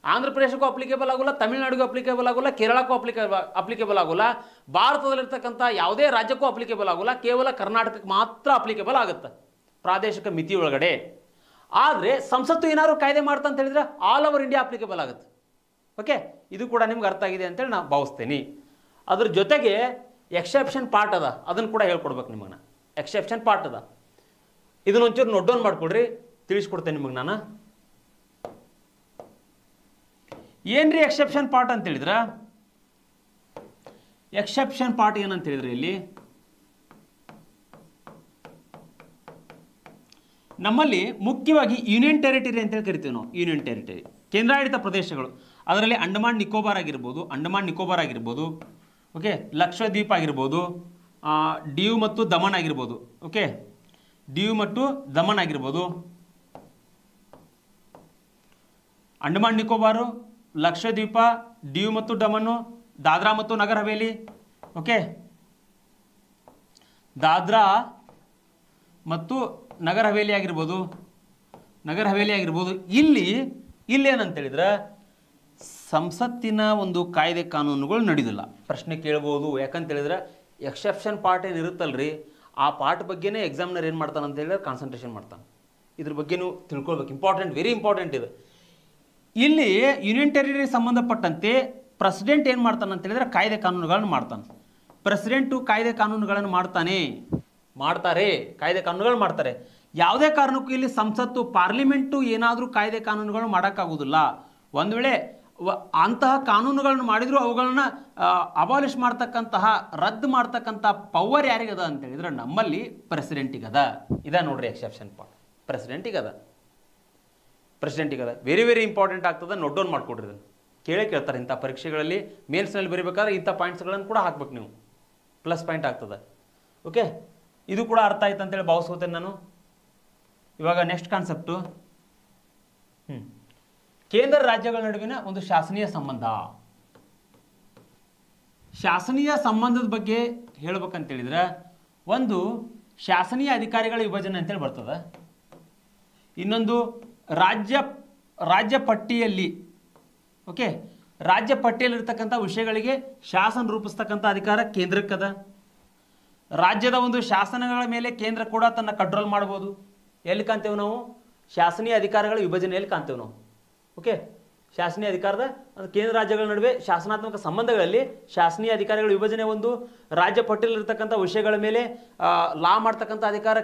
ಆಂಧ್ರ ಪ್ರದೇಶಕ್ಕೂ ಅಪ್ಲಿಕೇಬಲ್ ಆಗೋಲ್ಲ, ತಮಿಳುನಾಡಿಗೂ ಅಪ್ಲಿಕೇಬಲ್ ಆಗೋಲ್ಲ, ಕೇರಳಕ್ಕೂ ಅಪ್ಲಿಕೇಬಲ್ ಆಗೋಲ್ಲ, ಭಾರತದಲ್ಲಿರ್ತಕ್ಕಂಥ ಯಾವುದೇ ರಾಜ್ಯಕ್ಕೂ ಅಪ್ಲಿಕೇಬಲ್ ಆಗೋಲ್ಲ. ಕೇವಲ ಕರ್ನಾಟಕಕ್ಕೆ ಮಾತ್ರ ಅಪ್ಲಿಕೇಬಲ್ ಆಗುತ್ತೆ ಪ್ರಾದೇಶಿಕ ಮಿತಿಯೊಳಗಡೆ. ಆದರೆ ಸಂಸತ್ತು ಏನಾದ್ರು ಕಾಯ್ದೆ ಮಾಡ್ತಂತ ಹೇಳಿದ್ರೆ ಆಲ್ ಓವರ್ ಇಂಡಿಯಾ ಅಪ್ಲಿಕೇಬಲ್ ಆಗುತ್ತೆ. ಓಕೆ, ಇದು ಕೂಡ ನಿಮ್ಗೆ ಅರ್ಥ ಆಗಿದೆ ಅಂತೇಳಿ ನಾನು ಭಾವಿಸ್ತೀನಿ. ಅದ್ರ ಜೊತೆಗೆ ಎಕ್ಸೆಪ್ಷನ್ ಪಾರ್ಟ್ ಅದ, ಅದನ್ನು ಕೂಡ ಹೇಳ್ಕೊಡ್ಬೇಕು ನಿಮಗೆ. ಎಕ್ಸೆಪ್ಷನ್ ಪಾರ್ಟ್ ಅದ, ಇದನ್ನೊಂಚೂರು ನೋಟ್ ಡೌನ್ ಮಾಡ್ಕೊಡ್ರಿ, ತಿಳಿಸ್ಕೊಡ್ತೇನೆ ನಿಮಗೆ ನಾನು. ಏನ್ರಿ ಎಕ್ಸೆಪ್ಷನ್ ಪಾರ್ಟ್ ಅಂತ ಹೇಳಿದ್ರೆ ಎಕ್ಸೆಪ್ಷನ್ ಪಾರ್ಟ್ ಏನಂತ ಹೇಳಿದ್ರೆ ಇಲ್ಲಿ ನಮ್ಮಲ್ಲಿ ಮುಖ್ಯವಾಗಿ ಯೂನಿಯನ್ ಟೆರಿಟರಿ ಅಂತೇಳಿ ಕರಿತೀವಿ ನಾವು. ಯೂನಿಯನ್ ಟೆರಿಟರಿ ಕೇಂದ್ರಾಡಳಿತ ಪ್ರದೇಶಗಳು, ಅದರಲ್ಲಿ ಅಂಡಮಾನ್ ನಿಕೋಬಾರ್ ಆಗಿರ್ಬೋದು, ಓಕೆ, ಲಕ್ಷದ್ವೀಪ ಆಗಿರ್ಬೋದು, ಡಿಯು ಮತ್ತು ದಮನ್ ಆಗಿರ್ಬೋದು. ಓಕೆ, ಅಂಡಮಾನ್ ನಿಕೋಬಾರು, ಲಕ್ಷದ್ವೀಪ, ಡಿಯು ಮತ್ತು ದಮನ್ನು, ದಾದ್ರಾ ಮತ್ತು ನಗರ್ ಹವೇಲಿ. ಓಕೆ, ದಾದ್ರಾ ಮತ್ತು ನಗರ್ ಹವೇಲಿ ಆಗಿರ್ಬೋದು. ಇಲ್ಲಿ ಏನಂತೇಳಿದ್ರೆ ಸಂಸತ್ತಿನ ಒಂದು ಕಾಯ್ದೆ ಕಾನೂನುಗಳು ನಡೆಯೋದಿಲ್ಲ. ಪ್ರಶ್ನೆ ಕೇಳ್ಬೋದು, ಯಾಕಂತೇಳಿದ್ರೆ ಎಕ್ಸೆಪ್ಷನ್ ಪಾರ್ಟ್ ಏನು ಇರುತ್ತಲ್ರಿ ಆ ಪಾರ್ಟ್ ಬಗ್ಗೆನೇ ಎಕ್ಸಾಮ್ನರ್ ಏನು ಮಾಡ್ತಾನೆ ಅಂತ ಹೇಳಿದ್ರೆ ಕಾನ್ಸಂಟ್ರೇಷನ್ ಮಾಡ್ತಾನೆ. ಇದ್ರ ಬಗ್ಗೆ ನೀವು ತಿಳ್ಕೊಳ್ಬೇಕು. ವೆರಿ ಇಂಪಾರ್ಟೆಂಟ್ ಇದು. ಇಲ್ಲಿ ಯೂನಿಯನ್ ಟೆರಿಟರಿ ಸಂಬಂಧಪಟ್ಟಂತೆ ಪ್ರೆಸಿಡೆಂಟ್ ಏನು ಮಾಡ್ತಾನೆ ಅಂತ ಹೇಳಿದ್ರೆ ಕಾಯ್ದೆ ಕಾನೂನುಗಳನ್ನು ಮಾಡ್ತಾನೆ. ಪ್ರೆಸಿಡೆಂಟು ಕಾಯ್ದೆ ಕಾನೂನುಗಳನ್ನು ಮಾಡ್ತಾರೆ ಕಾಯ್ದೆ ಕಾನೂನುಗಳು ಮಾಡ್ತಾರೆ. ಯಾವುದೇ ಕಾರಣಕ್ಕೂ ಇಲ್ಲಿ ಸಂಸತ್ತು ಪಾರ್ಲಿಮೆಂಟು ಏನಾದರೂ ಕಾಯ್ದೆ ಕಾನೂನುಗಳನ್ನು ಮಾಡೋಕ್ಕಾಗೋದಿಲ್ಲ. ಒಂದು ವೇಳೆ ಅಂತಹ ಕಾನೂನುಗಳನ್ನು ಮಾಡಿದರೂ ಅವುಗಳನ್ನ ಅಬಾಲಿಷ್ ಮಾಡ್ತಕ್ಕಂತಹ ರದ್ದು ಮಾಡ್ತಕ್ಕಂಥ ಪವರ್ ಯಾರಿಗದ ಅಂತ ಹೇಳಿದ್ರೆ ನಮ್ಮಲ್ಲಿ ಪ್ರೆಸಿಡೆಂಟಿಗದ. ಇದ ನೋಡ್ರಿ ಎಕ್ಸೆಪ್ಷನ್ ಪಾರ್ಟ್, ಪ್ರೆಸಿಡೆಂಟಿಗದ. ವೆರಿ ವೆರಿ ಇಂಪಾರ್ಟೆಂಟ್ ಆಗ್ತದೆ, ನೋಟ್ ಡೌನ್ ಮಾಡ್ಕೊಡ್ರಿ. ಇದನ್ನು ಕೇಳ್ತಾರೆ ಇಂಥ ಪರೀಕ್ಷೆಗಳಲ್ಲಿ ಮೇಲ್ಸ್ನಲ್ಲಿ ಬರೀಬೇಕಾದ್ರೆ ಇಂಥ ಪಾಯಿಂಟ್ಸ್ಗಳನ್ನು ಕೂಡ ಹಾಕ್ಬೇಕು ನೀವು, ಪ್ಲಸ್ ಪಾಯಿಂಟ್ ಆಗ್ತದೆ. ಓಕೆ, ಇದು ಕೂಡ ಅರ್ಥ ಆಯ್ತು ಅಂತೇಳಿ ಭಾವಿಸ್ಕೋತೇನೆ ನಾನು. ಇವಾಗ ನೆಕ್ಸ್ಟ್ ಕಾನ್ಸೆಪ್ಟು ಕೇಂದ್ರ ರಾಜ್ಯಗಳ ನಡುವಿನ ಒಂದು ಶಾಸನೀಯ ಸಂಬಂಧ. ಶಾಸನೀಯ ಸಂಬಂಧದ ಬಗ್ಗೆ ಹೇಳ್ಬೇಕಂತೇಳಿದ್ರೆ ಒಂದು ಶಾಸನೀಯ ಅಧಿಕಾರಿಗಳ ವಿಭಜನೆ ಅಂತೇಳಿ ಬರ್ತದೆ. ಇನ್ನೊಂದು ರಾಜ್ಯ ಪಟ್ಟಿಯಲ್ಲಿ, ಓಕೆ, ರಾಜ್ಯ ಪಟ್ಟಿಯಲ್ಲಿರ್ತಕ್ಕಂಥ ವಿಷಯಗಳಿಗೆ ಶಾಸನ ರೂಪಿಸ್ತಕ್ಕಂಥ ಅಧಿಕಾರ ಕೇಂದ್ರಕ್ಕದ. ರಾಜ್ಯದ ಒಂದು ಶಾಸನಗಳ ಮೇಲೆ ಕೇಂದ್ರ ಕೂಡ ತನ್ನ ಕಂಟ್ರೋಲ್ ಮಾಡ್ಬೋದು. ಎಲ್ಲಿ ಕಾಣ್ತೇವೆ ನಾವು? ಶಾಸನೀಯ ಅಧಿಕಾರಗಳ ವಿಭಜನೆಯಲ್ಲಿ ಕಾಣ್ತೇವೆ ನಾವು. ಓಕೆ, ಶಾಸನೀಯ ಅಧಿಕಾರದ ಕೇಂದ್ರ ರಾಜ್ಯಗಳ ನಡುವೆ ಶಾಸನಾತ್ಮಕ ಸಂಬಂಧಗಳಲ್ಲಿ ಶಾಸನೀಯ ಅಧಿಕಾರಿಗಳ ವಿಭಜನೆ ಒಂದು. ರಾಜ್ಯ ಪಟ್ಟಿಯಲ್ಲಿರ್ತಕ್ಕಂಥ ವಿಷಯಗಳ ಮೇಲೆ ಲಾ ಮಾಡ್ತಕ್ಕಂಥ ಅಧಿಕಾರ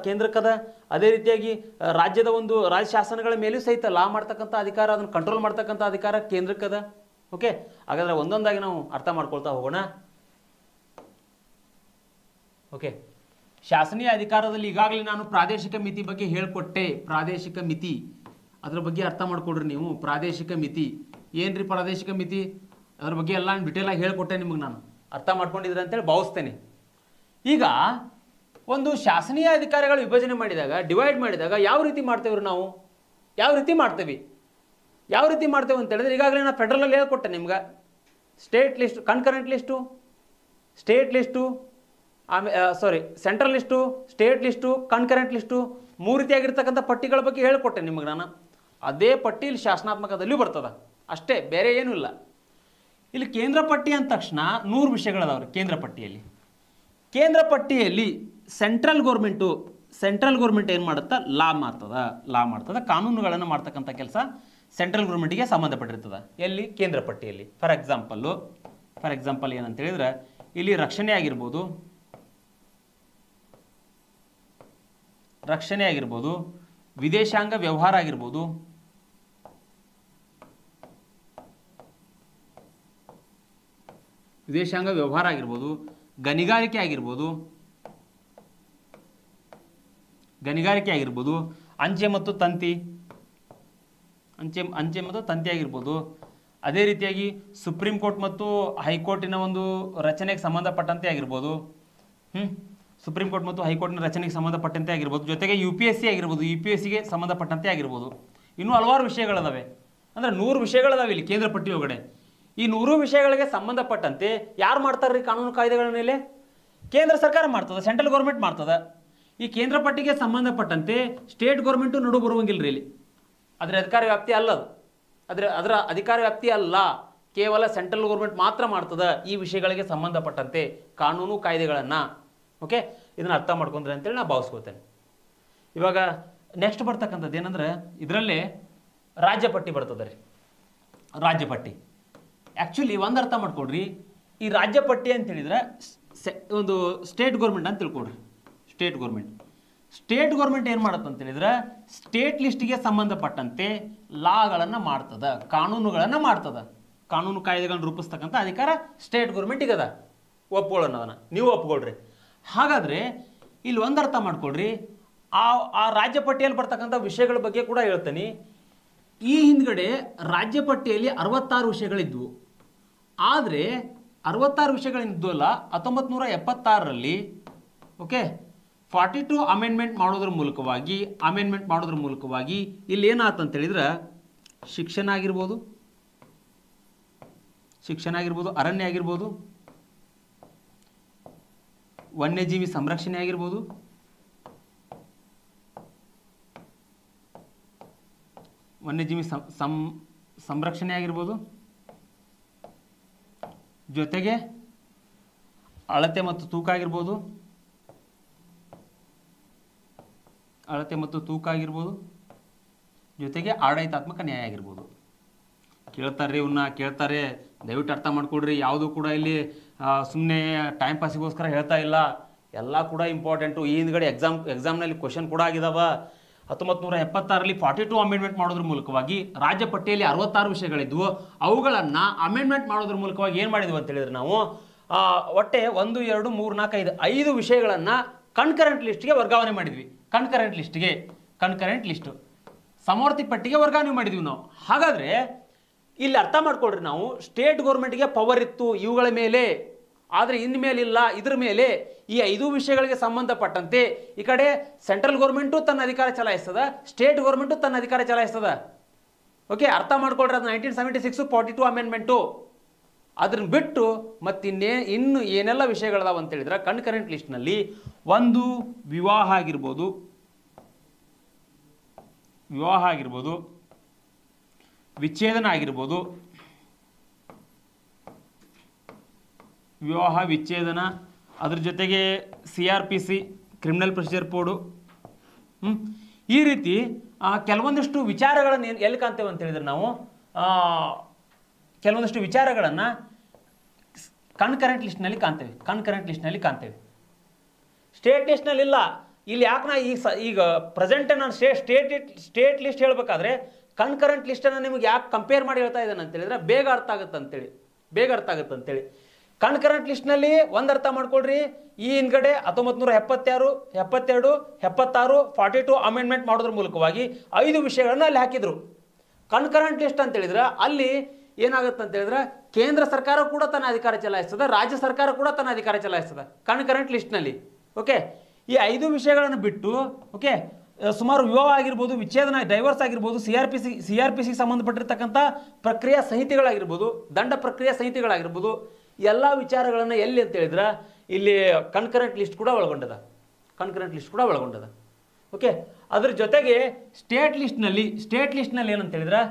ಕೇಂದ್ರಕ್ಕದ. ಅದೇ ರೀತಿಯಾಗಿ ರಾಜ್ಯದ ಒಂದು ರಾಜ್ಯ ಶಾಸನಗಳ ಮೇಲೂ ಸಹಿತ ಲಾ ಮಾಡ್ತಕ್ಕಂಥ ಅಧಿಕಾರ, ಅದನ್ನು ಕಂಟ್ರೋಲ್ ಮಾಡ್ತಕ್ಕಂಥ ಅಧಿಕಾರ ಕೇಂದ್ರಕ್ಕದ. ಓಕೆ, ಹಾಗಾದ್ರೆ ಒಂದೊಂದಾಗಿ ನಾವು ಅರ್ಥ ಮಾಡ್ಕೊಳ್ತಾ ಹೋಗೋಣ. ಓಕೆ, ಶಾಸನೀಯ ಅಧಿಕಾರದಲ್ಲಿ ಈಗಾಗಲೇ ನಾನು ಪ್ರಾದೇಶಿಕ ಮಿತಿ ಬಗ್ಗೆ ಹೇಳ್ಕೊಟ್ಟೆ. ಪ್ರಾದೇಶಿಕ ಮಿತಿ ಅದ್ರ ಬಗ್ಗೆ ಅರ್ಥ ಮಾಡ್ಕೊಡ್ರಿ ನೀವು. ಪ್ರಾದೇಶಿಕ ಮಿತಿ ಏನ್ರಿ? ಪ್ರಾದೇಶಿಕ ಮಿತಿ ಅದ್ರ ಬಗ್ಗೆ ಎಲ್ಲ ಡಿಟೇಲ್ ಆಗಿ ಹೇಳ್ಕೊಟ್ಟೆ ನಿಮಗೆ. ನಾನು ಅರ್ಥ ಮಾಡ್ಕೊಂಡಿದ್ರೆ ಅಂತೇಳಿ ಭಾವಿಸ್ತೇನೆ. ಈಗ ಒಂದು ಶಾಸನೀಯ ಅಧಿಕಾರಿಗಳ ವಿಭಜನೆ ಮಾಡಿದಾಗ, ಡಿವೈಡ್ ಮಾಡಿದಾಗ ಯಾವ ರೀತಿ ಮಾಡ್ತೇವ್ರಿ ನಾವು? ಯಾವ ರೀತಿ ಮಾಡ್ತೇವೆ ಅಂತ ಹೇಳಿದ್ರೆ ಈಗಾಗಲೇ ನಾನು ಫೆಡ್ರಲಲ್ಲಿ ಹೇಳ್ಕೊಟ್ಟೆ ನಿಮ್ಗೆ. State list, concurrent list, state list, central list, state list, concurrent list, ಮೂರು ರೀತಿಯಾಗಿರ್ತಕ್ಕಂಥ ಪಟ್ಟಿಗಳ ಬಗ್ಗೆ ಹೇಳ್ಕೊಟ್ಟೆ ನಿಮಗೆ ನಾನು. ಅದೇ ಪಟ್ಟಿ ಇಲ್ಲಿ ಶಾಸನಾತ್ಮಕದಲ್ಲಿಯೂ ಬರ್ತದೆ, ಅಷ್ಟೇ, ಬೇರೆ ಏನೂ ಇಲ್ಲ. ಇಲ್ಲಿ ಕೇಂದ್ರ ಪಟ್ಟಿ ಅಂದ ತಕ್ಷಣ 100 ವಿಷಯಗಳದಾವ್ರಿ ಕೇಂದ್ರ ಪಟ್ಟಿಯಲ್ಲಿ. ಕೇಂದ್ರ ಪಟ್ಟಿಯಲ್ಲಿ ಸೆಂಟ್ರಲ್ ಗೌರ್ಮೆಂಟ್ ಏನು ಮಾಡುತ್ತಾ? ಲಾ ಮಾಡ್ತದ. ಕಾನೂನುಗಳನ್ನು ಮಾಡ್ತಕ್ಕಂಥ ಕೆಲಸ ಸೆಂಟ್ರಲ್ ಗೌರ್ಮೆಂಟಿಗೆ ಸಂಬಂಧಪಟ್ಟಿರ್ತದೆ. ಎಲ್ಲಿ? ಕೇಂದ್ರ ಪಟ್ಟಿಯಲ್ಲಿ. ಫಾರ್ ಎಕ್ಸಾಂಪಲ್ ಏನಂತ ಹೇಳಿದ್ರೆ ಇಲ್ಲಿ ರಕ್ಷಣೆ ಆಗಿರ್ಬೋದು, ವಿದೇಶಾಂಗ ವ್ಯವಹಾರ ಆಗಿರ್ಬೋದು, ಗಣಿಗಾರಿಕೆ ಆಗಿರ್ಬೋದು, ಅಂಚೆ ಮತ್ತು ತಂತಿ ಆಗಿರ್ಬೋದು. ಅದೇ ರೀತಿಯಾಗಿ ಸುಪ್ರೀಂ ಕೋರ್ಟ್ ಮತ್ತು ಹೈಕೋರ್ಟಿನ ಒಂದು ರಚನೆಗೆ ಸಂಬಂಧಪಟ್ಟಂತೆ ಆಗಿರ್ಬೋದು. ಸುಪ್ರೀಂ ಕೋರ್ಟ್ ಮತ್ತು ಹೈಕೋರ್ಟ್ನ ರಚನೆಗೆ ಸಂಬಂಧಪಟ್ಟಂತೆ ಆಗಿರ್ಬೋದು. ಜೊತೆಗೆ UPSC ಆಗಿರ್ಬೋದು, UPSCಗೆ ಸಂಬಂಧಪಟ್ಟಂತೆ ಆಗಿರ್ಬೋದು. ಇನ್ನೂ ಹಲವಾರು ವಿಷಯಗಳದಾವೆ. ಅಂದರೆ 100 ವಿಷಯಗಳದಾವೆ ಇಲ್ಲಿ ಕೇಂದ್ರ ಪಟ್ಟಿ ಒಳಗಡೆ. ಈ 100 ವಿಷಯಗಳಿಗೆ ಸಂಬಂಧಪಟ್ಟಂತೆ ಯಾರು ಮಾಡ್ತಾರ್ರಿ ಕಾನೂನು ಕಾಯ್ದೆಗಳ ಮೇಲೆ? ಕೇಂದ್ರ ಸರ್ಕಾರ ಮಾಡ್ತದೆ, ಸೆಂಟ್ರಲ್ ಗೌರ್ಮೆಂಟ್ ಮಾಡ್ತದೆ. ಈ ಕೇಂದ್ರ ಪಟ್ಟಿಗೆ ಸಂಬಂಧಪಟ್ಟಂತೆ ಸ್ಟೇಟ್ ಗೌರ್ಮೆಂಟು ನಡು ಬರುವಂಗಿಲ್ರಿ ಇಲ್ಲಿ. ಅದರ ಅಧಿಕಾರ ವ್ಯಾಪ್ತಿ ಅಲ್ಲ ಅದು. ಅದರ ಅಧಿಕಾರ ವ್ಯಾಪ್ತಿ ಅಲ್ಲ, ಕೇವಲ ಸೆಂಟ್ರಲ್ ಗೌರ್ಮೆಂಟ್ ಮಾತ್ರ ಮಾಡ್ತದೆ ಈ ವಿಷಯಗಳಿಗೆ ಸಂಬಂಧಪಟ್ಟಂತೆ ಕಾನೂನು ಕಾಯ್ದೆಗಳನ್ನು. ಓಕೆ, ಇದನ್ನು ಅರ್ಥ ಮಾಡ್ಕೊಂಡ್ರೆ ಅಂತೇಳಿ ನಾನು ಭಾವಿಸ್ಕೋತೇನೆ. ಇವಾಗ ನೆಕ್ಸ್ಟ್ ಬರ್ತಕ್ಕಂಥದ್ದು ಏನಂದ್ರೆ ಇದರಲ್ಲೇ ರಾಜ್ಯ ಪಟ್ಟಿ ಬರ್ತದೆ ರೀ. ರಾಜ್ಯ ಪಟ್ಟಿ ಆ್ಯಕ್ಚುಲಿ ಒಂದು ಅರ್ಥ ಮಾಡ್ಕೊಡ್ರಿ, ಈ ರಾಜ್ಯ ಪಟ್ಟಿ ಅಂತ ಹೇಳಿದ್ರೆ ಒಂದು ಸ್ಟೇಟ್ ಗೌರ್ಮೆಂಟ್ ಅಂತ ತಿಳ್ಕೊಡ್ರಿ. ಸ್ಟೇಟ್ ಗೌರ್ಮೆಂಟ್ ಏನು ಮಾಡುತ್ತೆ ಅಂತ ಹೇಳಿದ್ರೆ ಸ್ಟೇಟ್ ಲಿಸ್ಟಿಗೆ ಸಂಬಂಧಪಟ್ಟಂತೆ ಲಾಗಳನ್ನು ಮಾಡ್ತದ, ಕಾನೂನುಗಳನ್ನು ಮಾಡ್ತದ. ಕಾನೂನು ಕಾಯ್ದೆಗಳನ್ನು ರೂಪಿಸ್ತಕ್ಕಂಥ ಅಧಿಕಾರ ಸ್ಟೇಟ್ ಗೌರ್ಮೆಂಟಿಗೆ ಅದ. ಒಪ್ಕೊಳ್ಳೋಣ, ಅದನ್ನು ನೀವು ಒಪ್ಕೊಳ್ರಿ. ಹಾಗಾದರೆ ಇಲ್ಲಿ ಒಂದು ಅರ್ಥ ಮಾಡ್ಕೊಳ್ರಿ, ಆ ರಾಜ್ಯ ಪಟ್ಟಿಯಲ್ಲಿ ಬರ್ತಕ್ಕಂಥ ವಿಷಯಗಳ ಬಗ್ಗೆ ಕೂಡ ಹೇಳ್ತೀನಿ. ಈ ಹಿಂದ್ಗಡೆ ರಾಜ್ಯ ಪಟ್ಟಿಯಲ್ಲಿ 66 ವಿಷಯಗಳಿದ್ವು. ಆದರೆ 66 ವಿಷಯಗಳಿದ್ದಲ್ಲ, 1976ರಲ್ಲಿ ಓಕೆ 42 ಅಮೆಂಡ್ಮೆಂಟ್ ಮಾಡೋದ್ರ ಮೂಲಕವಾಗಿ ಇಲ್ಲಿ ಏನಾಯ್ತು ಅಂತ ಹೇಳಿದ್ರೆ ಶಿಕ್ಷಣ ಆಗಿರ್ಬೋದು, ಅರಣ್ಯ ಆಗಿರ್ಬೋದು, ವನ್ಯಜೀವಿ ಸಂರಕ್ಷಣೆ ಆಗಿರ್ಬೋದು, ಸಂರಕ್ಷಣೆ ಆಗಿರ್ಬೋದು, ಜೊತೆಗೆ ಅಳತೆ ಮತ್ತು ತೂಕ ಆಗಿರ್ಬೋದು, ಜೊತೆಗೆ ಆಡಳಿತಾತ್ಮಕ ನ್ಯಾಯ ಆಗಿರ್ಬೋದು. ಕೇಳ್ತಾರೆ ಇವನ್ನ ಕೇಳ್ತಾರೆ, ದಯವಿಟ್ಟು ಅರ್ಥ ಮಾಡ್ಕೊಡ್ರಿ. ಯಾವುದು ಕೂಡ ಇಲ್ಲಿ ಸುಮ್ಮನೆ ಟೈಮ್ ಪಾಸಿಗೋಸ್ಕರ ಹೇಳ್ತಾ ಇಲ್ಲ, ಎಲ್ಲ ಕೂಡ ಇಂಪಾರ್ಟೆಂಟು. ಈ ಹಿಂದ್ಗಡೆ ಎಕ್ಸಾಮ್ನಲ್ಲಿ ಕ್ವಶನ್ ಕೂಡ ಆಗಿದಾವ. 1976ರಲ್ಲಿ 42 ಅಮೆಂಡ್ಮೆಂಟ್ ಮಾಡೋದ್ರ ಮೂಲಕವಾಗಿ ರಾಜ್ಯ ಪಟ್ಟಿಯಲ್ಲಿ 66 ವಿಷಯಗಳಿದ್ವು. ಅವುಗಳನ್ನು ಅಮೆಂಡ್ಮೆಂಟ್ ಮಾಡೋದ್ರ ಮೂಲಕವಾಗಿ ಏನು ಮಾಡಿದ್ವಿ ಅಂತ ಹೇಳಿದ್ರೆ ನಾವು ಒಟ್ಟೆ 1, 2, 3, 4, 5 ವಿಷಯಗಳನ್ನು ಕನ್ಕರೆಂಟ್ ಲಿಸ್ಟ್ಗೆ ವರ್ಗಾವಣೆ ಮಾಡಿದ್ವಿ. ಕನ್ಕರೆಂಟ್ ಲಿಸ್ಟು ಸಮವರ್ತಿ ಪಟ್ಟಿಗೆ ವರ್ಗಾವಣೆ ಮಾಡಿದ್ವಿ ನಾವು. ಹಾಗಾದರೆ ಇಲ್ಲಿ ಅರ್ಥ ಮಾಡ್ಕೊಳ್ರಿ, ನಾವು ಸ್ಟೇಟ್ ಗೌರ್ಮೆಂಟ್ಗೆ ಪವರ್ ಇತ್ತು ಇವುಗಳ ಮೇಲೆ, ಆದರೆ ಇನ್ಮೇಲಿಲ್ಲ. ಇದ್ರ ಮೇಲೆ ಈ 5 ವಿಷಯಗಳಿಗೆ ಸಂಬಂಧಪಟ್ಟಂತೆ ಈ ಕಡೆ ಸೆಂಟ್ರಲ್ ಗೌರ್ಮೆಂಟು ತನ್ನ ಅಧಿಕಾರ ಚಲಾಯಿಸ್ತದ, ಸ್ಟೇಟ್ ಗೌರ್ಮೆಂಟು ತನ್ನ ಅಧಿಕಾರ ಚಲಾಯಿಸ್ತದ. ಓಕೆ, ಅರ್ಥ ಮಾಡ್ಕೊಳ್ರಿ. ಅದು 1976 42 ಅಮೆಂಡ್ಮೆಂಟು. ಅದನ್ನ ಬಿಟ್ಟು ಇನ್ನು ಏನೆಲ್ಲ ವಿಷಯಗಳದಾವ ಅಂತ ಹೇಳಿದ್ರೆ ಕನ್ಕರೆಂಟ್ ಲಿಸ್ಟ್ನಲ್ಲಿ ಒಂದು ವಿವಾಹ ಆಗಿರ್ಬೋದು, ವಿಚ್ಛೇದನ ಆಗಿರ್ಬೋದು, ವಿವಾಹ ವಿಚ್ಛೇದನ, ಅದ್ರ ಜೊತೆಗೆ CRPC ಕ್ರಿಮಿನಲ್ ಪ್ರೊಸೀಜರ್ ಕೋಡು. ಈ ರೀತಿ ಕೆಲವೊಂದಿಷ್ಟು ವಿಚಾರಗಳನ್ನು ಎಲ್ಲಿ ಕಾಣ್ತೇವೆ ಅಂತ ಹೇಳಿದ್ರೆ ನಾವು ಕೆಲವೊಂದಿಷ್ಟು ವಿಚಾರಗಳನ್ನು ಕನ್ಕರೆಂಟ್ ಲಿಸ್ಟ್ನಲ್ಲಿ ಕಾಣ್ತೇವೆ. ಸ್ಟೇಟ್ ಲಿಸ್ಟ್ನಲ್ಲಿ ಇಲ್ಲ. ಇಲ್ಲಿ ಯಾಕೆ ನಾ ಈಗ ಪ್ರೆಸೆಂಟ್ ನಾನು ಸ್ಟೇಟ್ ಲಿಸ್ಟ್ ಹೇಳಬೇಕಾದ್ರೆ ಕನ್ಕರೆಂಟ್ ಲಿಸ್ಟನ್ನು ನಿಮಗೆ ಯಾಕೆ ಕಂಪೇರ್ ಮಾಡಿ ಹೇಳ್ತಾ ಇದ್ದೇನೆ ಅಂತ ಹೇಳಿದ್ರೆ ಬೇಗ ಅರ್ಥ ಆಗುತ್ತೆ ಅಂತೇಳಿ. ಕನ್ಕರೆಂಟ್ ಲಿಸ್ಟ್ನಲ್ಲಿ ಒಂದು ಅರ್ಥ ಮಾಡ್ಕೊಳ್ರಿ, ಈ ಹಿಂದ್ಗಡೆ 1976, 72, 76, 42 ಅಮೆಂಡ್ಮೆಂಟ್ ಮಾಡೋದ್ರ ಮೂಲಕವಾಗಿ 5 ವಿಷಯಗಳನ್ನ ಅಲ್ಲಿ ಹಾಕಿದ್ರು. ಕನ್ಕರೆಂಟ್ ಲಿಸ್ಟ್ ಅಂತ ಹೇಳಿದ್ರೆ ಅಲ್ಲಿ ಏನಾಗುತ್ತೆ ಅಂತ ಹೇಳಿದ್ರೆ ಕೇಂದ್ರ ಸರ್ಕಾರ ಕೂಡ ತನ್ನ ಅಧಿಕಾರ ಚಲಾಯಿಸ್ತದೆ, ರಾಜ್ಯ ಸರ್ಕಾರ ಕೂಡ ತನ್ನ ಅಧಿಕಾರ ಚಲಾಯಿಸ್ತದೆ ಕನ್ಕರೆಂಟ್ ಲಿಸ್ಟ್ನಲ್ಲಿ. ಓಕೆ, ಈ 5 ವಿಷಯಗಳನ್ನು ಬಿಟ್ಟು ಓಕೆ ಸುಮಾರು ವಿವಾಹ ಆಗಿರ್ಬೋದು, ವಿಚ್ಛೇದನ, ಡೈವರ್ಸ್ ಆಗಿರ್ಬೋದು, CRPC ಸಂಬಂಧಪಟ್ಟಿರ್ತಕ್ಕಂಥ ಪ್ರಕ್ರಿಯಾ ಸಂಹಿತೆಗಳಾಗಿರ್ಬೋದು, ದಂಡ ಪ್ರಕ್ರಿಯಾ ಸಂಹಿತೆಗಳಾಗಿರ್ಬೋದು, ಎಲ್ಲ ವಿಚಾರಗಳನ್ನು ಎಲ್ಲಿ ಅಂತ ಹೇಳಿದ್ರೆ ಇಲ್ಲಿ ಕನ್ಕರೆಂಟ್ ಲಿಸ್ಟ್ ಕೂಡ ಒಳಗೊಂಡದ. ಓಕೆ, ಅದ್ರ ಜೊತೆಗೆ ಸ್ಟೇಟ್ ಲಿಸ್ಟ್ನಲ್ಲಿ ಏನಂತ ಹೇಳಿದ್ರೆ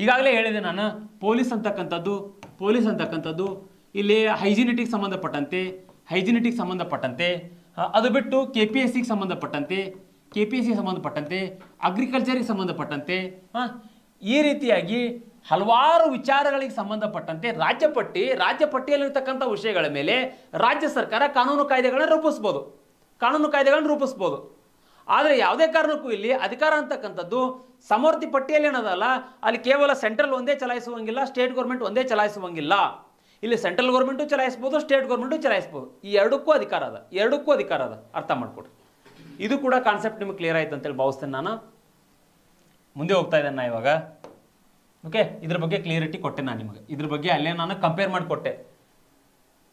ಈಗಾಗಲೇ ಹೇಳಿದೆ ನಾನು, ಪೊಲೀಸ್ ಅಂತಕ್ಕಂಥದ್ದು ಇಲ್ಲಿ ಹೈಜಿನಿಟಿಗೆ ಸಂಬಂಧಪಟ್ಟಂತೆ, ಅದು ಬಿಟ್ಟು KPSC ಸಂಬಂಧಪಟ್ಟಂತೆ, ಅಗ್ರಿಕಲ್ಚರಿಗೆ ಸಂಬಂಧಪಟ್ಟಂತೆ, ಈ ರೀತಿಯಾಗಿ ಹಲವಾರು ವಿಚಾರಗಳಿಗೆ ಸಂಬಂಧಪಟ್ಟಂತೆ ರಾಜ್ಯ ಪಟ್ಟಿಯಲ್ಲಿರ್ತಕ್ಕಂಥ ವಿಷಯಗಳ ಮೇಲೆ ರಾಜ್ಯ ಸರ್ಕಾರ ಕಾನೂನು ಕಾಯ್ದೆಗಳನ್ನು ರೂಪಿಸ್ಬೋದು. ಆದರೆ ಯಾವುದೇ ಕಾರಣಕ್ಕೂ ಇಲ್ಲಿ ಅಧಿಕಾರ ಅಂತಕ್ಕಂಥದ್ದು ಸಮವರ್ತಿ ಪಟ್ಟಿಯಲ್ಲಿ ಏನದಲ್ಲ, ಅಲ್ಲಿ ಕೇವಲ ಸೆಂಟ್ರಲ್ ಒಂದೇ ಚಲಾಯಿಸುವಂಗಿಲ್ಲ, ಸ್ಟೇಟ್ ಗೌರ್ಮೆಂಟ್ ಒಂದೇ ಚಲಾಯಿಸುವಂಗಿಲ್ಲ. ಇಲ್ಲಿ ಸೆಂಟ್ರಲ್ ಗೌರ್ಮೆಂಟು ಚಲಾಯಿಸ್ಬೋದು, ಸ್ಟೇಟ್ ಗೌರ್ಮೆಂಟು ಚಲಾಯಿಸ್ಬೋದು. ಈ ಎರಡಕ್ಕೂ ಅಧಿಕಾರ ಅದ. ಅರ್ಥ ಮಾಡ್ಕೊಡ್ರಿ. ಇದು ಕೂಡ ಕಾನ್ಸೆಪ್ಟ್ ನಿಮಗೆ ಕ್ಲಿಯರ್ ಆಯ್ತು ಅಂತೇಳಿ ಭಾವಿಸ್ತೇನೆ. ನಾನು ಮುಂದೆ ಹೋಗ್ತಾ ಇದ್ದೇನೆ ಇವಾಗ. ಓಕೆ, ಇದ್ರ ಬಗ್ಗೆ ಕ್ಲಿಯರಿಟಿ ಕೊಟ್ಟೆ ನಾನು ನಿಮಗೆ. ಇದ್ರ ಬಗ್ಗೆ ಅಲ್ಲೇ ನಾನು ಕಂಪೇರ್ ಮಾಡಿಕೊಟ್ಟೆ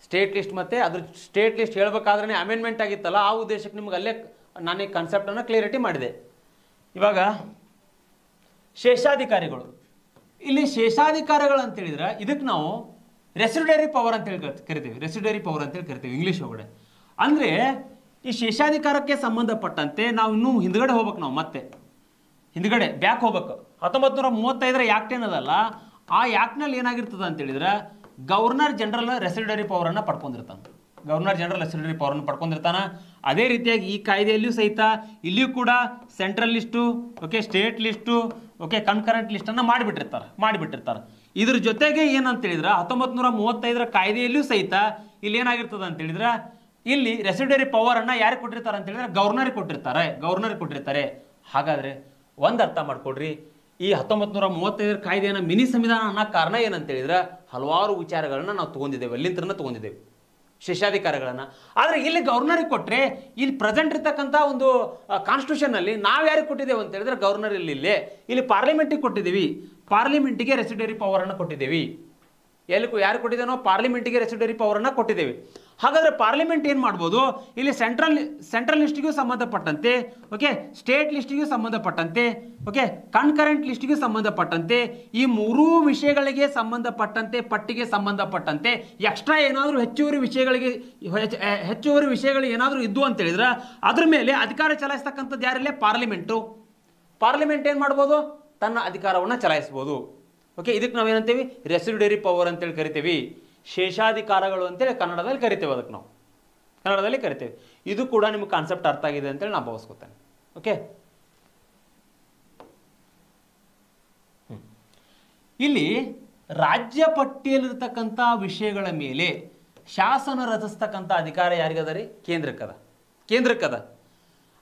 ಸ್ಟೇಟ್ ಲಿಸ್ಟ್ ಮತ್ತು ಅದ್ರ ಸ್ಟೇಟ್ ಲಿಸ್ಟ್ ಹೇಳ್ಬೇಕಾದ್ರೆ ಅಮೆಂಡ್ಮೆಂಟ್ ಆಗಿತ್ತಲ್ಲ, ಆ ಉದ್ದೇಶಕ್ಕೆ ನಿಮ್ಗೆ ಅಲ್ಲೇ ನಾನು ಈ ಕಾನ್ಸೆಪ್ಟನ್ನು ಕ್ಲಿಯರಿಟಿ ಮಾಡಿದೆ. ಇವಾಗ ಶೇಷಾಧಿಕಾರಿಗಳು, ಇಲ್ಲಿ ಶೇಷಾಧಿಕಾರಿಗಳು ಅಂತೇಳಿದ್ರೆ ಇದಕ್ಕೆ ನಾವು ರೆಸಿಡ್ಯೂರಿ ಪವರ್ ಅಂತೇಳಿ ಕರಿತೀವಿ ಇಂಗ್ಲೀಷ್ ಒಳಗಡೆ. ಅಂದರೆ ಈ ಶೇಷಾಧಿಕಾರಕ್ಕೆ ಸಂಬಂಧಪಟ್ಟಂತೆ ನಾವು ಇನ್ನೂ ಹಿಂದ್ಗಡೆ ಹೋಗ್ಬೇಕು, ನಾವು ಮತ್ತೆ ಹಿಂದ್ಗಡೆ ಬ್ಯಾಕ್ ಹೋಗ್ಬೇಕು. 1935 ಆ್ಯಕ್ಟ್ ಏನದಲ್ಲ, ಆ ಆ್ಯಕ್ಟ್ನಲ್ಲಿ ಏನಾಗಿರ್ತದೆ ಅಂತೇಳಿದ್ರೆ ಗವರ್ನರ್ ಜನರಲ್ ರೆಸಿಡ್ಯೂರಿ ಪವರನ್ನು ಪಡ್ಕೊಂಡಿರ್ತಾನೆ. ಅದೇ ರೀತಿಯಾಗಿ ಈ ಕಾಯ್ದೆಯಲ್ಲಿಯೂ ಸಹಿತ ಇಲ್ಲಿಯೂ ಕೂಡ central list, okay, state list, okay, concurrent ಲಿಸ್ಟನ್ನು ಮಾಡಿಬಿಟ್ಟಿರ್ತಾರೆ. ಇದ್ರ ಜೊತೆಗೆ ಏನಂತೇಳಿದ್ರೆ 1935 ಕಾಯ್ದೆಯಲ್ಲಿಯೂ ಸಹಿತ ಇಲ್ಲಿ ಏನಾಗಿರ್ತದೆ ಅಂತೇಳಿದ್ರೆ ಇಲ್ಲಿ ರೆಸಿಡ್ಯೂರಿ ಪವರನ್ನು ಯಾರಿಗೆ ಕೊಟ್ಟಿರ್ತಾರೆ ಅಂತೇಳಿದ್ರೆ ಗವರ್ನರಿಗೆ ಕೊಟ್ಟಿರ್ತಾರೆ. ಹಾಗಾದರೆ ಒಂದು ಅರ್ಥ ಮಾಡ್ಕೊಡ್ರಿ, ಈ 1935 ಕಾಯ್ದೆಯನ್ನು ಮಿನಿ ಸಂವಿಧಾನ ಅನ್ನೋ ಕಾರಣ ಏನಂತೇಳಿದ್ರೆ ಹಲವಾರು ವಿಚಾರಗಳನ್ನ ನಾವು ತೊಗೊಂಡಿದ್ದೇವೆ ಶೇಷಾಧಿಕಾರಗಳನ್ನು. ಆದರೆ ಇಲ್ಲಿ ಗವರ್ನರಿಗೆ ಕೊಟ್ಟರೆ ಇಲ್ಲಿ ಪ್ರೆಸೆಂಟ್ ಇರ್ತಕ್ಕಂಥ ಒಂದು ಕಾನ್ಸ್ಟಿಟ್ಯೂಷನ್ನಲ್ಲಿ ನಾವು ಯಾರಿಗೆ ಕೊಟ್ಟಿದ್ದೇವೆ ಅಂತ ಹೇಳಿದ್ರೆ ಗವರ್ನರ್ ಇಲ್ಲಿ ಪಾರ್ಲಿಮೆಂಟಿಗೆ ರೆಸಿಡ್ಯೂರಿ ಪವರನ್ನು ಕೊಟ್ಟಿದ್ದೇವೆ. ಯಾರು ಕೊಟ್ಟಿದ್ದೇನೋ ಪಾರ್ಲಿಮೆಂಟಿಗೆ ರೆಸಿಡ್ಯೂರಿ ಪವರನ್ನು ಕೊಟ್ಟಿದ್ದೇವೆ. ಹಾಗಾದರೆ ಪಾರ್ಲಿಮೆಂಟ್ ಏನು ಮಾಡ್ಬೋದು, ಇಲ್ಲಿ ಸೆಂಟ್ರಲ್ ಲಿಸ್ಟಿಗೂ ಸಂಬಂಧಪಟ್ಟಂತೆ, ಓಕೆ, ಸ್ಟೇಟ್ ಲಿಸ್ಟಿಗೂ ಸಂಬಂಧಪಟ್ಟಂತೆ, ಓಕೆ, ಕನ್ಕರೆಂಟ್ ಲಿಸ್ಟಿಗೂ ಸಂಬಂಧಪಟ್ಟಂತೆ, ಈ 3 ವಿಷಯಗಳಿಗೆ ಸಂಬಂಧಪಟ್ಟಂತೆ ಪಟ್ಟಿಗೆ ಸಂಬಂಧಪಟ್ಟಂತೆ ಎಕ್ಸ್ಟ್ರಾ ಏನಾದರೂ ಹೆಚ್ಚುವರಿ ವಿಷಯಗಳು ಏನಾದರೂ ಇದ್ದು ಅಂತ ಹೇಳಿದ್ರೆ ಅದ್ರ ಮೇಲೆ ಅಧಿಕಾರ ಚಲಾಯಿಸ್ತಕ್ಕಂಥದ್ದು ಯಾರಿಲ್ಲ, ಪಾರ್ಲಿಮೆಂಟ್ ಏನು ಮಾಡ್ಬೋದು, ತನ್ನ ಅಧಿಕಾರವನ್ನು ಚಲಾಯಿಸ್ಬೋದು. ಓಕೆ, ಇದಕ್ಕೆ ನಾವೇನಂತೀವಿ ರೆಸಿಡ್ಯೂರಿ ಪವರ್ ಅಂತೇಳಿ ಕರಿತೀವಿ. ಶೇಷಾಧಿಕಾರಗಳು ಅಂತೇಳಿ ಕನ್ನಡದಲ್ಲಿ ಕರಿತೇವೆ, ಅದಕ್ಕೆ ನಾವು ಕನ್ನಡದಲ್ಲಿ ಕರಿತೇವೆ. ಇದು ಕೂಡ ನಿಮ್ಗೆ ಕಾನ್ಸೆಪ್ಟ್ ಅರ್ಥ ಆಗಿದೆ ಅಂತೇಳಿ ನಾನು ಭಾವಿಸ್ಕೊತೇನೆ. ಓಕೆ, ಇಲ್ಲಿ ರಾಜ್ಯ ಪಟ್ಟಿಯಲ್ಲಿರ್ತಕ್ಕಂಥ ವಿಷಯಗಳ ಮೇಲೆ ಶಾಸನ ರಚಿಸ್ತಕ್ಕಂಥ ಅಧಿಕಾರ ಯಾರಿಗದ ರೀ? ಕೇಂದ್ರಕ್ಕದ.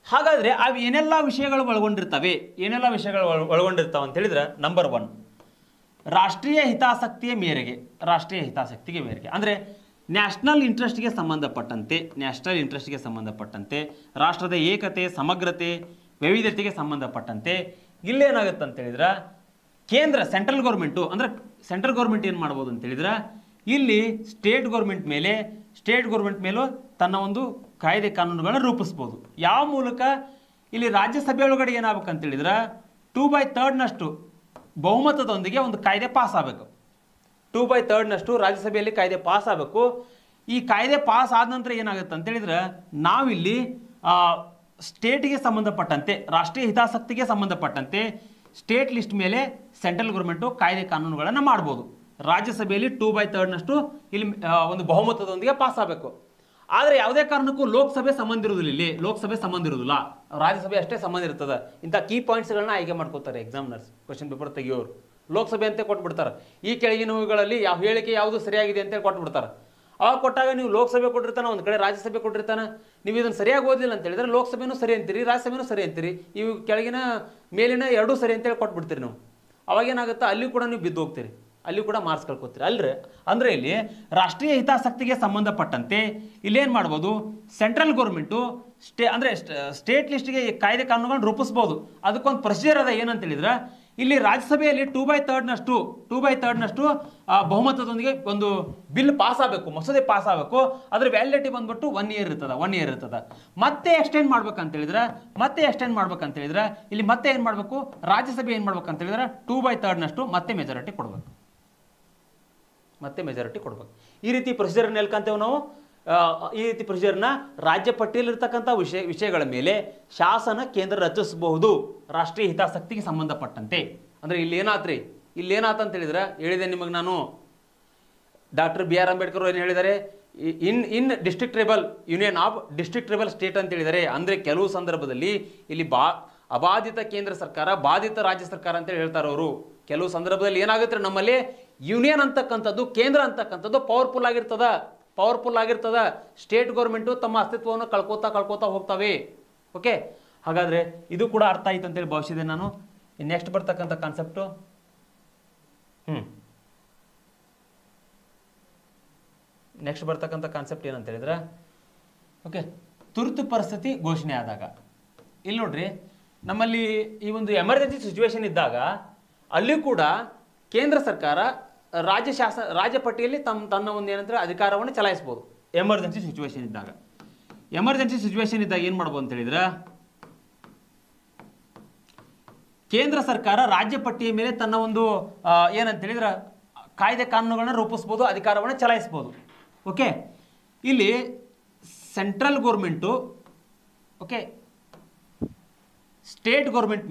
ಹಾಗಾದರೆ ಅವು ಏನೆಲ್ಲ ವಿಷಯಗಳು ಒಳಗೊಂಡಿರ್ತವೆ ಅಂತ ಹೇಳಿದ್ರೆ, ನಂಬರ್ 1 ರಾಷ್ಟ್ರೀಯ ಹಿತಾಸಕ್ತಿಗೆ ಮೇರೆಗೆ ಅಂದರೆ ನ್ಯಾಷನಲ್ ಇಂಟ್ರೆಸ್ಟ್ಗೆ ಸಂಬಂಧಪಟ್ಟಂತೆ ರಾಷ್ಟ್ರದ ಏಕತೆ, ಸಮಗ್ರತೆ, ವೈವಿಧ್ಯತೆಗೆ ಸಂಬಂಧಪಟ್ಟಂತೆ ಇಲ್ಲೇನಾಗುತ್ತೆ ಅಂತ ಹೇಳಿದ್ರೆ ಕೇಂದ್ರ ಸೆಂಟ್ರಲ್ ಗೌರ್ಮೆಂಟು ಅಂದರೆ ಸೆಂಟ್ರಲ್ ಗೌರ್ಮೆಂಟ್ ಏನು ಮಾಡ್ಬೋದು ಅಂತ ಹೇಳಿದ್ರೆ ಇಲ್ಲಿ ಸ್ಟೇಟ್ ಗೌರ್ಮೆಂಟ್ ಮೇಲೂ ತನ್ನ ಒಂದು ಕಾಯ್ದೆ ಕಾನೂನುಗಳನ್ನ ರೂಪಿಸ್ಬೋದು. ಯಾವ ಮೂಲಕ? ಇಲ್ಲಿ ರಾಜ್ಯಸಭೆ ಒಳಗಡೆ ಏನಾಗಬೇಕಂತ ಹೇಳಿದ್ರೆ 2/3 ಬಹುಮತದೊಂದಿಗೆ ಒಂದು ಕಾಯ್ದೆ ಪಾಸ್ ಆಗಬೇಕು. 2/3 ರಾಜ್ಯಸಭೆಯಲ್ಲಿ ಕಾಯ್ದೆ ಪಾಸ್ ಆಗಬೇಕು. ಈ ಕಾಯ್ದೆ ಪಾಸ್ ಆದ ನಂತರ ಏನಾಗುತ್ತೆ ಅಂತ ಹೇಳಿದ್ರೆ ನಾವಿಲ್ಲಿ ಸ್ಟೇಟ್ಗೆ ಸಂಬಂಧಪಟ್ಟಂತೆ, ರಾಷ್ಟ್ರೀಯ ಹಿತಾಸಕ್ತಿಗೆ ಸಂಬಂಧಪಟ್ಟಂತೆ ಸ್ಟೇಟ್ ಲಿಸ್ಟ್ ಮೇಲೆ ಸೆಂಟ್ರಲ್ ಗೌರ್ಮೆಂಟು ಕಾಯ್ದೆ ಕಾನೂನುಗಳನ್ನು ಮಾಡ್ಬೋದು. ರಾಜ್ಯಸಭೆಯಲ್ಲಿ 2/3 ಇಲ್ಲಿ ಒಂದು ಬಹುಮತದೊಂದಿಗೆ ಪಾಸ್ ಆಗಬೇಕು. ಆದರೆ ಯಾವುದೇ ಕಾರಣಕ್ಕೂ ಲೋಕಸಭೆ ಸಂಬಂಧ ಇರುವುದಿಲ್ಲ, ರಾಜ್ಯಸಭೆ ಅಷ್ಟೇ ಸಂಬಂಧ ಇರ್ತದೆ. ಇಂಥ ಕೀ ಪಾಯಿಂಟ್ಸ್ಗಳನ್ನ ಆಯ್ಕೆ ಮಾಡ್ಕೋತಾರೆ ಎಕ್ಸಾಮಿನರ್ಸ್, ಕ್ವಶನ್ ಪೇಪರ್ ತೆಗಿಯೋರು. ಲೋಕಸಭೆ ಅಂತ ಕೊಟ್ಬಿಡ್ತಾರೆ. ಈ ಕೆಳಗಿನವುಗಳಲ್ಲಿ ಯಾವ ಹೇಳಿಕೆ ಯಾವುದು ಸರಿಯಾಗಿದೆ ಅಂತೇಳಿ ಕೊಟ್ಬಿಡ್ತಾರೆ. ಅವಾಗ ಕೊಟ್ಟಾಗ ನೀವು ಲೋಕಸಭೆ ಕೊಟ್ಟಿರ್ತಾನೆ, ಒಂದು ಕಡೆ ರಾಜ್ಯಸಭೆ ಕೊಟ್ಟಿರ್ತಾನೆ. ನೀವು ಇದನ್ನು ಸರಿಯಾಗಿ ಓದಿಲ್ಲ ಅಂತ ಹೇಳಿದ್ರೆ ಲೋಕಸಭೆನೂ ಸರಿ ಅಂತೀರಿ, ರಾಜ್ಯಸಭೆನೂ ಸರಿ ಅಂತೀರಿ. ಇವು ಕೆಳಗಿನ ಮೇಲಿನ ಎರಡೂ ಸರಿ ಅಂತೇಳಿ ಕೊಟ್ಬಿಡ್ತೀರಿ ನೀವು. ಅವಾಗೇನಾಗುತ್ತೆ, ಅಲ್ಲಿ ಕೂಡ ನೀವು ಬಿದ್ದು ಹೋಗ್ತೀರಿ, ಅಲ್ಲಿ ಕೂಡ ಮಾರ್ಕ್ಸ್ ಕಳ್ಕೊತೀರಿ ಅಲ್ರಿ. ಅಂದರೆ ಇಲ್ಲಿ ರಾಷ್ಟ್ರೀಯ ಹಿತಾಸಕ್ತಿಗೆ ಸಂಬಂಧಪಟ್ಟಂತೆ ಇಲ್ಲೇನು ಮಾಡ್ಬೋದು, ಸೆಂಟ್ರಲ್ ಗೌರ್ಮೆಂಟು ಸ್ಟೇಟ್ ಲಿಸ್ಟ್ಗೆ ಕಾಯ್ದೆ ಕಾನೂನುಗಳನ್ನ ರೂಪಿಸ್ಬೋದು. ಅದಕ್ಕೊಂದು ಪ್ರೊಸೀಜರ್ ಅದ. ಏನಂತ ಹೇಳಿದ್ರೆ ಇಲ್ಲಿ ರಾಜ್ಯಸಭೆಯಲ್ಲಿ 2/3 ಬಹುಮತದೊಂದಿಗೆ ಒಂದು ಬಿಲ್ ಪಾಸ್ ಆಗಬೇಕು, ಮಸೂದೆ ಪಾಸ್ ಆಗಬೇಕು. ಅದ್ರ ವ್ಯಾಲಿಡಿಟಿ ಬಂದ್ಬಿಟ್ಟು 1 ಇಯರ್ ಇರ್ತದೆ. ಮತ್ತೆ ಎಕ್ಸ್ಟೆಂಡ್ ಮಾಡ್ಬೇಕಂತ ಹೇಳಿದ್ರೆ ಇಲ್ಲಿ ಮತ್ತೆ ಏನು ಮಾಡಬೇಕು, ರಾಜ್ಯಸಭೆ ಏನು ಮಾಡ್ಬೇಕಂತ ಹೇಳಿದ್ರೆ 2/3 ಮತ್ತೆ ಮೆಜಾರಿಟಿ ಕೊಡ್ಬೇಕು. ಈ ರೀತಿ ಪ್ರೊಸೀಜರ್ನ ಹೇಳ್ಕಂತೇವೆ ನಾವು. ಈ ರೀತಿ ಪ್ರೊಸೀಜರ್ನ ರಾಜ್ಯ ಪಟ್ಟಿಯಲ್ಲಿರ್ತಕ್ಕಂಥ ವಿಷಯಗಳ ಮೇಲೆ ಶಾಸನ ಕೇಂದ್ರ ರಚಿಸಬಹುದು ರಾಷ್ಟ್ರೀಯ ಹಿತಾಸಕ್ತಿಗೆ ಸಂಬಂಧಪಟ್ಟಂತೆ. ಅಂದರೆ ಇಲ್ಲೇನಾತಂತ ಹೇಳಿದ್ರೆ ಹೇಳಿದೆ ನಿಮಗೆ ನಾನು, ಡಾಕ್ಟರ್ BR ಅಂಬೇಡ್ಕರ್ ಏನು ಹೇಳಿದ್ದಾರೆ, in district tribal union of district tribal state ಅಂತ ಹೇಳಿದ್ದಾರೆ. ಅಂದರೆ ಕೆಲವು ಸಂದರ್ಭದಲ್ಲಿ ಇಲ್ಲಿ ಅಬಾಧಿತ ಕೇಂದ್ರ ಸರ್ಕಾರ, ಬಾಧಿತ ರಾಜ್ಯ ಸರ್ಕಾರ ಅಂತೇಳಿ ಹೇಳ್ತಾರೆ ಅವರು. ಕೆಲವು ಸಂದರ್ಭದಲ್ಲಿ ಏನಾಗುತ್ತೆ, ನಮ್ಮಲ್ಲಿ ಯೂನಿಯನ್ ಅಂತಕ್ಕಂಥದ್ದು, ಕೇಂದ್ರ ಅಂತಕ್ಕಂಥದ್ದು ಪವರ್ಫುಲ್ ಆಗಿರ್ತದ. ಸ್ಟೇಟ್ ಗೌರ್ಮೆಂಟು ತಮ್ಮ ಅಸ್ತಿತ್ವವನ್ನು ಕಳ್ಕೋತಾ ಹೋಗ್ತವೆ. ಓಕೆ, ಹಾಗಾದರೆ ಇದು ಕೂಡ ಅರ್ಥ ಆಯ್ತು ಅಂತೇಳಿ ಭಾವಿಸಿದೆ ನಾನು. ನೆಕ್ಸ್ಟ್ ಬರ್ತಕ್ಕಂಥ ಕಾನ್ಸೆಪ್ಟು ಏನಂತ ಹೇಳಿದ್ರೆ, ಓಕೆ, ತುರ್ತು ಪರಿಸ್ಥಿತಿ ಘೋಷಣೆ ಆದಾಗ ಇಲ್ಲಿ ನೋಡ್ರಿ, ನಮ್ಮಲ್ಲಿ ಈ ಒಂದು ಎಮರ್ಜೆನ್ಸಿ ಸಿಚುವೇಶನ್ ಇದ್ದಾಗ ಅಲ್ಲಿ ಕೂಡ ಕೇಂದ್ರ ಸರ್ಕಾರ ರಾಜ್ಯ ಪಟ್ಟಿಯಲ್ಲಿ ತನ್ನ ಒಂದು ಏನಂದ್ರೆ ಅಧಿಕಾರವನ್ನು ಚಲಾಯಿಸಬಹುದು. ಎಮರ್ಜೆನ್ಸಿ ಸಿಚುವೇಶನ್ ಇದ್ದಾಗ ಏನು ಮಾಡ್ಬೋದು ಅಂತ ಹೇಳಿದ್ರೆ, ಕೇಂದ್ರ ಸರ್ಕಾರ ರಾಜ್ಯ ಪಟ್ಟಿಯ ಮೇಲೆ ತನ್ನ ಒಂದು ಏನಂತ ಹೇಳಿದ್ರೆ ಕಾಯ್ದೆ ಕಾನೂನುಗಳನ್ನ ರೂಪಿಸ್ಬೋದು, ಅಧಿಕಾರವನ್ನು ಚಲಾಯಿಸ್ಬೋದು. ಓಕೆ, ಇಲ್ಲಿ central government okay state government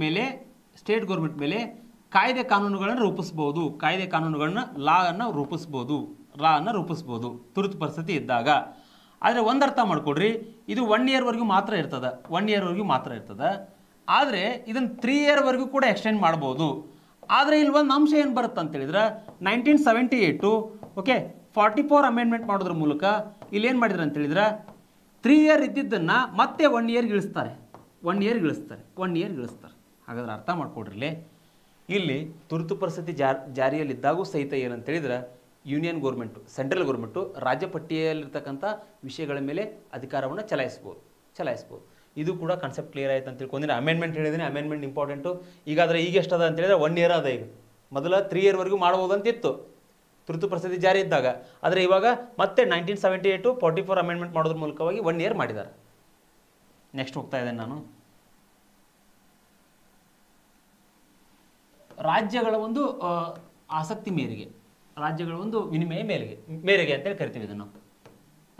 ಮೇಲೆ ಕಾಯ್ದೆ ಕಾನೂನುಗಳನ್ನು ರೂಪಿಸ್ಬೋದು, ಲಾ ಅನ್ನು ರೂಪಿಸ್ಬೋದು ತುರ್ತು ಪರಿಸ್ಥಿತಿ ಇದ್ದಾಗ. ಆದರೆ ಒಂದು ಅರ್ಥ ಮಾಡ್ಕೊಡ್ರಿ, ಇದು 1 ಇಯರ್ವರೆಗೂ ಮಾತ್ರ ಇರ್ತದೆ. ಆದರೆ ಇದನ್ನು 3 ಇಯರ್ವರೆಗೂ ಕೂಡ ಎಕ್ಸ್ಟೆಂಡ್ ಮಾಡ್ಬೋದು. ಆದರೆ ಇಲ್ಲಿ ಒಂದು ಅಂಶ ಏನು ಬರುತ್ತೆ ಅಂತ ಹೇಳಿದ್ರೆ 1978 ಓಕೆ 44 ಅಮೆಂಡ್ಮೆಂಟ್ ಮಾಡೋದ್ರ ಮೂಲಕ ಇಲ್ಲಿ ಏನು ಮಾಡಿದ್ರು ಅಂತ ಹೇಳಿದ್ರೆ 3 ಇಯರ್ ಇದ್ದಿದ್ದನ್ನು ಮತ್ತೆ 1 ಇಯರ್ ಇಳಿಸ್ತಾರೆ. ಹಾಗಾದ್ರೆ ಅರ್ಥ ಮಾಡ್ಕೊಡ್ರಿ, ಇಲ್ಲಿ ತುರ್ತು ಪರಿಸ್ಥಿತಿ ಜಾರಿಯಲ್ಲಿದ್ದಾಗೂ ಸಹಿತ ಏನಂತ ಹೇಳಿದ್ರೆ ಯೂನಿಯನ್ ಗೌರ್ಮೆಂಟು, ಸೆಂಟ್ರಲ್ ಗೌರ್ಮೆಂಟು ರಾಜ್ಯ ಪಟ್ಟಿಯಲ್ಲಿರ್ತಕ್ಕಂಥ ವಿಷಯಗಳ ಮೇಲೆ ಅಧಿಕಾರವನ್ನು ಚಲಾಯಿಸ್ಬೋದು. ಇದು ಕೂಡ ಕಾನ್ಸೆಪ್ಟ್ ಕ್ಲಿಯರ್ ಆಯ್ತು ಅಂತ ತಿಳ್ಕೊಂಡಿನಿ. ಅಮೆಂಡ್ಮೆಂಟ್ ಹೇಳಿದ್ದೀನಿ, ಅಮೆಂಡ್ಮೆಂಟ್ ಇಂಪಾರ್ಟೆಂಟು. ಈಗಾದರೆ ಈಗ ಎಷ್ಟದ ಅಂತ ಹೇಳಿದ್ರೆ 1 ಇಯರ್ ಅದ. ಈಗ ಮೊದಲ 3 ಇಯರ್ವರೆಗೂ ಮಾಡ್ಬೋದು ಅಂತಿತ್ತು ತುರ್ತು ಪರಿಸ್ಥಿತಿ ಜಾರಿ ಇದ್ದಾಗ. ಆದರೆ ಇವಾಗ ಮತ್ತೆ 1978 44 ಅಮೆಂಡ್ಮೆಂಟ್ ಮಾಡೋದ್ರ ಮೂಲಕವಾಗಿ 1 ಇಯರ್ ಮಾಡಿದ್ದಾರೆ. ನೆಕ್ಸ್ಟ್ ಹೋಗ್ತಾ ಇದ್ದೇನೆ ನಾನು. ರಾಜ್ಯಗಳ ಒಂದು ಆಸಕ್ತಿ ಮೇರೆಗೆ, ರಾಜ್ಯಗಳ ಒಂದು ವಿನಿಮಯ ಮೇರೆಗೆ ಅಂತೇಳಿ ಕರಿತೀವಿ ಇದನ್ನು.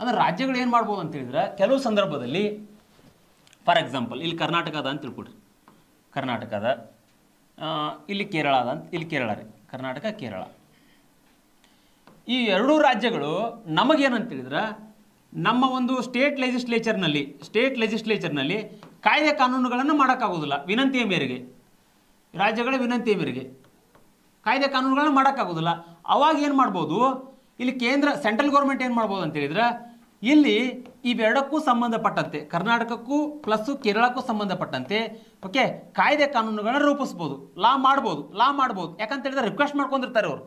ಅಂದರೆ ರಾಜ್ಯಗಳು ಏನು ಮಾಡ್ಬೋದು ಅಂತ ಹೇಳಿದ್ರೆ ಕೆಲವು ಸಂದರ್ಭದಲ್ಲಿ, ಫಾರ್ ಎಕ್ಸಾಂಪಲ್ ಇಲ್ಲಿ ಕರ್ನಾಟಕ ಅದ ಅಂತ ತಿಳ್ಕೊಡ್ರಿ, ಕರ್ನಾಟಕದ ಇಲ್ಲಿ ಕೇರಳ ಅದ ಅಂತ, ಇಲ್ಲಿ ಕೇರಳ ರೀ, ಕರ್ನಾಟಕ ಕೇರಳ. ಈ ಎರಡೂ ರಾಜ್ಯಗಳು ನಮಗೇನಂತ ಹೇಳಿದ್ರೆ ನಮ್ಮ ಒಂದು ಸ್ಟೇಟ್ ಲೆಜಿಸ್ಲೇಚರ್ನಲ್ಲಿ ಕಾಯ್ದೆ ಕಾನೂನುಗಳನ್ನು ಮಾಡೋಕ್ಕಾಗೋದಿಲ್ಲ ವಿನಂತಿಯ ಮೇರೆಗೆ, ರಾಜ್ಯಗಳ ವಿನಂತಿಯ ಮೇರೆಗೆ. ಕಾಯ್ದೆ ಕಾನೂನುಗಳನ್ನ ಮಾಡೋಕ್ಕಾಗೋದಿಲ್ಲ. ಅವಾಗ ಏನು ಮಾಡ್ಬೋದು, ಇಲ್ಲಿ ಕೇಂದ್ರ ಸೆಂಟ್ರಲ್ ಗೌರ್ಮೆಂಟ್ ಏನು ಮಾಡ್ಬೋದು ಅಂತ ಹೇಳಿದ್ರೆ, ಇಲ್ಲಿ ಇವೆರಡಕ್ಕೂ ಸಂಬಂಧಪಟ್ಟಂತೆ ಕರ್ನಾಟಕಕ್ಕೂ ಪ್ಲಸ್ ಕೇರಳಕ್ಕೂ ಸಂಬಂಧಪಟ್ಟಂತೆ ಓಕೆ ಕಾಯ್ದೆ ಕಾನೂನುಗಳನ್ನ ರೂಪಿಸ್ಬೋದು, ಲಾ ಮಾಡ್ಬೋದು. ಯಾಕಂತ ಹೇಳಿದ್ರೆ ರಿಕ್ವೆಸ್ಟ್ ಮಾಡ್ಕೊಂಡಿರ್ತಾರೆ ಅವರು,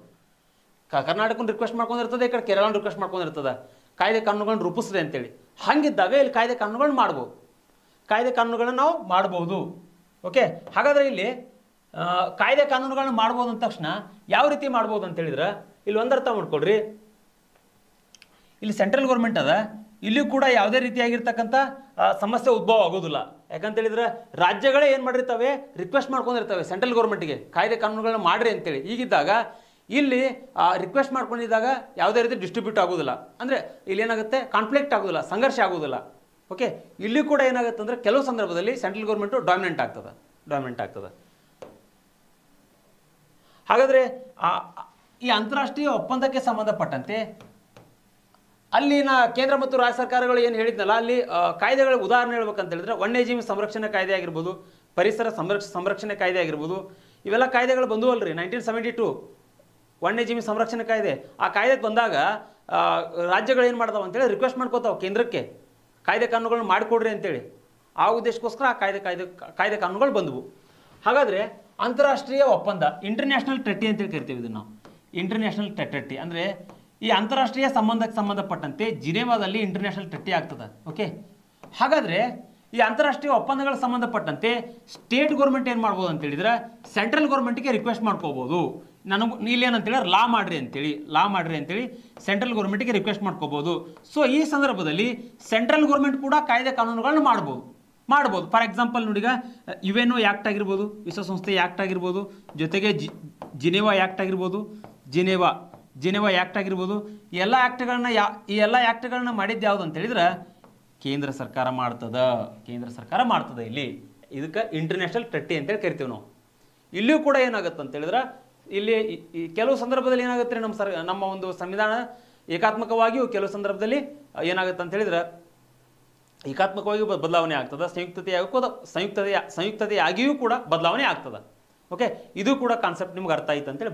ಕರ್ನಾಟಕನ ರಿಕ್ವೆಸ್ಟ್ ಮಾಡ್ಕೊಂಡಿರ್ತದೆ, ಈ ಕಡೆ ಕೇರಳನ ರಿಕ್ವೆಸ್ಟ್ ಮಾಡ್ಕೊಂಡಿರ್ತದೆ ಕಾಯ್ದೆ ಕಾನೂನುಗಳನ್ನ ರೂಪಿಸ್ರಿ ಅಂತೇಳಿ. ಹಾಗಿದ್ದಾಗ ಇಲ್ಲಿ ಕಾಯ್ದೆ ಕಾನೂನುಗಳನ್ನ ಮಾಡ್ಬೋದು, ಕಾಯ್ದೆ ಕಾನೂನುಗಳನ್ನ ನಾವು ಮಾಡ್ಬೋದು. ಓಕೆ, ಹಾಗಾದರೆ ಇಲ್ಲಿ ಕಾಯ್ದೆ ಕಾನೂನುಗಳನ್ನ ಮಾಡ್ಬೋದು ಅಂದ ತಕ್ಷಣ ಯಾವ ರೀತಿ ಮಾಡ್ಬೋದು ಅಂತ ಹೇಳಿದ್ರೆ, ಇಲ್ಲಿ ಒಂದು ಅರ್ಥ ಮಾಡ್ಕೊಳ್ರಿ, ಇಲ್ಲಿ ಸೆಂಟ್ರಲ್ ಗೌರ್ಮೆಂಟ್ ಅದ, ಇಲ್ಲಿಯೂ ಕೂಡ ಯಾವುದೇ ರೀತಿಯಾಗಿರ್ತಕ್ಕಂಥ ಸಮಸ್ಯೆ ಉದ್ಭವ ಆಗೋದಿಲ್ಲ. ಯಾಕಂತ ಹೇಳಿದ್ರೆ ರಾಜ್ಯಗಳೇ ಏನು ಮಾಡಿರ್ತವೆ, ರಿಕ್ವೆಸ್ಟ್ ಮಾಡ್ಕೊಂಡಿರ್ತವೆ ಸೆಂಟ್ರಲ್ ಗೌರ್ಮೆಂಟ್ಗೆ ಕಾಯ್ದೆ ಕಾನೂನುಗಳನ್ನ ಮಾಡ್ರಿ ಅಂತೇಳಿ. ಹೀಗಿದ್ದಾಗ ಇಲ್ಲಿ ರಿಕ್ವೆಸ್ಟ್ ಮಾಡ್ಕೊಂಡಿದ್ದಾಗ ಯಾವುದೇ ರೀತಿ ಡಿಸ್ಟ್ರಿಬ್ಯೂಟ್ ಆಗೋದಿಲ್ಲ, ಅಂದರೆ ಇಲ್ಲಿ ಏನಾಗುತ್ತೆ, ಕಾನ್ಫ್ಲಿಕ್ಟ್ ಆಗೋದಿಲ್ಲ, ಸಂಘರ್ಷ ಆಗೋದಿಲ್ಲ. ಓಕೆ, ಇಲ್ಲಿ ಕೂಡ ಏನಾಗುತ್ತೆ ಅಂದರೆ ಕೆಲವು ಸಂದರ್ಭದಲ್ಲಿ ಸೆಂಟ್ರಲ್ ಗೌರ್ಮೆಂಟು ಡಾಮಿನೆಂಟ್ ಆಗ್ತದೆ. ಹಾಗಾದರೆ ಈ ಅಂತಾರಾಷ್ಟ್ರೀಯ ಒಪ್ಪಂದಕ್ಕೆ ಸಂಬಂಧಪಟ್ಟಂತೆ ಅಲ್ಲಿನ ಕೇಂದ್ರ ಮತ್ತು ರಾಜ್ಯ ಸರ್ಕಾರಗಳು ಏನು ಹೇಳಿದ್ನಲ್ಲ, ಅಲ್ಲಿ ಕಾಯ್ದೆಗಳ ಉದಾಹರಣೆ ಹೇಳ್ಬೇಕಂತ ಹೇಳಿದ್ರೆ ವನ್ಯಜೀವಿ ಸಂರಕ್ಷಣೆ ಕಾಯ್ದೆ ಆಗಿರ್ಬೋದು, ಪರಿಸರ ಸಂರಕ್ಷಣೆ ಕಾಯ್ದೆ ಆಗಿರ್ಬೋದು, ಇವೆಲ್ಲ ಕಾಯ್ದೆಗಳು ಬಂದುವಲ್ರಿ 1972 ವನ್ಯಜೀವಿ ಸಂರಕ್ಷಣೆ ಕಾಯ್ದೆ. ಆ ಕಾಯ್ದೆಗೆ ಬಂದಾಗ ರಾಜ್ಯಗಳು ಏನು ಮಾಡ್ತಾವೆ ಅಂತೇಳಿ ರಿಕ್ವೆಸ್ಟ್ ಮಾಡ್ಕೋತಾವೆ ಕೇಂದ್ರಕ್ಕೆ ಕಾಯ್ದೆ ಕಾನೂನುಗಳನ್ನ ಮಾಡಿಕೊಡ್ರಿ ಅಂತೇಳಿ. ಆ ಉದ್ದೇಶಕ್ಕೋಸ್ಕರ ಆ ಕಾಯ್ದೆ ಕಾನೂನುಗಳು ಬಂದವು. ಹಾಗಾದರೆ ಅಂತಾರಾಷ್ಟ್ರೀಯ ಒಪ್ಪಂದ ಇಂಟರ್ನ್ಯಾಷನಲ್ ಟ್ರೆಟಿ ಅಂತೇಳಿ ಕರಿತೀವಿ ಇದನ್ನು ನಾವು. ಇಂಟರ್ನ್ಯಾಷನಲ್ ಟ್ರೆಟಿ ಅಂದರೆ ಈ ಅಂತಾರಾಷ್ಟ್ರೀಯ ಸಂಬಂಧಕ್ಕೆ ಸಂಬಂಧಪಟ್ಟಂತೆ ಜಿನೇವಾದಲ್ಲಿ ಇಂಟರ್ನ್ಯಾಷನಲ್ ಟ್ರೆಟಿ ಆಗ್ತದೆ. ಓಕೆ, ಹಾಗಾದರೆ ಈ ಅಂತಾರಾಷ್ಟ್ರೀಯ ಒಪ್ಪಂದಗಳಿಗೆ ಸಂಬಂಧಪಟ್ಟಂತೆ ಸ್ಟೇಟ್ ಗೌರ್ಮೆಂಟ್ ಏನು ಮಾಡ್ಬೋದು ಅಂತ ಹೇಳಿದ್ರೆ ಸೆಂಟ್ರಲ್ ಗೌರ್ಮೆಂಟ್ಗೆ ರಿಕ್ವೆಸ್ಟ್ ಮಾಡ್ಕೋಬೋದು, ಇಲ್ಲೇನಂತೇಳಿ ಲಾ ಮಾಡ್ರಿ ಅಂತೇಳಿ ಸೆಂಟ್ರಲ್ ಗೌರ್ಮೆಂಟ್ಗೆ ರಿಕ್ವೆಸ್ಟ್ ಮಾಡ್ಕೋಬೋದು. ಸೊ ಈ ಸಂದರ್ಭದಲ್ಲಿ ಸೆಂಟ್ರಲ್ ಗೌರ್ಮೆಂಟ್ ಕೂಡ ಕಾಯ್ದೆ ಕಾನೂನುಗಳನ್ನ ಮಾಡ್ಬೋದು. ಫಾರ್ ಎಕ್ಸಾಂಪಲ್ ನೋಡಿಗ UNO ಆ್ಯಕ್ಟ್ ಆಗಿರ್ಬೋದು, ವಿಶ್ವಸಂಸ್ಥೆ ಆ್ಯಕ್ಟ್ ಆಗಿರ್ಬೋದು, ಜೊತೆಗೆ ಜಿನೇವಾ ಆ್ಯಕ್ಟ್ ಆಗಿರ್ಬೋದು, ಜಿನೇವಾ ಆ್ಯಕ್ಟ್ ಆಗಿರ್ಬೋದು. ಈ ಎಲ್ಲ ಆ್ಯಕ್ಟ್ಗಳನ್ನ ಮಾಡಿದ್ದು ಯಾವುದು ಅಂತ ಹೇಳಿದ್ರೆ ಕೇಂದ್ರ ಸರ್ಕಾರ ಮಾಡ್ತದೆ. ಇಲ್ಲಿ ಇದಕ್ಕೆ ಇಂಟರ್ನ್ಯಾಷನಲ್ ಟ್ರೆಟಿ ಅಂತೇಳಿ ಕರಿತೀವಿ ನಾವು. ಇಲ್ಲಿಯೂ ಕೂಡ ಏನಾಗುತ್ತೆ ಅಂತ ಹೇಳಿದ್ರೆ, ಇಲ್ಲಿ ಕೆಲವು ಸಂದರ್ಭದಲ್ಲಿ ಏನಾಗುತ್ತೆ, ನಮ್ಮ ಒಂದು ಸಂವಿಧಾನ ಏಕಾತ್ಮಕವಾಗಿಯೂ ಕೆಲವು ಸಂದರ್ಭದಲ್ಲಿ ಏನಾಗುತ್ತೆ ಅಂತ ಹೇಳಿದ್ರೆ ಏಕಾತ್ಮಕವಾಗಿ ಬದಲಾವಣೆ ಆಗ್ತದೆ, ಸಂಯುಕ್ತತೆಯಾಗಿಯೂ ಕೂಡ ಬದಲಾವಣೆ ಆಗ್ತದೆ. ಓಕೆ, ಇದು ಕೂಡ ಕಾನ್ಸೆಪ್ಟ್ ನಿಮ್ಗೆ ಅರ್ಥ ಆಯ್ತು ಅಂತೇಳಿ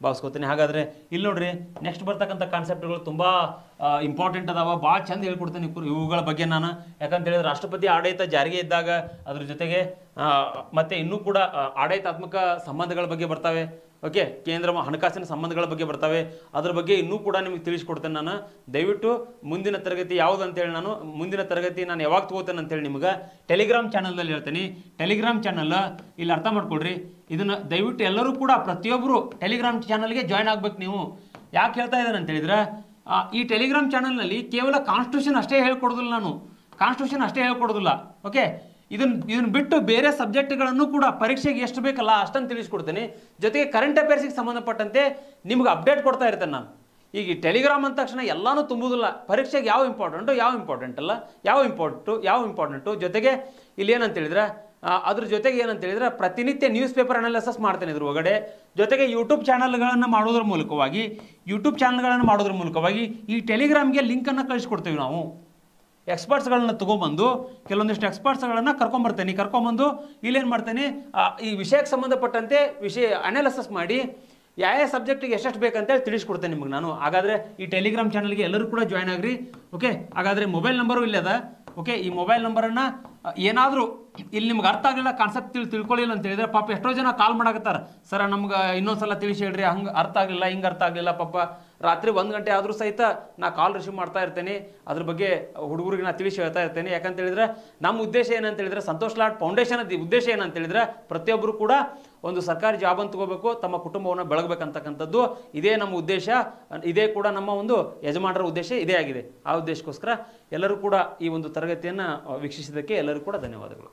ಭಾವಿಸ್ಕೋತೀನಿ. ಹಾಗಾದರೆ ಇಲ್ಲಿ ನೋಡ್ರಿ, ನೆಕ್ಸ್ಟ್ ಬರ್ತಕ್ಕಂಥ ಕಾನ್ಸೆಪ್ಟ್ಗಳು ತುಂಬ ಇಂಪಾರ್ಟೆಂಟ್ ಅದಾವ, ಭಾಳ ಚಂದ ಹೇಳ್ಕೊಡ್ತೀನಿ ಇವುಗಳ ಬಗ್ಗೆ ನಾನು. ಯಾಕಂತ ಹೇಳಿದ್ರೆ ರಾಷ್ಟ್ರಪತಿ ಆಡಳಿತ ಜಾರಿಗೆ ಇದ್ದಾಗ ಅದ್ರ ಜೊತೆಗೆ ಮತ್ತೆ ಇನ್ನೂ ಕೂಡ ಆಡಳಿತಾತ್ಮಕ ಸಂಬಂಧಗಳ ಬಗ್ಗೆ ಬರ್ತವೆ. ಓಕೆ, ಕೇಂದ್ರ ಹಣಕಾಸಿನ ಸಂಬಂಧಗಳ ಬಗ್ಗೆ ಬರ್ತವೆ. ಅದ್ರ ಬಗ್ಗೆ ಇನ್ನೂ ಕೂಡ ನಿಮಗೆ ತಿಳಿಸ್ಕೊಡ್ತೇನೆ ನಾನು. ದಯವಿಟ್ಟು ಮುಂದಿನ ತರಗತಿ ಯಾವುದು ಅಂತೇಳಿ ಮುಂದಿನ ತರಗತಿ ನಾನು ಯಾವಾಗ ತಗೋತೇನೆ ಅಂತೇಳಿ ನಿಮ್ಗೆ ಟೆಲಿಗ್ರಾಮ್ ಚಾನಲ್ದಲ್ಲಿ ಹೇಳ್ತೀನಿ. ಟೆಲಿಗ್ರಾಮ್ ಚಾನಲ್ ಇಲ್ಲಿ ಅರ್ಥ ಮಾಡ್ಕೊಡ್ರಿ, ಇದನ್ನು ದಯವಿಟ್ಟು ಎಲ್ಲರೂ ಕೂಡ ಪ್ರತಿಯೊಬ್ಬರು ಟೆಲಿಗ್ರಾಮ್ ಚಾನಲ್ಗೆ ಜಾಯ್ನ್ ಆಗ್ಬೇಕು. ನೀವು ಯಾಕೆ ಹೇಳ್ತಾ ಇದ್ದೇನೆ ಅಂತ ಹೇಳಿದ್ರೆ, ಈ ಟೆಲಿಗ್ರಾಮ್ ಚಾನಲ್ನಲ್ಲಿ ಕೇವಲ ಕಾನ್ಸ್ಟಿಟ್ಯೂಷನ್ ಅಷ್ಟೇ ಹೇಳ್ಕೊಡೋದಿಲ್ಲ. ಓಕೆ, ಇದನ್ನು ಬಿಟ್ಟು ಬೇರೆ ಸಬ್ಜೆಕ್ಟ್ಗಳನ್ನು ಕೂಡ ಪರೀಕ್ಷೆಗೆ ಎಷ್ಟು ಬೇಕಲ್ಲ ಅಷ್ಟನ್ನು ತಿಳಿಸ್ಕೊಡ್ತೇನೆ. ಜೊತೆಗೆ ಕರೆಂಟ್ ಅಫೇರ್ಸ್ಗೆ ಸಂಬಂಧಪಟ್ಟಂತೆ ನಿಮ್ಗೆ ಅಪ್ಡೇಟ್ ಕೊಡ್ತಾ ಇರ್ತೇನೆ ನಾನು. ಈಗ ಟೆಲಿಗ್ರಾಮ್ ಅಂದ ತಕ್ಷಣ ಎಲ್ಲನೂ ತುಂಬುವುದಿಲ್ಲ, ಪರೀಕ್ಷೆಗೆ ಯಾವ ಇಂಪಾರ್ಟೆಂಟು. ಜೊತೆಗೆ ಇಲ್ಲಿ ಏನಂತ ಹೇಳಿದ್ರೆ ಅದ್ರ ಜೊತೆಗೆ ಏನಂತ ಹೇಳಿದ್ರೆ ಪ್ರತಿನಿತ್ಯ ನ್ಯೂಸ್ ಪೇಪರ್ ಅನಾಲಿಸಿಸ್ ಮಾಡ್ತೇನೆ ಇದ್ರ ಒಳಗಡೆ. ಜೊತೆಗೆ ಯೂಟ್ಯೂಬ್ ಚಾನಲ್ಗಳನ್ನು ಮಾಡೋದ್ರ ಮೂಲಕವಾಗಿ ಈ ಟೆಲಿಗ್ರಾಮ್ಗೆ ಲಿಂಕನ್ನು ಕಳಿಸ್ಕೊಡ್ತೀವಿ ನಾವು. ಎಕ್ಸ್ಪರ್ಟ್ಸ್ಗಳನ್ನ ತೊಗೊಂಬಂದು ಕೆಲವೊಂದಿಷ್ಟು ಎಕ್ಸ್ಪರ್ಟ್ಸ್ಗಳನ್ನು ಕರ್ಕೊಂಬಂದು ಇಲ್ಲೇನು ಮಾಡ್ತೇನೆ, ಈ ವಿಷಯಕ್ಕೆ ಸಂಬಂಧಪಟ್ಟಂತೆ ಅನಾಲಿಸಿಸ್ ಮಾಡಿ ಯಾವ ಸಬ್ಜೆಕ್ಟಿಗೆ ಎಷ್ಟೆಷ್ಟು ಬೇಕಂತೇಳಿ ತಿಳಿಸ್ಕೊಡ್ತೇನೆ ನಿಮಗೆ ನಾನು. ಹಾಗಾದರೆ ಈ ಟೆಲಿಗ್ರಾಮ್ ಚಾನಲ್ಗೆ ಎಲ್ಲರೂ ಕೂಡ ಜಾಯ್ನ್ ಆಗ್ರಿ. ಓಕೆ, ಹಾಗಾದರೆ ಮೊಬೈಲ್ ನಂಬರು ಇಲ್ಲೇ ಅದ. ಓಕೆ, ಈ ಮೊಬೈಲ್ ನಂಬರನ್ನು ಏನಾದರೂ ಇಲ್ಲಿ ನಿಮ್ಗೆ ಅರ್ಥ ಆಗಲಿಲ್ಲ, ಕಾನ್ಸೆಪ್ಟ್ ತಿಳ್ಕೊಳ್ಳಿಲ್ಲ ಅಂತ ಹೇಳಿದ್ರೆ ಪಾಪ ಎಷ್ಟೋ ಜನ ಕಾಲ್ ಮಾಡಕತ್ತಾರೆ, ಸರ್ ನಮ್ಗೆ ಇನ್ನೊಂದ್ಸಲ ತಿಳಿಸಿ ಹೇಳ್ರಿ, ಹಂಗೆ ಅರ್ಥ ಆಗಲಿಲ್ಲ ಪಾಪ ರಾತ್ರಿ 1 ಗಂಟೆ ಆದರೂ ಸಹಿತ ನಾ ಕಾಲ್ ರಿಸೀವ್ ಮಾಡ್ತಾ ಇರ್ತೇನೆ. ಅದ್ರ ಬಗ್ಗೆ ಹುಡುಗರಿಗೆ ನಾ ತಿಳಿಸಿ ಹೇಳ್ತಾ ಇರ್ತೇನೆ. ಯಾಕಂತ ಹೇಳಿದ್ರೆ ನಮ್ಮ ಉದ್ದೇಶ ಏನಂತ ಹೇಳಿದ್ರೆ, ಸಂತೋಷ್ ಲಾಡ್ ಫೌಂಡೇಶನ್ ಉದ್ದೇಶ ಏನಂತ ಹೇಳಿದ್ರೆ ಪ್ರತಿಯೊಬ್ಬರು ಕೂಡ ಒಂದು ಸರ್ಕಾರಿ ಜಾಬ್ ಅಂತ ತಗೋಬೇಕು, ತಮ್ಮ ಕುಟುಂಬವನ್ನು ಬೆಳಗಬೇಕಂತಕ್ಕಂಥದ್ದು ಇದೇ ನಮ್ಮ ಉದ್ದೇಶ. ಇದೇ ಕೂಡ ನಮ್ಮ ಒಂದು ಯಜಮಾನರ ಉದ್ದೇಶ ಇದೇ ಆಗಿದೆ. ಆ ಉದ್ದೇಶಕ್ಕೋಸ್ಕರ ಎಲ್ಲರೂ ಕೂಡ ಈ ಒಂದು ತರಗತಿಯನ್ನು ವೀಕ್ಷಿಸಿದ್ದಕ್ಕೆ ಎಲ್ಲರೂ ಕೂಡ ಧನ್ಯವಾದಗಳು.